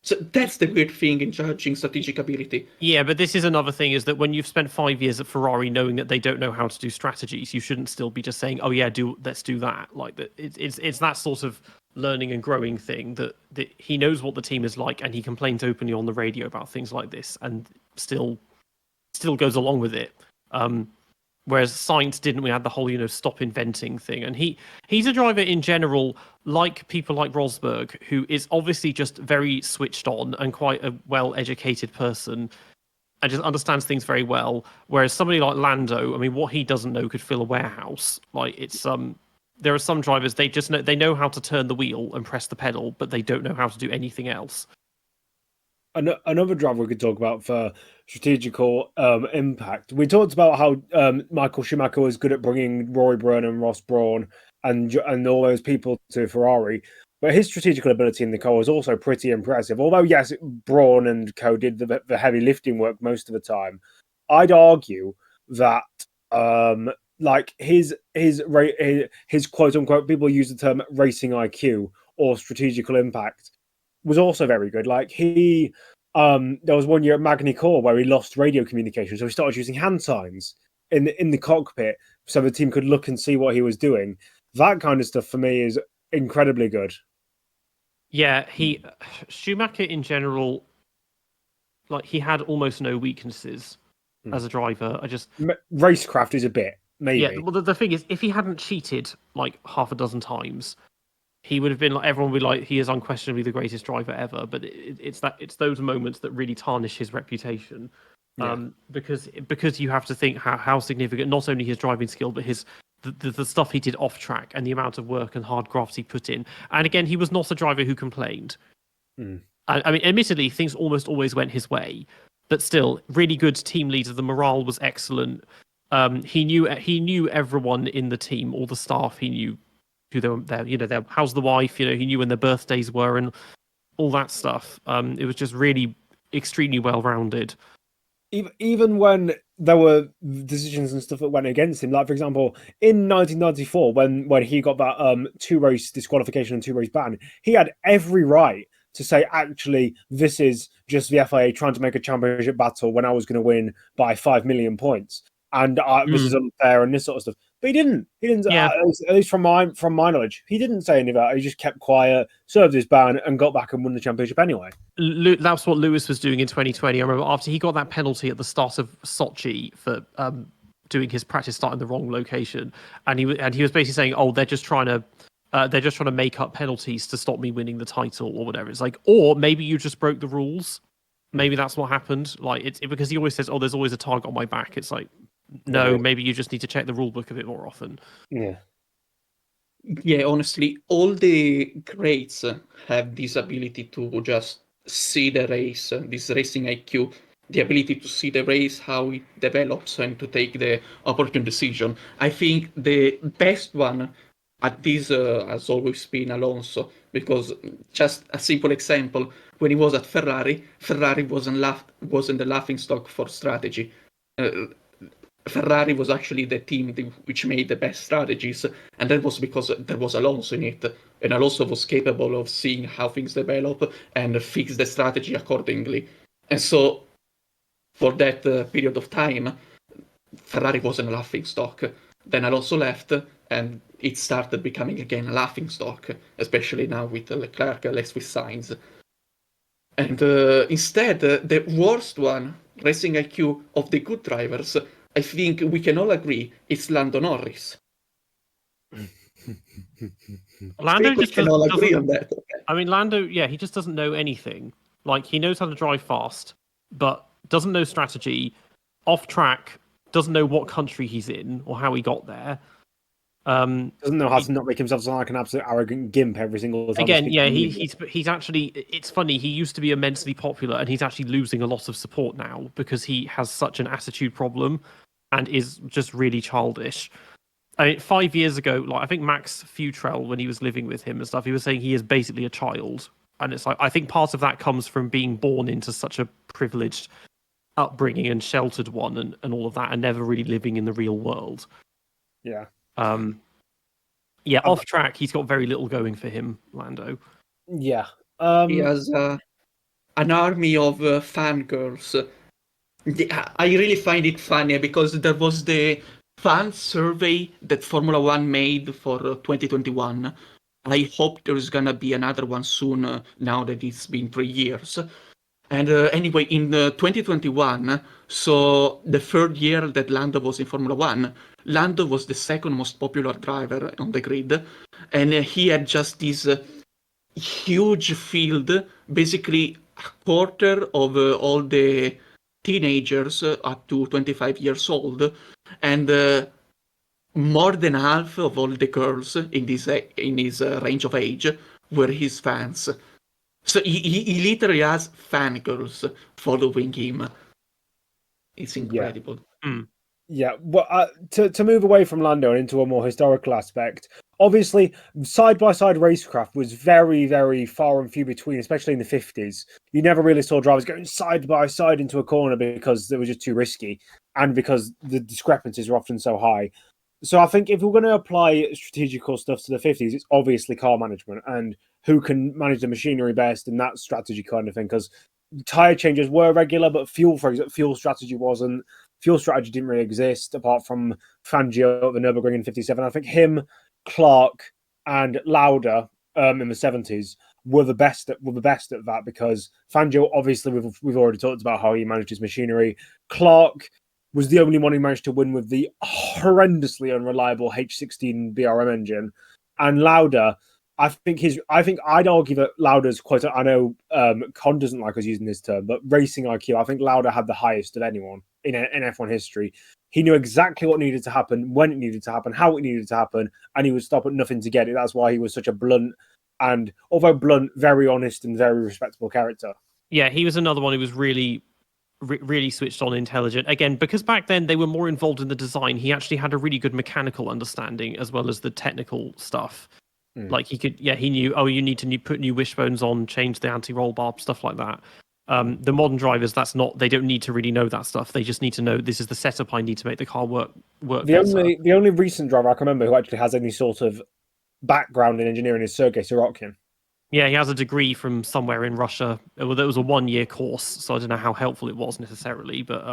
So that's the weird thing in judging strategic ability. Yeah, but this is another thing: is that when you've spent 5 years at Ferrari, knowing that they don't know how to do strategies, you shouldn't still be just saying, "Oh yeah, let's do that." Like that, it's that sort of learning and growing thing that he knows what the team is like, and he complains openly on the radio about things like this, and still goes along with it. Whereas Sainz didn't. We had the whole, stop inventing thing. And he's a driver in general, like people like Rosberg, who is obviously just very switched on and quite a well-educated person and just understands things very well. Whereas somebody like Lando, I mean, what he doesn't know could fill a warehouse. Like it's there are some drivers, they know how to turn the wheel and press the pedal, but they don't know how to do anything else. Another driver we could talk about for strategical impact. We talked about how Michael Schumacher was good at bringing Rory Byrne and Ross Brawn and all those people to Ferrari, but his strategical ability in the car was also pretty impressive. Although yes, Brawn and co did the heavy lifting work most of the time, I'd argue that like his quote unquote, people use the term racing IQ or strategical impact, was also very good. Like there was one year at Magny Core where he lost radio communication, so he started using hand signs in the cockpit so the team could look and see what he was doing. That kind of stuff for me is incredibly good. Yeah, Schumacher in general, like he had almost no weaknesses as a driver. Racecraft is a bit, maybe. Yeah, well, the thing is, if he hadn't cheated like half a dozen times, he would have been like, everyone would be like, he is unquestionably the greatest driver ever. But it's those moments that really tarnish his reputation. Because you have to think how significant not only his driving skill, but the stuff he did off track and the amount of work and hard grafts he put in. And again, he was not a driver who complained. I mean, admittedly, things almost always went his way, but still, really good team leader. The morale was excellent. He knew everyone in the team, all the staff. He knew who they're, how's the wife. He knew when their birthdays were and all that stuff. It was just really extremely well rounded. Even when there were decisions and stuff that went against him, like for example, in 1994, when he got that 2-race disqualification and 2-race ban, he had every right to say, actually, this is just the FIA trying to make a championship battle when I was going to win by 5 million points, and this is unfair and this sort of stuff. But he didn't. Yeah. At least from my knowledge, he didn't say any of that. He just kept quiet, served his ban, and got back and won the championship anyway. That's what Lewis was doing in 2020. I remember after he got that penalty at the start of Sochi for doing his practice start in the wrong location, and he was basically saying, "Oh, they're just trying to make up penalties to stop me winning the title or whatever." It's like, or maybe you just broke the rules. Maybe that's what happened. Like it's because he always says, "Oh, there's always a target on my back." It's like, no, maybe you just need to check the rule book a bit more often. Yeah, honestly, all the greats have this ability to just see the race, this racing IQ, the ability to see the race, how it develops, and to take the opportune decision. I think the best one at this has always been Alonso, because just a simple example, when he was at Ferrari wasn't the laughing stock for strategy. Ferrari was actually the team which made the best strategies, and that was because there was Alonso in it, and Alonso was capable of seeing how things develop and fix the strategy accordingly. And so, for that period of time, Ferrari wasn't a laughing stock. Then Alonso left, and it started becoming again a laughing stock, especially now with Leclerc, less with Sainz. And instead, the worst one, racing IQ of the good drivers, I think we can all agree it's Lando Norris. Lando we can all agree on that. I mean, Lando, yeah, he just doesn't know anything. Like, he knows how to drive fast, but doesn't know strategy. Off track, doesn't know what country he's in or how he got there. Doesn't know how to not make himself sound like an absolute arrogant gimp every single time. Again, yeah, he's actually. It's funny. He used to be immensely popular, and he's actually losing a lot of support now because he has such an attitude problem and is just really childish. I mean, 5 years ago, like I think Max Futrell, when he was living with him and stuff, he was saying he is basically a child, and it's like I think part of that comes from being born into such a privileged upbringing and sheltered one, and all of that, and never really living in the real world. Yeah. Off track, he's got very little going for him, Lando. Yeah. He has an army of fangirls. I really find it funny because there was the fan survey that Formula One made for 2021. I hope there's gonna be another one soon now that it's been 3 years. And anyway, in 2021, so the third year that Lando was in Formula One, Lando was the second most popular driver on the grid, and he had just this huge field, basically a quarter of all the teenagers up to 25 years old, and more than half of all the girls in his range of age were his fans. So he literally has fangirls following him. It's incredible. Yeah, well, to move away from Lando and into a more historical aspect, obviously, side-by-side racecraft was very, very far and few between, especially in the 50s. You never really saw drivers going side-by-side into a corner because they were just too risky and because the discrepancies were often so high. So I think if we're going to apply strategical stuff to the 50s, it's obviously car management and who can manage the machinery best and that strategy kind of thing, because tyre changes were regular, but fuel, for example, fuel strategy wasn't. Fuel strategy didn't really exist apart from Fangio at the Nürburgring in '57. I think him, Clark, and Lauda in the '70s were the best at that because Fangio, obviously, we've already talked about how he managed his machinery. Clark was the only one who managed to win with the horrendously unreliable H16 BRM engine, and Lauda. I think I'd argue that Lauda's quite. I know Con doesn't like us using this term, but racing IQ. I think Lauda had the highest of anyone in F1 history. He knew exactly what needed to happen, when it needed to happen, how it needed to happen, and he would stop at nothing to get it. That's why he was such a blunt and, although blunt, very honest and very respectable character. Yeah, he was another one who was really switched on, intelligent. Again, because back then they were more involved in the design, he actually had a really good mechanical understanding as well as the technical stuff. Like he knew, you need to put new wishbones on, change the anti-roll bar, stuff like that. The modern drivers, they don't need to really know that stuff. They just need to know this is the setup I need to make the car work The only recent driver I can remember who actually has any sort of background in engineering is Sergei Sorokin. Yeah, he has a degree from somewhere in Russia. Well, that was a 1-year course, so I don't know how helpful it was necessarily. But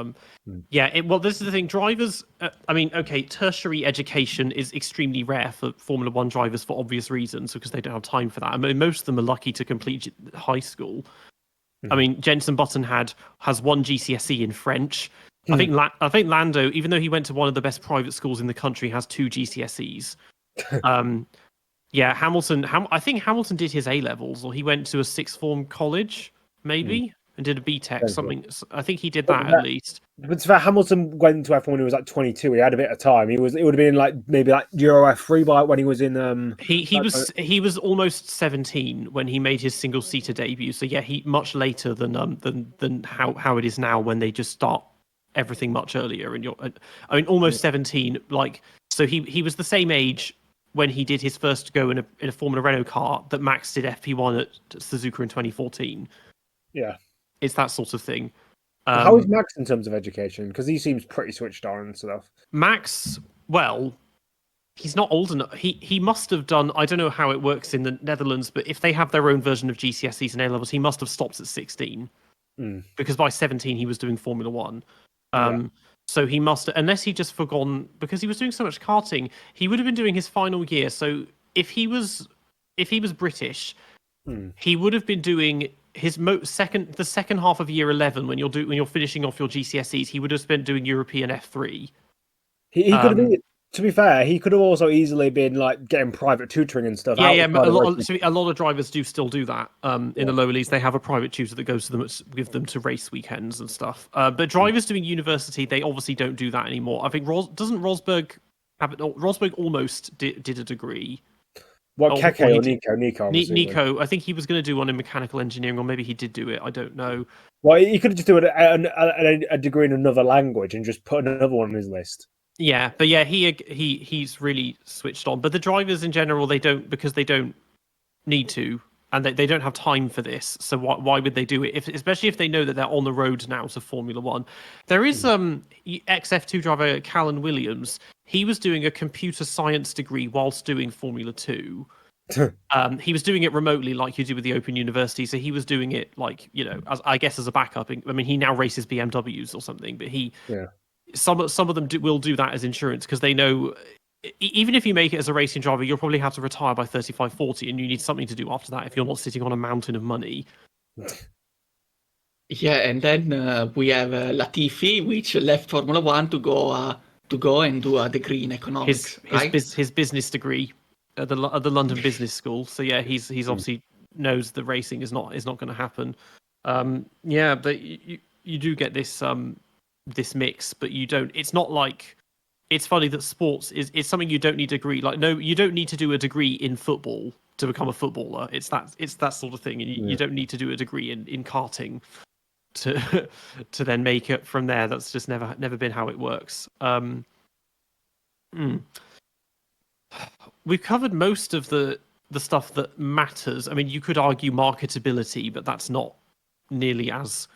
well, this is the thing. Drivers, tertiary education is extremely rare for Formula One drivers for obvious reasons because they don't have time for that. I mean, most of them are lucky to complete high school. I mean, Jenson Button has 1 GCSE in French. I think Lando, even though he went to one of the best private schools in the country, has 2 GCSEs. Yeah, Hamilton. I think Hamilton did his A levels, or he went to a sixth form college, maybe, and did a BTEC. Something. I think he did that at least. But to fair, Hamilton went to F1 when he was like 22. He had a bit of time. It would have been maybe Euro F3 by when he was in. He was almost 17 when he made his single seater debut. So yeah, he much later than how it is now when they just start everything much earlier. And almost 17. So he was the same age when he did his first go in a Formula Renault car that Max did FP1 at Suzuka in 2014. Yeah. It's that sort of thing. How is Max in terms of education? Because he seems pretty switched on and stuff. Max, well, he's not old enough. He must have done, I don't know how it works in the Netherlands, but if they have their own version of GCSEs and A-levels, he must have stopped at 16. Because by 17, he was doing Formula One. So he must, unless he just forgone, because he was doing so much karting, he would have been doing his final year. So if he was British, he would have been doing his the second half of year 11 when you're finishing off your GCSEs. He would have been doing European F3. He could have been. To be fair, he could have also easily been getting private tutoring and stuff. Yeah. A lot of drivers do still do that. In the lower leagues, they have a private tutor that goes to them with them to race weekends and stuff. But drivers doing university, they obviously don't do that anymore. I think doesn't Rosberg have it? Rosberg almost did a degree. What, Keke or Nico? Nico, I think he was going to do one in mechanical engineering, or maybe he did do it. I don't know. Well, he could have just done a degree in another language and just put another one on his list. Yeah, but yeah, he's really switched on. But the drivers in general, they don't, because they don't need to, and they don't have time for this. So why would they do it? Especially if they know that they're on the road now to Formula One. There is ex-F2 driver Callan Williams. He was doing a computer science degree whilst doing Formula 2. He was doing it remotely, like you do with the Open University. So he was doing it like, as I guess as a backup. I mean, he now races BMWs or something, but some of them will do that as insurance because they know even if you make it as a racing driver, you'll probably have to retire by 35, 40, and you need something to do after that if you're not sitting on a mountain of money. Yeah, and then we have Latifi, which left Formula One to go and do a degree in economics. His business degree at the London Business School. So yeah, he's obviously knows the racing is not going to happen. Yeah, but you do get this this mix, but you don't. It's not like. It's funny that sports is something you don't need a degree. Like, no, you don't need to do a degree in football to become a footballer. It's that sort of thing, and you don't need to do a degree in karting to then make it from there. That's just never been how it works. We've covered most of the stuff that matters. I mean, you could argue marketability, but that's not nearly as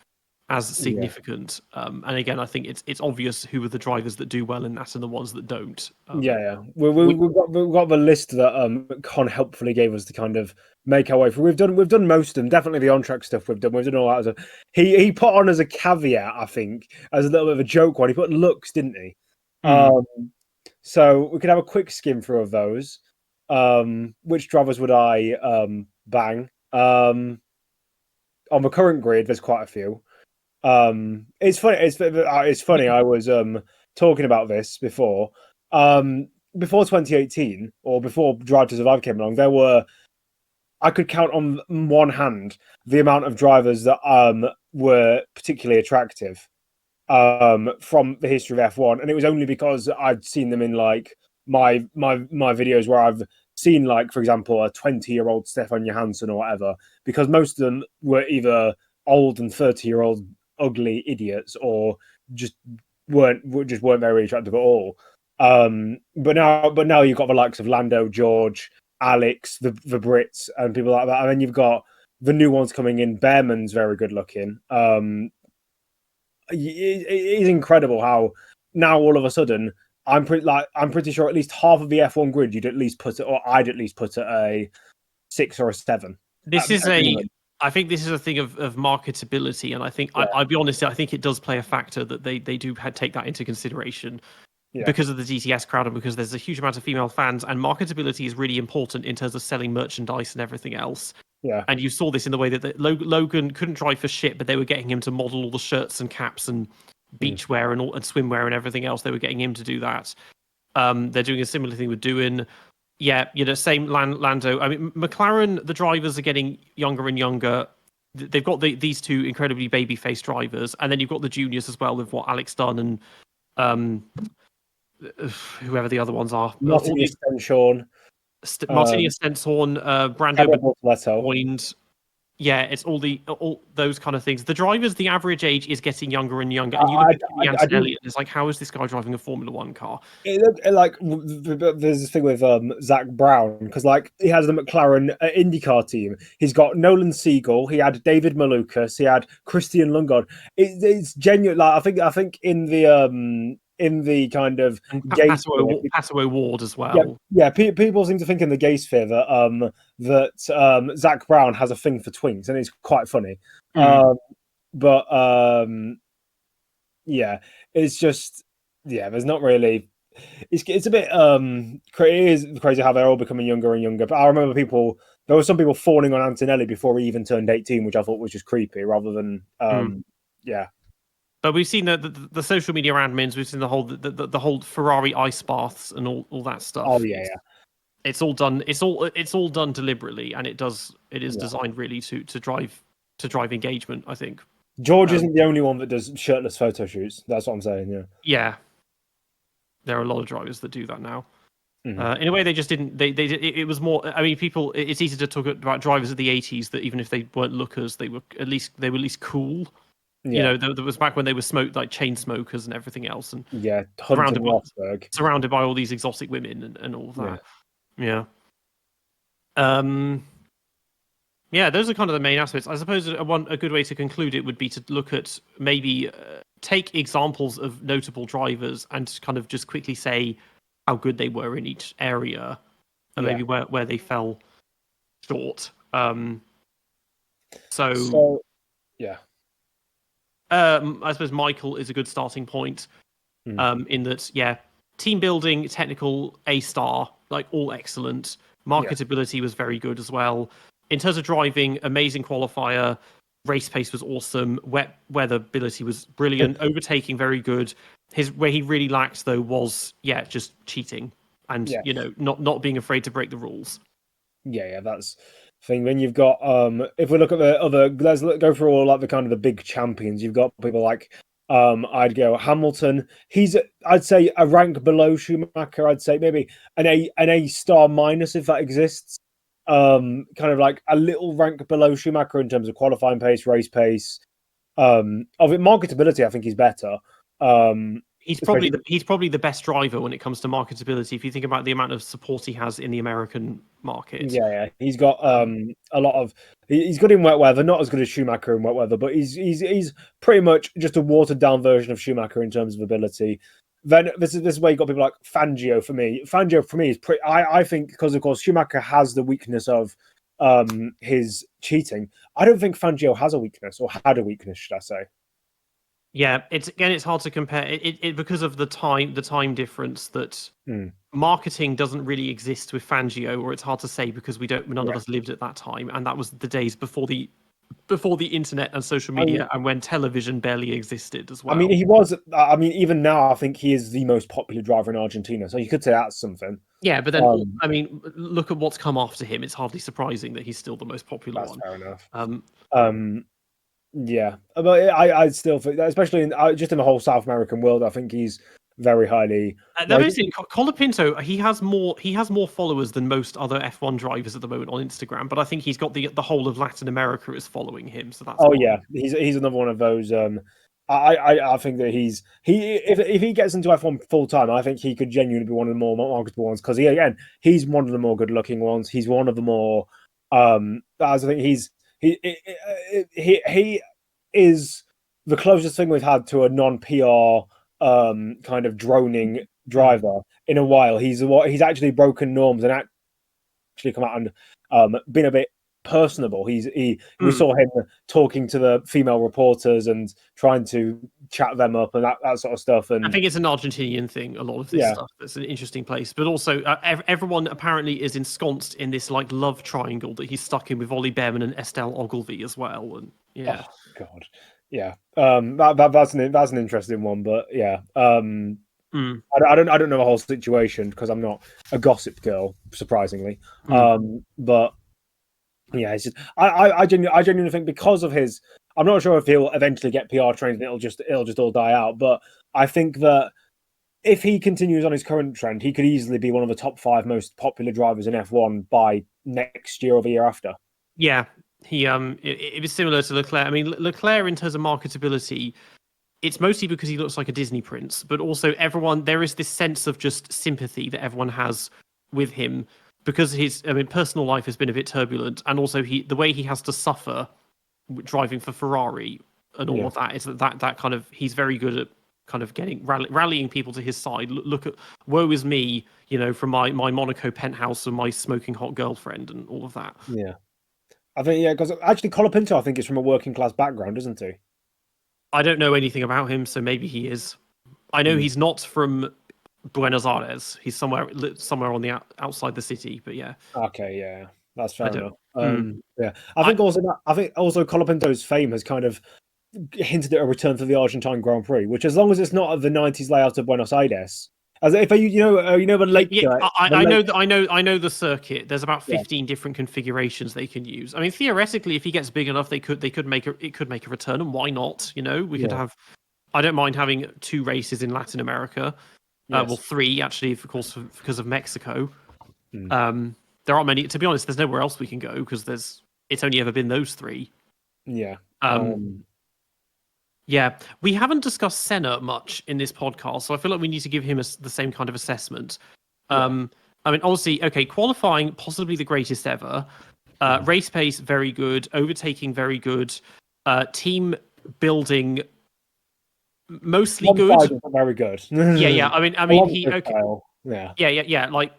significant. And again, I think it's obvious who are the drivers that do well in that and the ones that don't. We've got the list that Con helpfully gave us to kind of make our way through. We've done most of them. Definitely the on-track stuff we've done all that. He put on as a caveat, I think, as a little bit of a joke one. He put looks, didn't he? So we could have a quick skim through of those. Which drivers would I bang? On the current grid, there's quite a few. It's funny. It's funny. I was talking about this before. Before 2018 or before Drive to Survive came along, I could count on one hand the amount of drivers that were particularly attractive from the history of F1, and it was only because I'd seen them in like my videos where I've seen, like, for example, a 20-year-old Stefan Johansson or whatever, because most of them were either old and 30-year-old ugly idiots or just weren't very attractive at all. But now you've got the likes of Lando, George, Alex, the Brits, and people like that, and then you've got the new ones coming in. Behrman's very good looking. It is incredible how now all of a sudden I'm pretty sure at least half of the F1 grid I'd at least put at a 6 or a 7. I think this is a thing of marketability, and I think I'll be honest, I think it does play a factor that they do take that into consideration because of the DTS crowd and because there's a huge amount of female fans, and marketability is really important in terms of selling merchandise and everything else. Yeah, and you saw this in the way that Logan couldn't drive for shit, but they were getting him to model all the shirts and caps and beachwear and swimwear and everything else. They were getting him to do that. They're doing a similar thing with Doohan. Yeah, same Lando. I mean, McLaren, the drivers are getting younger and younger. They've got these two incredibly baby-faced drivers, and then you've got the juniors as well with Alex Dunn and whoever the other ones are. Martin Stenshorn. Martinia Stenshorn, Brando Boyd. Yeah, it's all those kind of things. The drivers, the average age is getting younger and younger. And you look at Antonelli, and it's like, how is this guy driving a Formula One car? There's this thing with Zach Brown, because like he has the McLaren IndyCar team. He's got Nolan Siegel. He had David Malukas. He had Christian Lundgaard. It's genuine. Like I think in the kind of Pato O'Ward as well. Yeah. People seem to think in the gay sphere that Zach Brown has a thing for twinks, and it's quite funny. It's just there's not really. It's a bit it is crazy how they're all becoming younger and younger. But I remember there were some people fawning on Antonelli before he even turned 18, which I thought was just creepy, rather than But we've seen the social media admins. We've seen the whole Ferrari ice baths and all that stuff. Oh yeah. It's all done. It's all done deliberately, and it is designed really to drive engagement. I think George isn't the only one that does shirtless photo shoots. That's what I'm saying. Yeah. Yeah. There are a lot of drivers that do that now. In a way, they just didn't. It was more. I mean, people. It's easy to talk about drivers of the '80s that even if they weren't lookers, they were at least cool. Yeah. There was back when they were chain smokers and everything else, and surrounded by all these exotic women and all of that. Yeah. Those are kind of the main aspects. I suppose a good way to conclude it would be to look at maybe take examples of notable drivers and kind of just quickly say how good they were in each area, and maybe where they fell short. So yeah. I suppose Michael is a good starting point. In that, team building, technical, A-star, like all excellent. Marketability was very good as well. In terms of driving, amazing qualifier. Race pace was awesome. Wet weather ability was brilliant. Overtaking, very good. Where he really lacked though was just cheating and not being afraid to break the rules. Yeah, that's the thing. Then you've got if we look at the other, let's go through all like the kind of the big champions. You've got people like I'd go Hamilton. I'd say a rank below Schumacher. I'd say maybe an A-star minus if that exists. Kind of like a little rank below Schumacher in terms of qualifying pace, race pace. Of it, marketability, I think he's better. He's probably the best driver when it comes to marketability. If you think about the amount of support he has in the American market, he's got a lot of. He's good in wet weather, not as good as Schumacher in wet weather, but he's pretty much just a watered down version of Schumacher in terms of ability. Then this is where you got people like Fangio. For me, is pretty. I think because of course Schumacher has the weakness of his cheating. I don't think Fangio has a weakness or had a weakness, should I say? Yeah, it's hard to compare it because of the time difference that marketing doesn't really exist with Fangio, or it's hard to say because none of us lived at that time, and that was the days before the internet and social media, and when television barely existed as well. I mean, he was. I mean, even now, I think he is the most popular driver in Argentina, so you could say that's something. Yeah, but then I mean, look at what's come after him. It's hardly surprising that he's still the most popular one. That's fair enough. Yeah, but I still think that, especially just in the whole South American world, I think he's very highly. Colapinto, he has more followers than most other F1 drivers at the moment on Instagram, but I think he's got the whole of Latin America is following him. So that's he's another one of those. I think that if he gets into F1 full time, I think he could genuinely be one of the more marketable ones because he's one of the more good looking ones. He's one of the more. I think he is the closest thing we've had to a non-PR kind of droning driver in a while. He's actually broken norms and actually come out and been a bit personable. We saw him talking to the female reporters and trying to chat them up and that sort of stuff. And I think it's an Argentinian thing. A lot of this stuff. It's an interesting place, but also everyone apparently is ensconced in this like love triangle that he's stuck in with Ollie Behrman and Estelle Ogilvy as well. And oh god, yeah. That's an interesting one, but yeah. I don't know the whole situation because I'm not a gossip girl, surprisingly. But yeah, it's just, I genuinely think because of his, I'm not sure if he'll eventually get PR trained and it'll just all die out. But I think that if he continues on his current trend, he could easily be one of the top 5 most popular drivers in F1 by next year or the year after. Yeah, it was similar to Leclerc. I mean, Leclerc in terms of marketability, it's mostly because he looks like a Disney prince, but also there is this sense of just sympathy that everyone has with him. Because his personal life has been a bit turbulent, and also the way he has to suffer driving for Ferrari and all of that is that kind of he's very good at kind of rallying people to his side. Look at woe is me, from my Monaco penthouse and my smoking hot girlfriend and all of that. Yeah, I think because actually Colapinto I think is from a working class background, isn't he? I don't know anything about him, so maybe he is. I know he's not from Buenos Aires. He's somewhere on the outside the city, but yeah. Okay, yeah, that's fair enough. Yeah, I think also Colapinto's fame has kind of hinted at a return to the Argentine Grand Prix, which as long as it's not of the '90s layout of Buenos Aires, as if the lake. Yeah, I know the circuit. There's about 15 different configurations they can use. I mean, theoretically, if he gets big enough, it could make a return, and why not? We could have. I don't mind having 2 races in Latin America. Yes. Well, 3 actually, of course, because of Mexico. There aren't many. To be honest, there's nowhere else we can go because it's only ever been those 3. Yeah. Yeah, we haven't discussed Senna much in this podcast, so I feel like we need to give him the same kind of assessment. I mean, obviously, qualifying possibly the greatest ever. Race pace very good. Overtaking very good. Team building. Mostly good. Very good. Yeah. I mean, he Yeah. Yeah. Like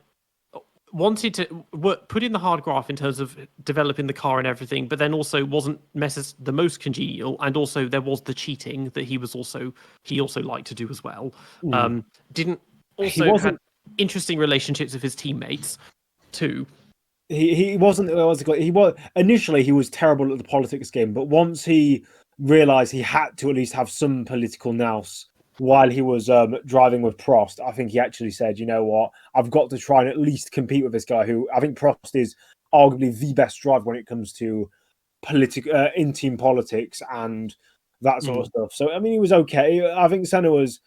wanted to put in the hard graft in terms of developing the car and everything, but then also wasn't the most congenial, and also there was the cheating that he also liked to do as well. Didn't also had interesting relationships with his teammates too. He wasn't. He was initially he was terrible at the politics game, but once he realised he had to at least have some political nous while he was driving with Prost, I think he actually said, "You know what? I've got to try and at least compete with this guy who I think Prost is arguably the best driver when it comes to in-team politics and that sort of stuff." So I mean, he was okay. I think Senna was.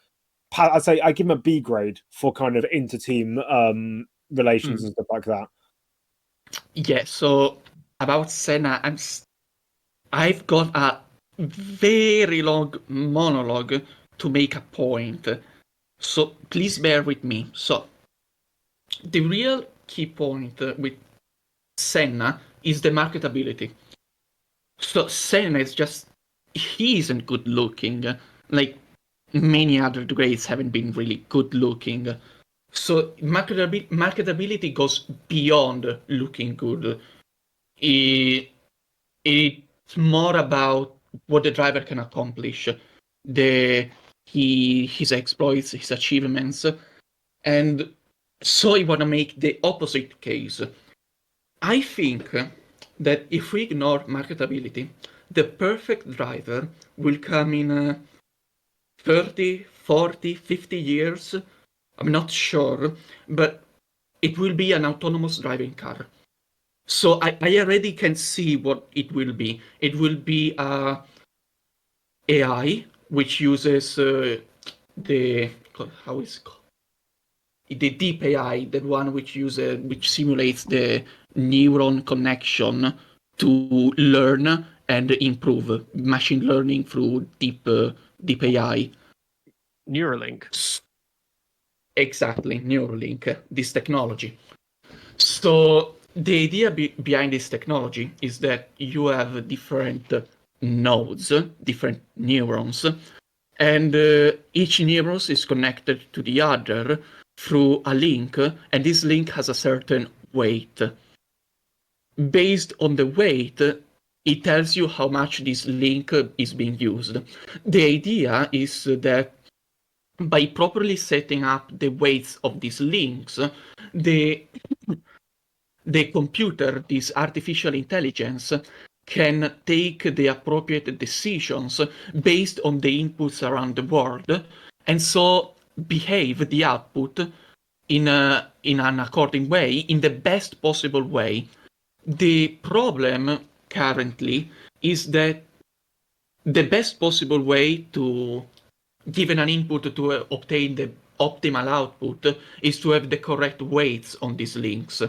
I'd say I give him a B grade for kind of inter-team relations and stuff like that. Yeah, so about Senna, I've got a very long monologue to make a point. So please bear with me. So the real key point with Senna is the marketability. So Senna is he isn't good looking. Like many other grades haven't been really good looking. So marketability goes beyond looking good. It's more about what the driver can accomplish, his exploits, his achievements, and so I want to make the opposite case. I think that if we ignore marketability, the perfect driver will come in 30, 40, 50 years. I'm not sure, but it will be an autonomous driving car. So I already can see what it will be. It will be AI, which uses the deep AI, the one which simulates the neuron connection to learn and improve machine learning through deep AI. Neuralink. Exactly, Neuralink, this technology. So the idea behind this technology is that you have different nodes, different neurons, and each neuron is connected to the other through a link, and this link has a certain weight. Based on the weight, it tells you how much this link is being used. The idea is that by properly setting up the weights of these links, the computer, this artificial intelligence, can take the appropriate decisions based on the inputs around the world, and so behave the output in an according way, in the best possible way. The problem currently is that the best possible way to given an input to obtain the optimal output is to have the correct weights on these links.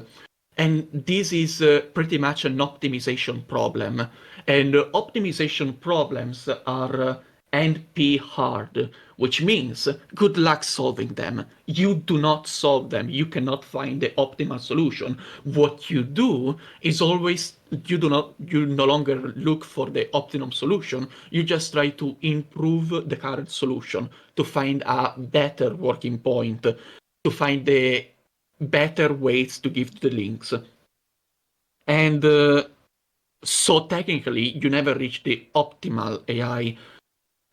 And this is pretty much an optimization problem. And optimization problems are NP hard, which means good luck solving them. You do not solve them. You cannot find the optimal solution. What you do is always, you no longer look for the optimum solution. You just try to improve the current solution to find a better working point, to find the better ways to give the links. And so technically, you never reach the optimal AI.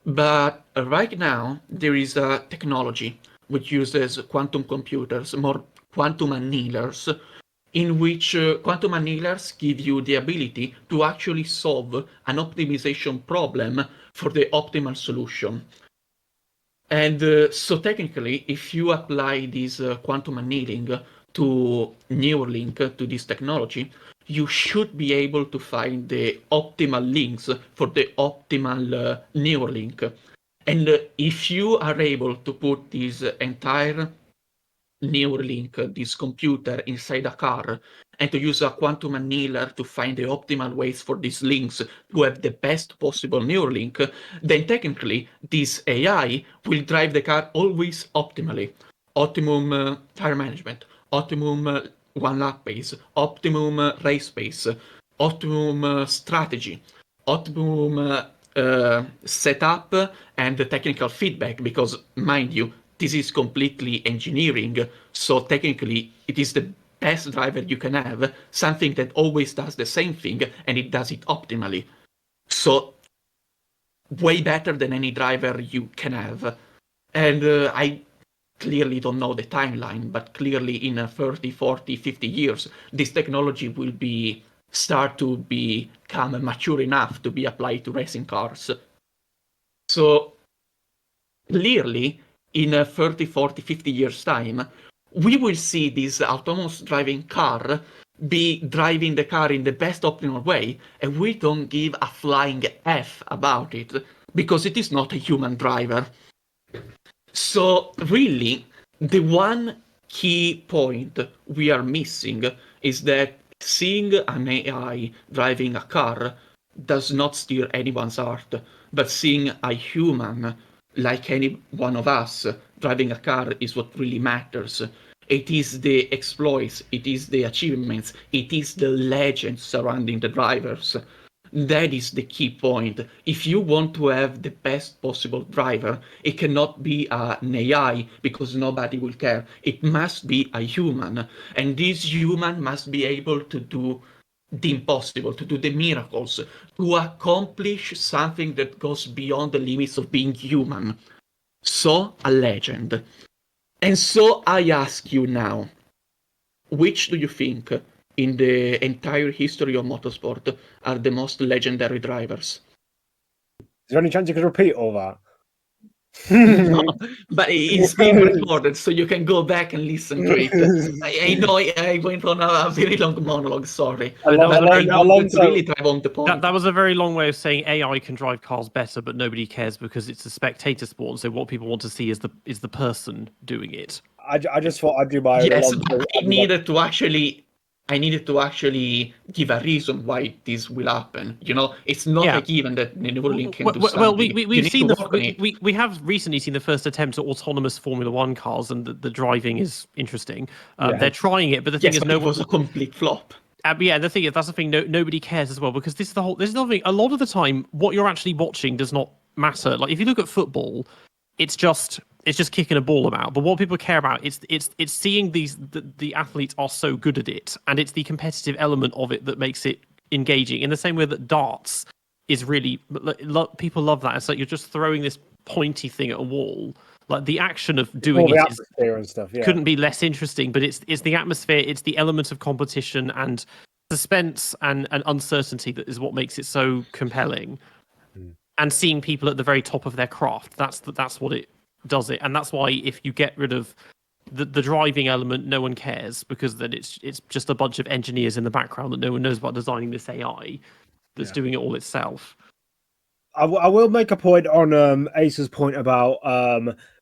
But right now, there is a technology which uses quantum computers, more quantum annealers, in which quantum annealers give you the ability to actually solve an optimization problem for the optimal solution. And so technically, if you apply this quantum annealing to Neuralink, to this technology, you should be able to find the optimal links for the optimal Neuralink. And if you are able to put this entire Neuralink, this computer, inside a car, and to use a quantum annealer to find the optimal ways for these links to have the best possible Neuralink, then technically this AI will drive the car always optimally. Optimum tire management, optimum one lap pace, optimum race pace, optimum strategy, optimum setup and technical feedback, because mind you, this is completely engineering, so technically it is the best driver you can have, something that always does the same thing and it does it optimally. So way better than any driver you can have. And I clearly don't know the timeline, but clearly in 30, 40, 50 years, this technology will start to become mature enough to be applied to racing cars. So clearly, in 30, 40, 50 years' time, we will see this autonomous driving car be driving the car in the best optimal way, and we don't give a flying F about it, because it is not a human driver. So really, the one key point we are missing is that seeing an AI driving a car does not steer anyone's heart, but seeing a human, like any one of us, driving a car is what really matters. It is the exploits, it is the achievements, it is the legend surrounding the drivers. That is the key point. If you want to have the best possible driver, it cannot be an AI because nobody will care. It must be a human. And this human must be able to do the impossible, to do the miracles, to accomplish something that goes beyond the limits of being human. So, a legend. And so I ask you now, which do you think in the entire history of motorsport are the most legendary drivers? Is there any chance you could repeat all that? No, but it's being recorded, so you can go back and listen to it. I know I went on a very long monologue, sorry. I mean, But I wanted to time. really drive home the point. That was a very long way of saying AI can drive cars better, but nobody cares because it's a spectator sport. And so what people want to see is the person doing it. I just thought I'd do my Yes, own but I needed to actually give a reason why this will happen. You know, it's not Yeah. a given that Neuralink can do Well, something. we've seen we have recently seen the first attempt at autonomous Formula One cars, and the driving is interesting. Yeah. They're trying it, but the thing is, it was a complete flop. yeah, the thing is, that's the thing. Nobody cares as well because this is the thing. A lot of the time, what you're actually watching does not matter. Like if you look at football, it's just kicking a ball about. But what people care about it's seeing the athletes are so good at it, and it's the competitive element of it that makes it engaging. In the same way that darts is really people love that. It's like you're just throwing this pointy thing at a wall. Like the action of doing all the it atmosphere and stuff. Yeah. couldn't be less interesting. But it's the atmosphere, it's the element of competition and suspense and uncertainty that is what makes it so compelling. And seeing people at the very top of their craft, that's what it does it. And that's why if you get rid of the driving element, no one cares because then it's just a bunch of engineers in the background that no one knows about designing this AI that's doing it all itself. I will make a point on Ace's point about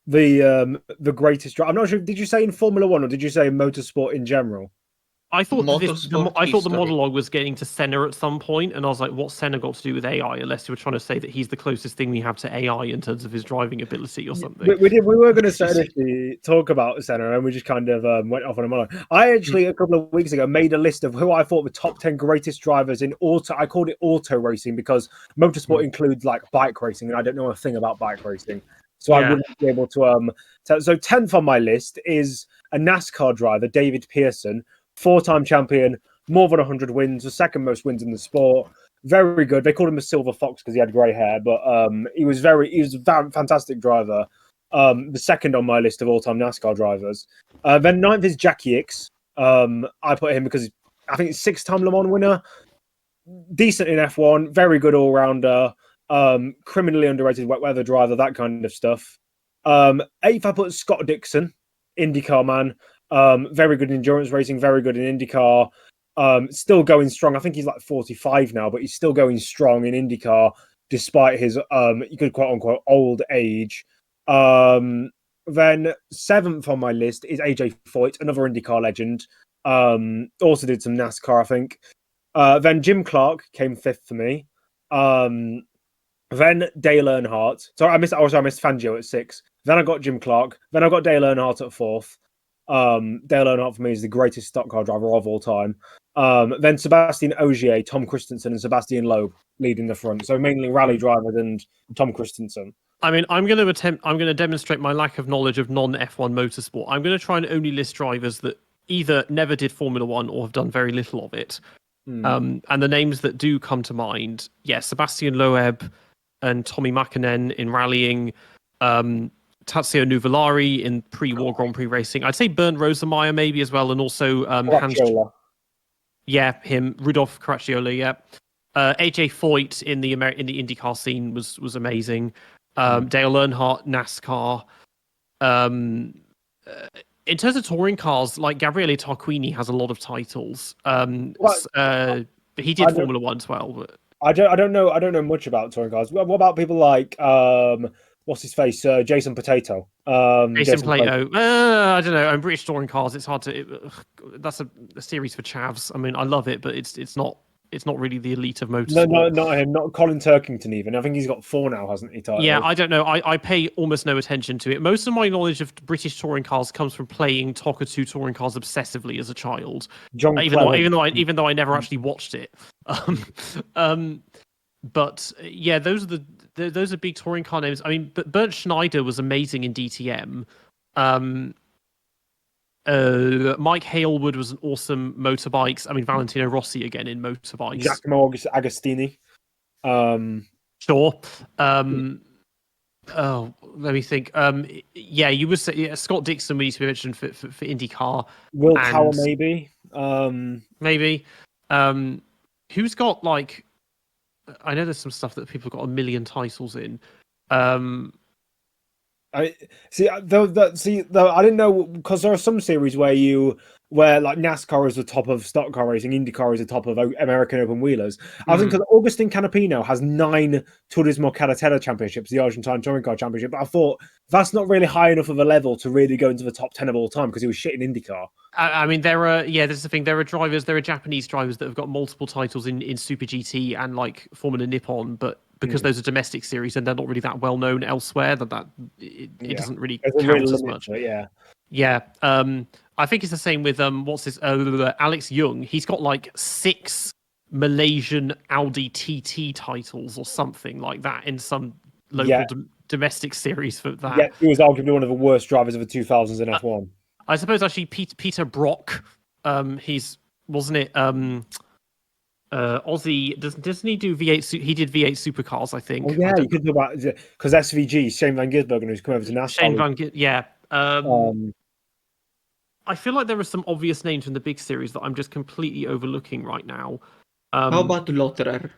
the greatest drive. I'm not sure. Did you say in Formula One or did you say in motorsport in general? I thought the Motorsport monologue was getting to Senna at some point, and I was like, "What's Senna got to do with AI?" Unless you were trying to say that he's the closest thing we have to AI in terms of his driving ability or something. We were going to talk about Senna, and we just kind of went off on a monologue. I actually a couple of weeks ago made a list of who I thought the top 10 greatest drivers in auto. I called it auto racing because motorsport includes like bike racing, and I don't know a thing about bike racing, so I wouldn't be able to. So 10th on my list is a NASCAR driver, David Pearson. 4-time champion, more than 100 wins, the second most wins in the sport. Very good. They called him a silver fox because he had grey hair, but he was a fantastic driver. The second on my list of all-time NASCAR drivers. Then 9th is Jackie Ickx. I put him because I think he's 6-time Le Mans winner. Decent in F1, very good all-rounder. Criminally underrated wet weather driver, that kind of stuff. 8th, I put Scott Dixon, IndyCar man. Very good in endurance racing, very good in IndyCar. Still going strong. I think he's like 45 now, but he's still going strong in IndyCar despite his you could quote unquote old age. Then 7th on my list is AJ Foyt, another IndyCar legend. Also did some NASCAR, I think. Then Jim Clark came 5th for me. Then Dale Earnhardt. Sorry, I missed Fangio at 6th. Then I got Jim Clark. Then I got Dale Earnhardt at 4th. Dale Earnhardt for me is the greatest stock car driver of all time. Then Sebastian Ogier, Tom Christensen, and Sebastian Loeb leading the front. So mainly rally drivers and Tom Christensen. I mean, I'm going to demonstrate my lack of knowledge of non-F1 motorsport. I'm going to try and only list drivers that either never did Formula One or have done very little of it. And the names that do come to mind, Sebastian Loeb and Tommy Mäkinen in rallying, Tazio Nuvolari in pre-war Grand Prix racing. I'd say Bernd Rosemeyer maybe as well, and also Caracciolo. him, Rudolf Caracciolo, AJ Foyt in the IndyCar scene was amazing. Dale Earnhardt, NASCAR. In terms of touring cars, like Gabriele Tarquini has a lot of titles. But he did Formula One as well. But I don't know much about touring cars. What about people like what's his face, Jason Potato? Jason Plato. I don't know. British touring cars. It's hard to. That's a series for chavs. I mean, I love it, but it's not really the elite of motorsport. No, not him. Not Colin Turkington even. I think he's got 4 now, hasn't he? Titles? Yeah, I don't know. I pay almost no attention to it. Most of my knowledge of British touring cars comes from playing TOCA 2 touring cars obsessively as a child. Even though I never actually watched it. But yeah, those are big touring car names. I mean, but Bernd Schneider was amazing in DTM. Mike Halewood was an awesome motorbikes. I mean, Valentino Rossi again in motorbikes. Giacomo Agostini. Sure. Oh, let me think. You would say Scott Dixon would need to be mentioned for IndyCar. Will Power maybe. Maybe. Who's got like? I know there's some stuff that people have got 1 million titles in. I see. I didn't know, because there are some series where like NASCAR is the top of stock car racing, IndyCar is the top of American open wheelers. I think because Agustin Canapino has 9 Turismo Carretera championships, the Argentine touring car championship. But I thought that's not really high enough of a level to really go into the top 10 of all time, because he was shit in IndyCar. I mean, this is the thing. There are Japanese drivers that have got multiple titles in Super GT and like Formula Nippon, but because those are domestic series and they're not really that well known elsewhere, it doesn't really count as much. Yeah. I think it's the same with Alex Young. He's got like 6 Malaysian Audi TT titles or something like that in some local domestic series for that. Yeah, he was arguably one of the worst drivers of the 2000s in F1. I suppose actually Peter Brock, wasn't it? Aussie doesn't he do V8? He did V8 supercars, I think. Oh yeah, you could talk about because SVG Shane Van Gisbergen, who's come over to NASCAR. I feel like there are some obvious names in the big series that I'm just completely overlooking right now. How about Lotterer?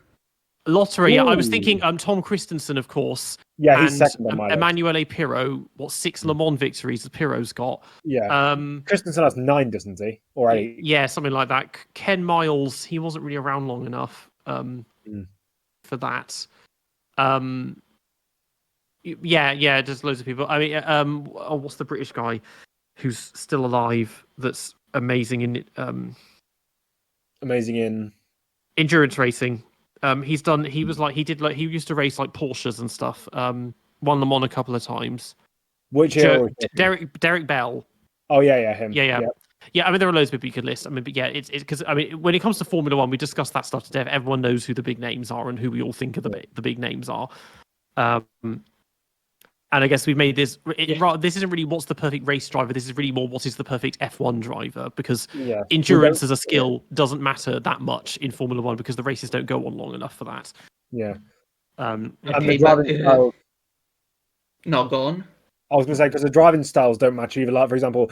Lotterer, yeah. I was thinking Tom Christensen, of course. Yeah, he's second on my list. Emanuele Pirro, 6 Le Mans victories that Pirro's got. Yeah. Christensen has 9, doesn't he? Or 8? Yeah, something like that. Ken Miles, he wasn't really around long enough for that. Yeah, there's loads of people. I mean, what's the British guy who's still alive that's amazing in endurance racing? He used to race like Porsches and stuff. Won them on a couple of times. Which Derek Bell. Oh yeah, him. Yeah. I mean, there are loads of people you could list. I mean, but yeah, it's because I mean, when it comes to Formula One, we discuss that stuff to death. Everyone knows who the big names are and who we all think of the big names are. And I guess we've made this. This isn't really what's the perfect race driver. This is really more what is the perfect F1 driver, because endurance as a skill doesn't matter that much in Formula One because the races don't go on long enough for that. Yeah. And the driving styles. No, go on. I was going to say, because the driving styles don't match either. Like, for example,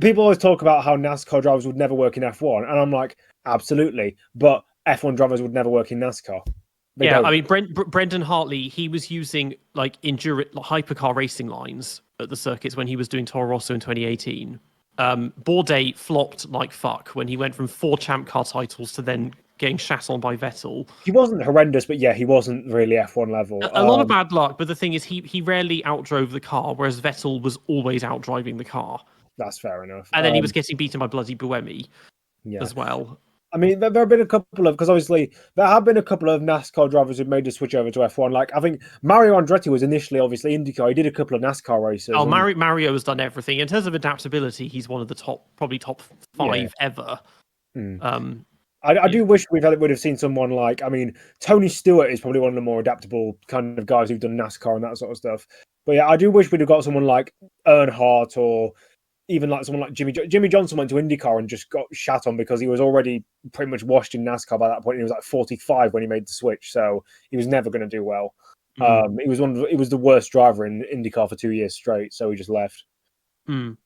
people always talk about how NASCAR drivers would never work in F1, and I'm like, absolutely, but F1 drivers would never work in NASCAR. I mean, Brendan Hartley, he was using like hypercar racing lines at the circuits when he was doing Toro Rosso in 2018. Bourdais flopped like fuck when he went from 4 champ car titles to then getting shat on by Vettel. He wasn't horrendous, but yeah, he wasn't really F1 level. A lot of bad luck, but the thing is, he rarely outdrove the car, whereas Vettel was always outdriving the car. That's fair enough. And then he was getting beaten by bloody Buemi as well. I mean, there have been a couple of, because obviously there have been a couple of NASCAR drivers who've made the switch over to F1. Like, I think Mario Andretti was initially obviously IndyCar. He did a couple of NASCAR races. Oh, Mario has done everything. In terms of adaptability, he's one of the probably top 5 ever. I do wish would have seen someone like, I mean, Tony Stewart is probably one of the more adaptable kind of guys who've done NASCAR and that sort of stuff. But yeah, I do wish we'd have got someone like Earnhardt or even like someone like Jimmy Johnson went to IndyCar and just got shat on because he was already pretty much washed in NASCAR by that point. He was like 45 when he made the switch, so he was never going to do well. He was the worst driver in IndyCar for 2 years straight, so he just left. It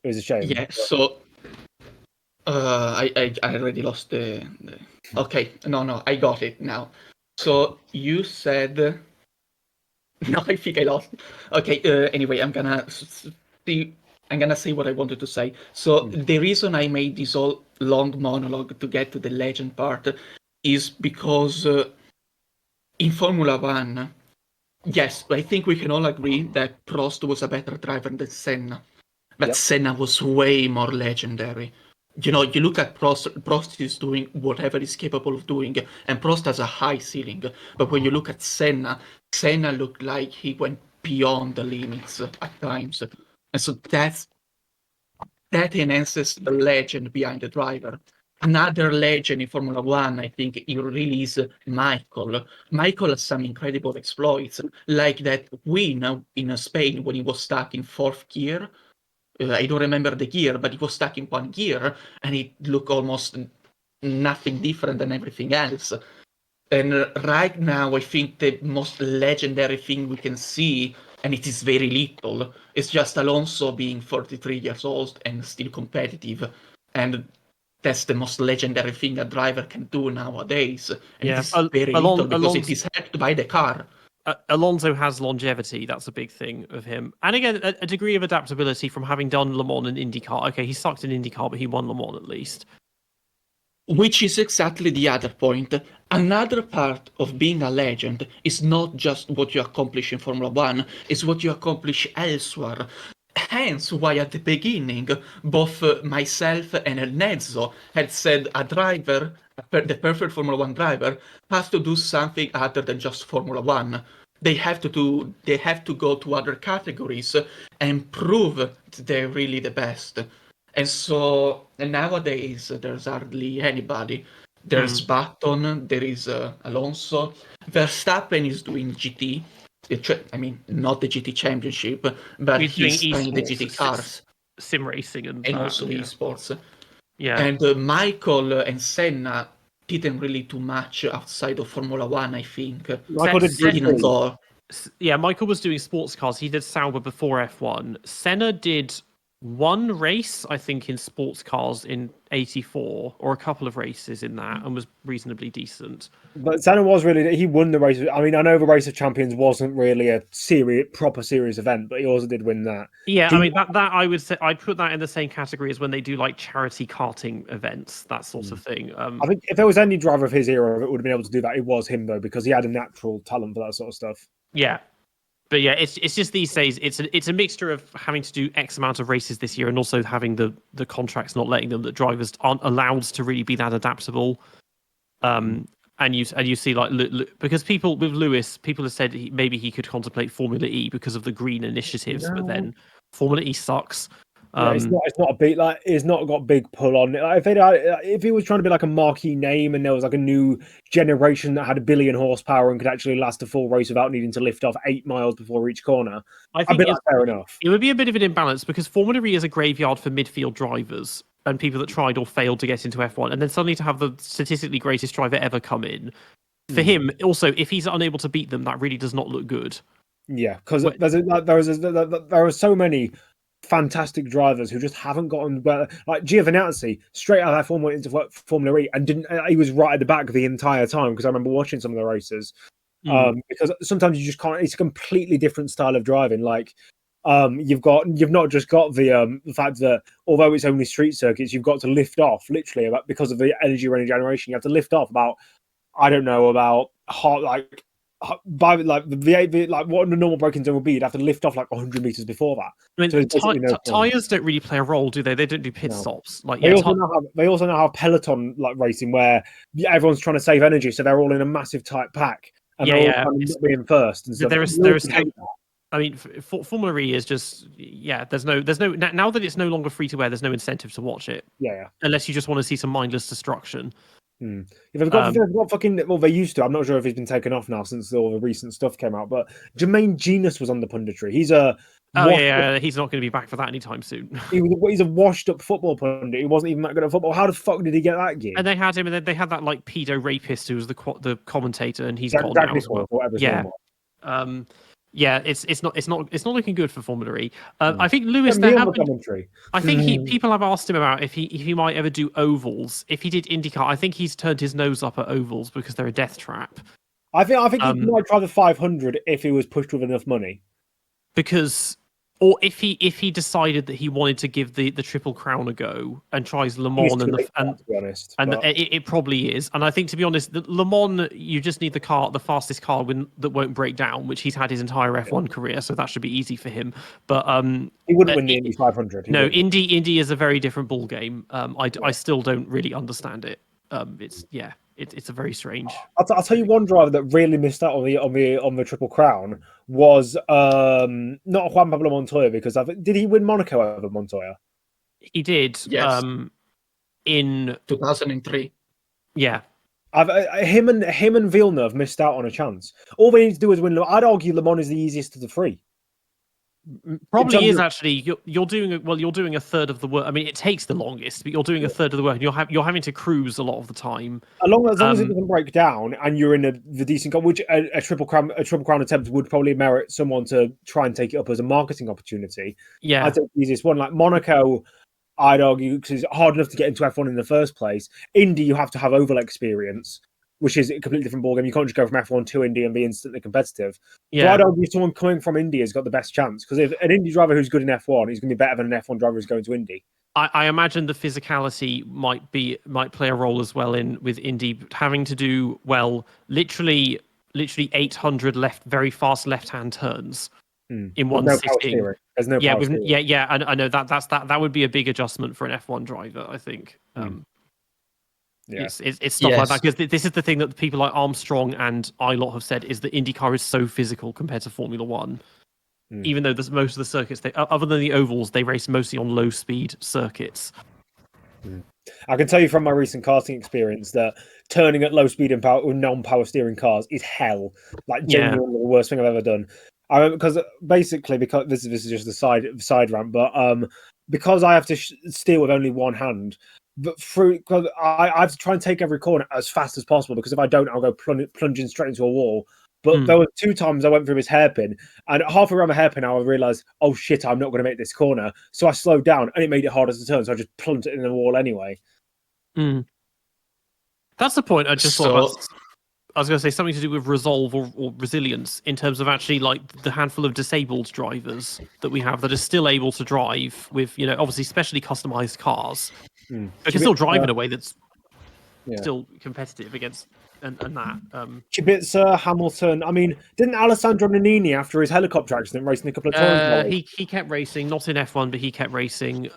was a shame. Yeah. So I already lost the. Okay, no, I got it now. So you said. No, I think I lost. Okay. Anyway, I'm gonna say what I wanted to say. So the reason I made this whole long monologue to get to the legend part is because in Formula One, yes, I think we can all agree that Prost was a better driver than Senna, but Senna was way more legendary. You know, you look at Prost is doing whatever he's capable of doing, and Prost has a high ceiling. But when you look at Senna looked like he went beyond the limits at times. And so that enhances the legend behind the driver. Another legend in Formula One, I think, it really is Michael. Michael has some incredible exploits, like that win in Spain when he was stuck in fourth gear. I don't remember the gear, but he was stuck in one gear, and it looked almost nothing different than everything else. And right now, I think the most legendary thing we can see, and it is very little, is just Alonso being 43 years old and still competitive. And that's the most legendary thing a driver can do nowadays. And it is very little because it is helped by the car. Alonso has longevity. That's a big thing of him. And again, a degree of adaptability from having done Le Mans and IndyCar. Okay, he sucked in IndyCar, but he won Le Mans at least. Which is exactly the other point. Another part of being a legend is not just what you accomplish in Formula One, it's what you accomplish elsewhere. Hence why at the beginning, both myself and Nedzo had said a driver, the perfect Formula One driver, has to do something other than just Formula One. They have to go to other categories and prove that they're really the best. And so nowadays there's hardly anybody. There's Button, there is Alonso. Verstappen is doing GT. I mean, not the GT Championship, but he's playing the GT cars. Sim racing and also esports. Yeah. And Michael and Senna didn't really do much outside of Formula One, I think. Michael didn't go. Yeah, Michael was doing sports cars. He did Sauber before F1. Senna did one race, I think, in sports cars in '84, or a couple of races in that, and was reasonably decent. But Senna was really, he won the race. I mean, I know the Race of Champions wasn't really a proper serious event, but he also did win that. Yeah, I mean, that I would say, I'd put that in the same category as when they do like charity karting events, that sort of thing. I think if there was any driver of his era that would have been able to do that, it was him, though, because he had a natural talent for that sort of stuff. Yeah. But yeah, it's just these days it's a mixture of having to do X amount of races this year and also having the contracts not letting them, that drivers aren't allowed to really be that adaptable. And you see like because people with Lewis, people have said maybe he could contemplate Formula E because of the green initiatives, but then Formula E sucks. Yeah, it's not a big, like, it's not got big pull on it. Like, if it was trying to be like a marquee name and there was like a new generation that had 1 billion horsepower and could actually last a full race without needing to lift off 8 miles before each corner, I think that's fair enough. It would be a bit of an imbalance because Formula E is a graveyard for midfield drivers and people that tried or failed to get into F1, and then suddenly to have the statistically greatest driver ever come in. For him, also, if he's unable to beat them, that really does not look good. Yeah, because there are so many fantastic drivers who just haven't gotten better. Like Giovinazzi, straight out of F1 went into Formula E and didn't. He was right at the back the entire time because I remember watching some of the races. Because sometimes you just can't. It's a completely different style of driving. Like you've not just got the fact that although it's only street circuits, you've got to lift off literally about because of the energy regeneration. You have to lift off about by like the V8, like what a normal braking zone would be, you'd have to lift off like 100 meters before that. I mean, tires don't really play a role, do they? They don't do pit stops. Like they also now have peloton like racing where everyone's trying to save energy, so they're all in a massive tight pack and they're all trying to not be in first. And stuff. I mean, Formula E is just there's no now that it's no longer free to wear, there's no incentive to watch it. Yeah. Unless you just want to see some mindless destruction. If they've got fucking, well, they used to. I'm not sure if he's been taken off now since all the recent stuff came out. But Jermaine Genius was on the punditry. He's a Oh washed yeah, he's not going to be back for that anytime soon. he's a washed-up football pundit. He wasn't even that good at football. How the fuck did he get that gig? And they had him, and then they had that like pedo rapist who was the commentator, and he's gone Jack now as well. whatever his name was. Yeah, it's not looking good for Formula E. I think Lewis, Get me there on have the been, commentary. I think people have asked him about if he might ever do ovals. If he did IndyCar, I think he's turned his nose up at ovals because they're a death trap. I think he might try the 500 if he was pushed with enough money. Because, or if he decided that he wanted to give the Triple Crown a go and tries Le Mans To be honest, it probably is. And I think, to be honest, Le Mans, you just need the fastest car that won't break down, which he's had his entire F1 career, so that should be easy for him. But he wouldn't win the Indy 500. Indy is a very different ball game. I still don't really understand it. It's a very strange. I'll tell you one driver that really missed out on the Triple Crown was not Juan Pablo Montoya, because did he win Monaco over Montoya? He did. Yes. In 2003. Yeah. Him and Villeneuve missed out on a chance. All they need to do is win. I'd argue Le Mans is the easiest of the three. Probably is actually. You're doing a third of the work. I mean, it takes the longest, but you're doing a third of the work. And you're having to cruise a lot of the time. As long as it doesn't break down, and you're in the decent car, which a triple crown attempt would probably merit someone to try and take it up as a marketing opportunity. Yeah, I think the easiest one, like Monaco, I'd argue, because it's hard enough to get into F1 in the first place. Indy, you have to have oval experience, which is a completely different ballgame. You can't just go from F1 to Indy and be instantly competitive. Yeah. So I'd argue someone coming from Indy has got the best chance, because if an Indy driver who's good in F1 is going to be better than an F1 driver who's going to Indy. I imagine the physicality might play a role as well with Indy having to do literally 800 very fast left-hand turns in one sitting. There's no power steering. Yeah. I know that would be a big adjustment for an F1 driver, I think. Yeah. It's stuff like that, because this is the thing that people like Armstrong and Ilott have said, is that IndyCar is so physical compared to Formula One. Even though most of the circuits, other than the ovals, they race mostly on low speed circuits. I can tell you from my recent karting experience that turning at low speed in non-power steering cars is hell. Like, genuinely the worst thing I've ever done. Because this is just a side rant, but because I have to steer with only one hand, but because I have to try and take every corner as fast as possible, because if I don't, I'll go plunging straight into a wall. But there were 2 times I went through this hairpin, and halfway around the hairpin, I realised, oh shit, I'm not going to make this corner. So I slowed down, and it made it harder to turn. So I just plunged it in the wall anyway. That's the point. I just thought about. I was going to say something to do with resolve or resilience, in terms of actually like the handful of disabled drivers that we have that are still able to drive with, obviously specially customized cars. They can still drive in a way that's still competitive against and that. Kubica, Hamilton. I mean, didn't Alessandro Nannini, after his helicopter accident, racing a couple of times? He kept racing, not in F1, but he kept racing.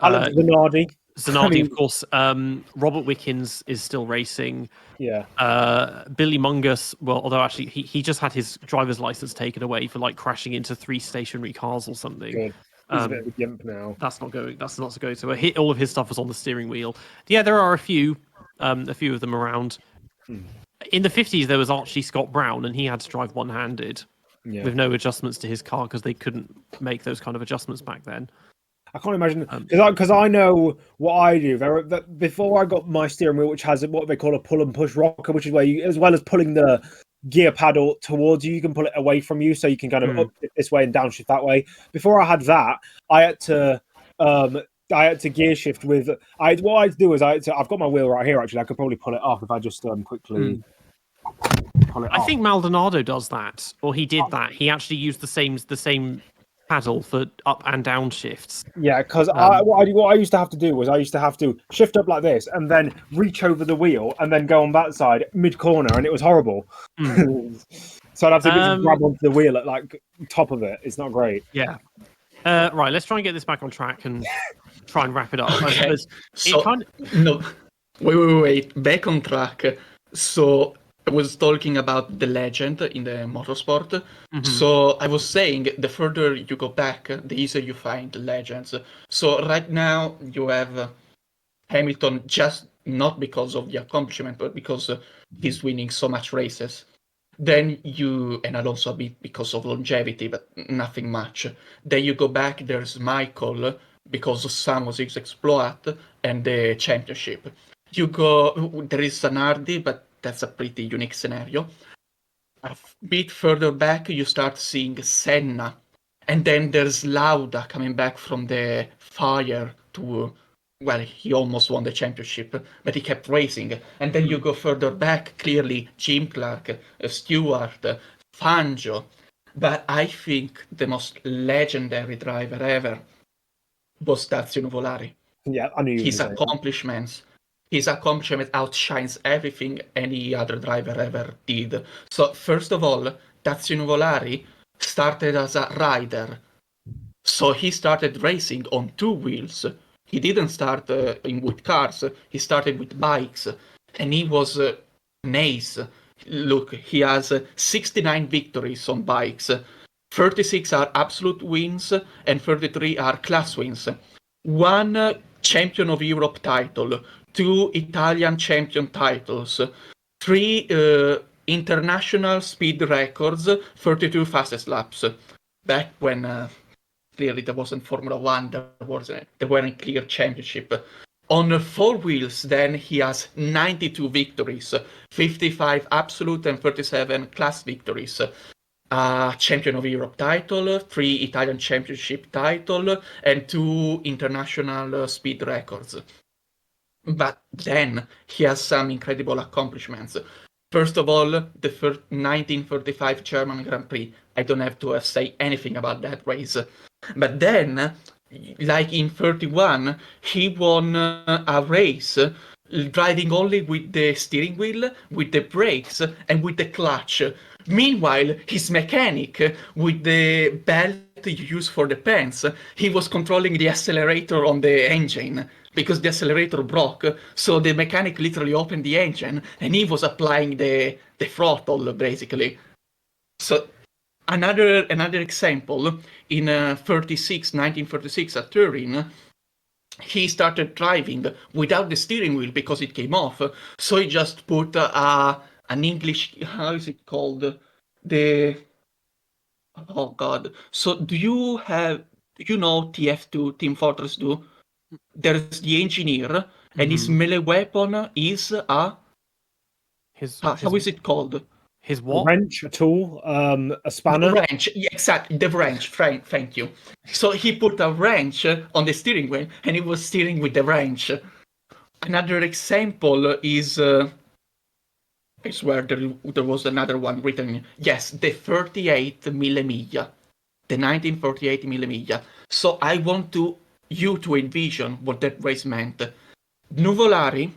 Zanardi, of course. Robert Wickens is still racing. Yeah. Billy Mungus, although actually he just had his driver's license taken away for like crashing into 3 stationary cars or something. Good. He's a bit of a gimp now. That's not going to. All of his stuff was on the steering wheel. Yeah, there are a few of them around. In the 50s, there was Archie Scott Brown, and he had to drive one-handed with no adjustments to his car, because they couldn't make those kind of adjustments back then. I can't imagine, because I know what I do. Before I got my steering wheel, which has what they call a pull and push rocker, which is where you, as well as pulling the gear paddle towards you, you can pull it away from you, so you can kind of up this way and downshift that way. Before I had that, I had to gear shift with. What I'd do is I've got my wheel right here. Actually, I could probably pull it off if I just quickly. Pull it off. I think Maldonado does that, or he did that. He actually used the same paddle for up and down shifts. Yeah, because what I used to have to do was I used to have to shift up like this and then reach over the wheel and then go on that side mid corner, and it was horrible. So I'd have to grab onto the wheel at like top of it. It's not great. Yeah. Right, let's try and get this back on track and try and wrap it up. Okay. No, wait. Back on track. So I was talking about the legend in the motorsport. So I was saying, the further you go back, the easier you find legends. So right now you have Hamilton, just not because of the accomplishment, but because he's winning so much races. Then and Alonso a bit because of longevity, but nothing much. Then you go back, there's Michael, because of some of his exploit, and the championship. You go, there is Zanardi, but that's a pretty unique scenario. A bit further back, you start seeing Senna, and then there's Lauda coming back from the fire to, well, he almost won the championship, but he kept racing. And then you go further back, clearly Jim Clark, Stewart, Fangio. But I think the most legendary driver ever was Tazio Nuvolari. Yeah, I knew you were His gonna say that. accomplishment outshines everything any other driver ever did. So first of all, Tazio Nuvolari started as a rider. So he started racing on two wheels. He didn't start with cars. He started with bikes, and he was an ace. Look, he has 69 victories on bikes. 36 are absolute wins, and 33 are class wins. One champion of Europe title, two Italian champion titles, three international speed records, 32 fastest laps. Back when clearly there wasn't Formula One, there weren't clear championship. On four wheels, then he has 92 victories, 55 absolute and 37 class victories. Champion of Europe title, three Italian championship title, and two international speed records. But then he has some incredible accomplishments. First of all, the 1935 German Grand Prix. I don't have to say anything about that race. But then, like in 31, he won a race driving only with the steering wheel, with the brakes, and with the clutch. Meanwhile, his mechanic, with the belt you use for the pants, he was controlling the accelerator on the engine because the accelerator broke. So the mechanic literally opened the engine and he was applying the throttle, basically. So another example, in 1936 at Turin, he started driving without the steering wheel because it came off. So he just put an English, how is it called? Oh God. So do you know TF2, Team Fortress 2? There's the engineer, and his melee weapon is how is it called? His A what? wrench, a tool, a The spanner. wrench, yeah, exactly, the wrench. Thank you. So he put a wrench on the steering wheel, and he was steering with the wrench. Another example is, I swear there was another one written. Yes, the 38 Mille Miglia, the 1948 Mille Miglia. So I want you to envision what that race meant. Nuvolari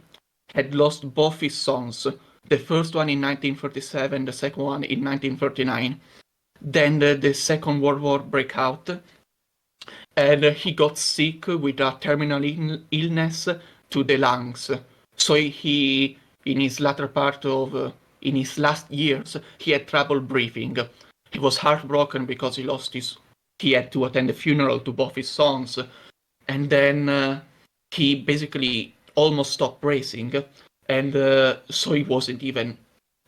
had lost both his sons, the first one in 1937, the second one in 1939. Then the Second World War broke out, and he got sick with a terminal illness to the lungs. So he, in his in his last years, he had trouble breathing. He was heartbroken because he had to attend the funeral to both his sons, and then he basically almost stopped racing, and so he wasn't even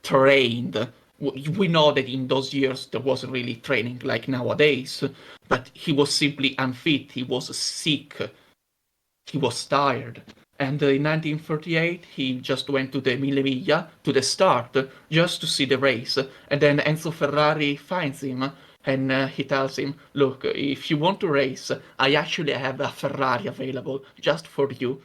trained. We know that in those years there wasn't really training like nowadays, but he was simply unfit, he was sick, he was tired. And in 1938, he just went to the Mille Miglia, to the start, just to see the race. And then Enzo Ferrari finds him, and he tells him, look, if you want to race, I actually have a Ferrari available just for you.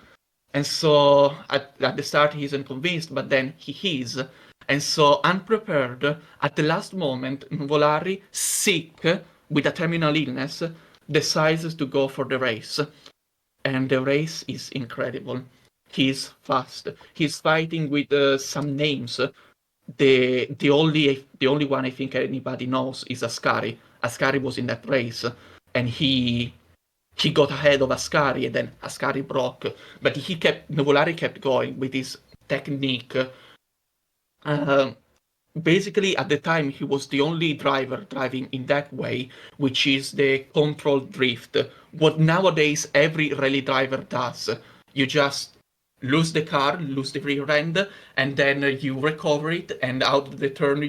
And so at the start he isn't convinced, but then he is. And so unprepared, at the last moment, Volari, sick with a terminal illness, decides to go for the race. And the race is incredible. He's fast. He's fighting with some names. The only one I think anybody knows is Ascari. Ascari was in that race, and he got ahead of Ascari, and then Ascari broke. But Nuvolari kept going with his technique. Basically, at the time, he was the only driver driving in that way, which is the controlled drift. What nowadays every rally driver does. You just lose the car, lose the rear end, and then you recover it, and out of the turn,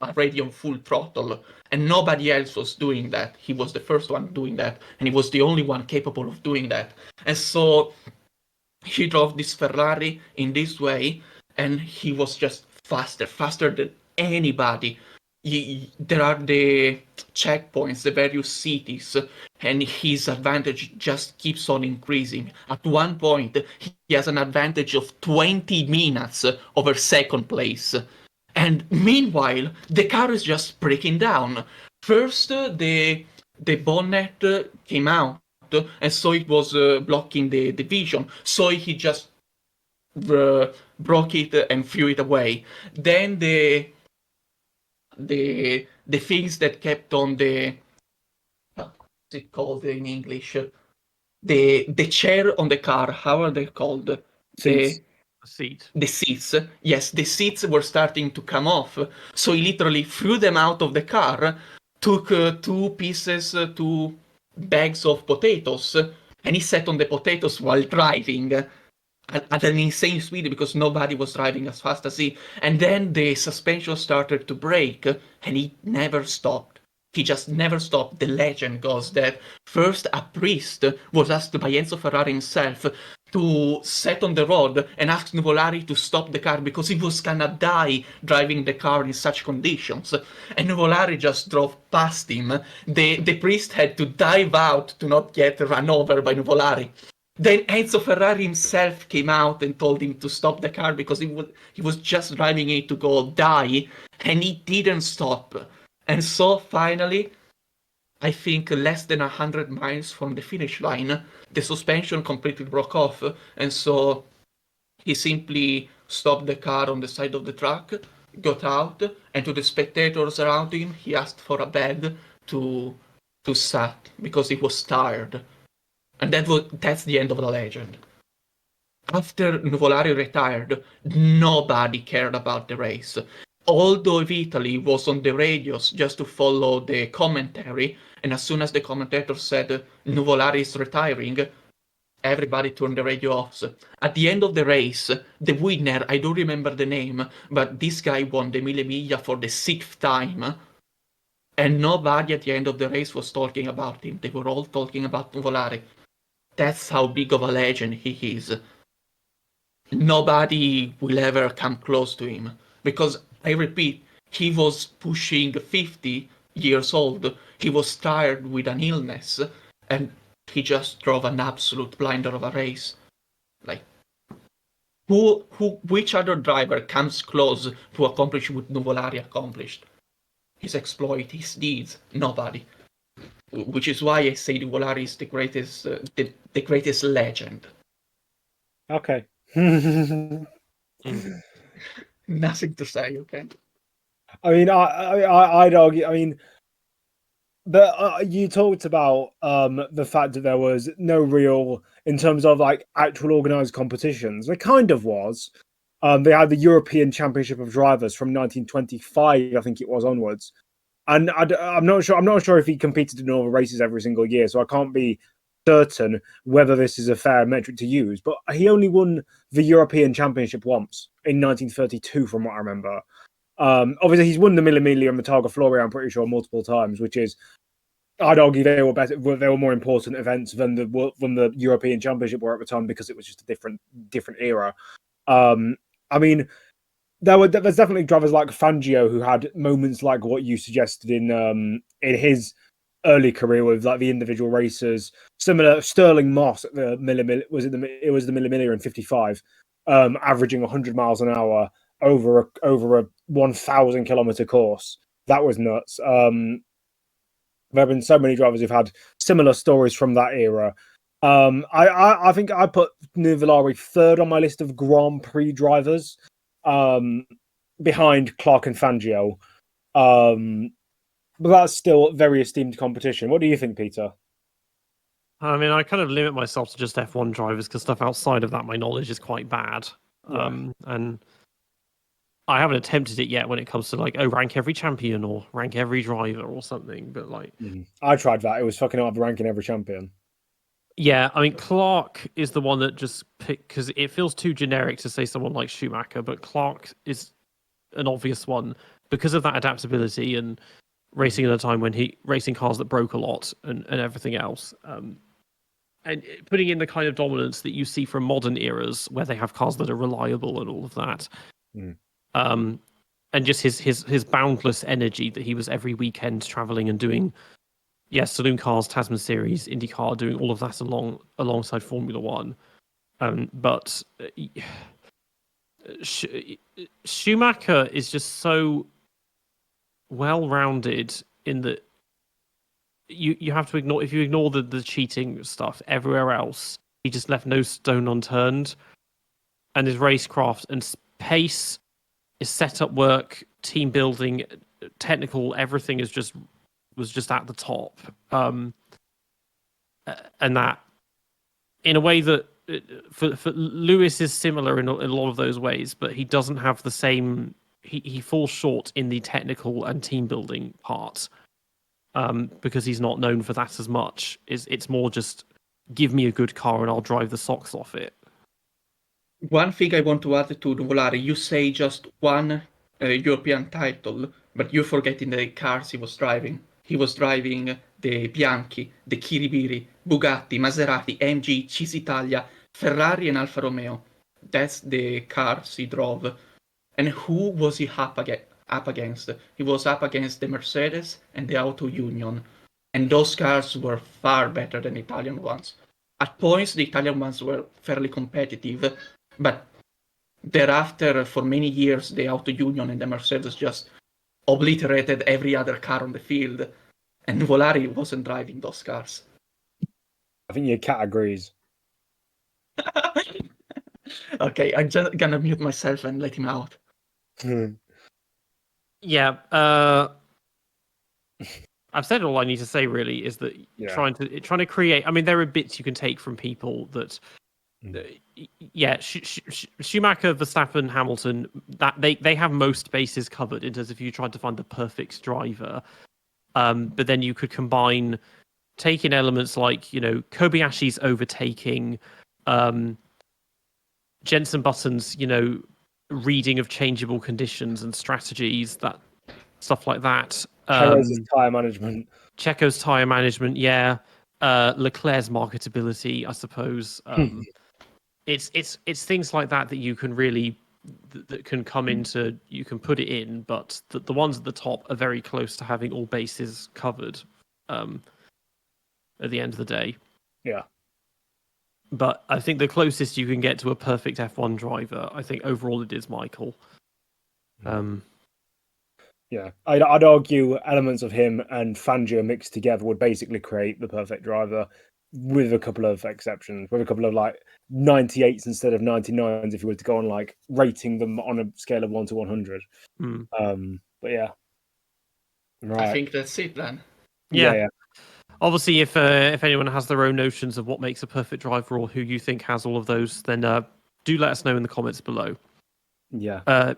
already on full throttle, and nobody else was doing that. He was the first one doing that, and he was the only one capable of doing that. And so he drove this Ferrari in this way, and he was just faster than anybody. There are the checkpoints, the various cities, and his advantage just keeps on increasing. At one point, he has an advantage of 20 minutes over second place. And meanwhile, the car is just breaking down. First, the bonnet came out, and so it was blocking the vision. So he just broke it and threw it away. Then the things that kept on the what's it called in English? The chair on the car. How are they called? Seats. The seats. Yes, the seats were starting to come off. So he literally threw them out of the car, took two bags of potatoes, and he sat on the potatoes while driving at an insane speed because nobody was driving as fast as he. And then the suspension started to break, and he never stopped. He just never stopped. The legend goes that first a priest was asked by Enzo Ferrari himself to set on the road and ask Nuvolari to stop the car because he was gonna die driving the car in such conditions. And Nuvolari just drove past him. The priest had to dive out to not get run over by Nuvolari. Then Enzo Ferrari himself came out and told him to stop the car because he was just driving it to go die, and he didn't stop. And so finally, I think less than 100 miles from the finish line, the suspension completely broke off, and so he simply stopped the car on the side of the track, got out, and to the spectators around him, he asked for a bed to sit because he was tired. And that's the end of the legend. After Nuvolari retired, nobody cared about the race. Although Italy was on the radios just to follow the commentary, and as soon as the commentator said Nuvolari is retiring, everybody turned the radio off. At the end of the race, the winner, I don't remember the name, but this guy won the Mille Miglia for the 6th time, and nobody at the end of the race was talking about him. They were all talking about Nuvolari. That's how big of a legend he is. Nobody will ever come close to him because, I repeat, he was pushing 50 years old. He was tired with an illness, and he just drove an absolute blinder of a race. Like, which other driver comes close to accomplish what Nuvolari accomplished? His exploit, his deeds, nobody. Which is why I say Nuvolari is the greatest legend. Okay. Nothing to say, okay? I mean, I'd argue. I mean, but you talked about the fact that there was no real, in terms of like actual organized competitions. There kind of was. They had the European Championship of Drivers from 1925, I think it was, onwards. And I'm not sure. I'm not sure if he competed in all the races every single year, so I can't be certain whether this is a fair metric to use. But he only won the European Championship once in 1932, from what I remember. Obviously, he's won the Mille Miglia and the Targa Florio, I'm pretty sure, multiple times, which is, I'd argue, they were better. They were more important events than the European Championship were at the time because it was just a different era. I mean, there's definitely drivers like Fangio who had moments like what you suggested in his early career with like the individual racers. Similar, Sterling Moss at the it was the Mille Miglia in '55, averaging 100 miles an hour over a 1,000 kilometer course. That was nuts. There have been so many drivers who've had similar stories from that era. I think I put Nuvolari third on my list of Grand Prix drivers, behind Clark and Fangio. But that's still very esteemed competition. What do you think, Peter? I mean, I kind of limit myself to just F1 drivers because stuff outside of that, my knowledge is quite bad. Yeah. And I haven't attempted it yet when it comes to like, rank every champion or rank every driver or something. But like, I tried that. It was fucking hard ranking every champion. yeah, I mean, Clark is the one that just picked because it feels too generic to say someone like Schumacher, but Clark is an obvious one because of that adaptability and racing at a time when racing cars that broke a lot and everything else, and putting in the kind of dominance that you see from modern eras where they have cars that are reliable and all of that. And just his boundless energy that he was every weekend traveling and doing, saloon cars, Tasman Series, IndyCar, doing all of that alongside Formula One. But Schumacher is just so well-rounded in that you have to ignore, if you ignore the cheating stuff everywhere else, he just left no stone unturned, and his racecraft and pace, his setup work, team building, technical, everything was just at the top, and that in a way that for Lewis is similar in a lot of those ways, but he doesn't have the same. He falls short in the technical and team building part, because he's not known for that as much. It's more just give me a good car and I'll drive the socks off it. One thing I want to add to Volare, you say just one European title, but you're forgetting the cars he was driving. He was driving the Bianchi, the Kiribiri, Bugatti, Maserati, MG, Cisitalia, Ferrari and Alfa Romeo. That's the cars he drove. And who was he up against? He was up against the Mercedes and the Auto Union. And those cars were far better than the Italian ones. At points, the Italian ones were fairly competitive, but thereafter, for many years, the Auto Union and the Mercedes just obliterated every other car on the field, and Volare wasn't driving those cars. I think your cat agrees. Okay, I'm just gonna mute myself and let him out. Yeah, I've said all I need to say. Really, is that trying to create. I mean, there are bits you can take from people that, Schumacher, Verstappen, Hamilton. That they have most bases covered in terms of you trying to find the perfect driver. But then you could combine, taking elements like Kobayashi's overtaking, Jenson Button's reading of changeable conditions and strategies, that stuff like that. Checo's tyre management. Checo's tyre management, yeah. Leclerc's marketability, I suppose. It's things like that you can really that can come into. You can put it in, but the ones at the top are very close to having all bases covered. At the end of the day, yeah. But I think the closest you can get to a perfect F1 driver, I think overall it is Michael. Yeah, I'd argue elements of him and Fangio mixed together would basically create the perfect driver, with a couple of exceptions, with a couple of 98s instead of 99s if you were to go on rating them on a scale of 1 to 100. But yeah, right. I think that's it then. Yeah. Obviously, if anyone has their own notions of what makes a perfect driver or who you think has all of those, then do let us know in the comments below. Yeah.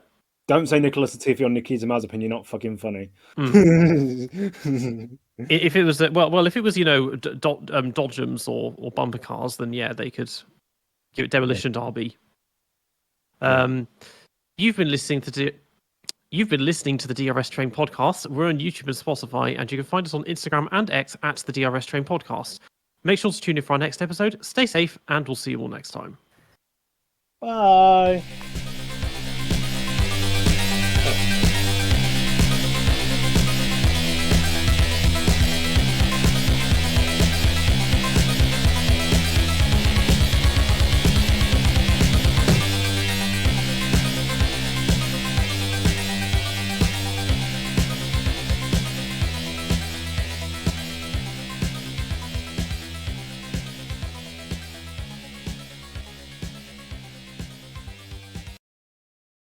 Don't say Nicholas Latifi or Nikita Mazepin. You're not fucking funny. If it was if it was Dodgems or bumper cars, then they could give it Demolition Derby. You've been listening to the DRS Train podcast. We're on YouTube and Spotify, and you can find us on Instagram and X at the DRS Train podcast. Make sure to tune in for our next episode. Stay safe, and we'll see you all next time. Bye.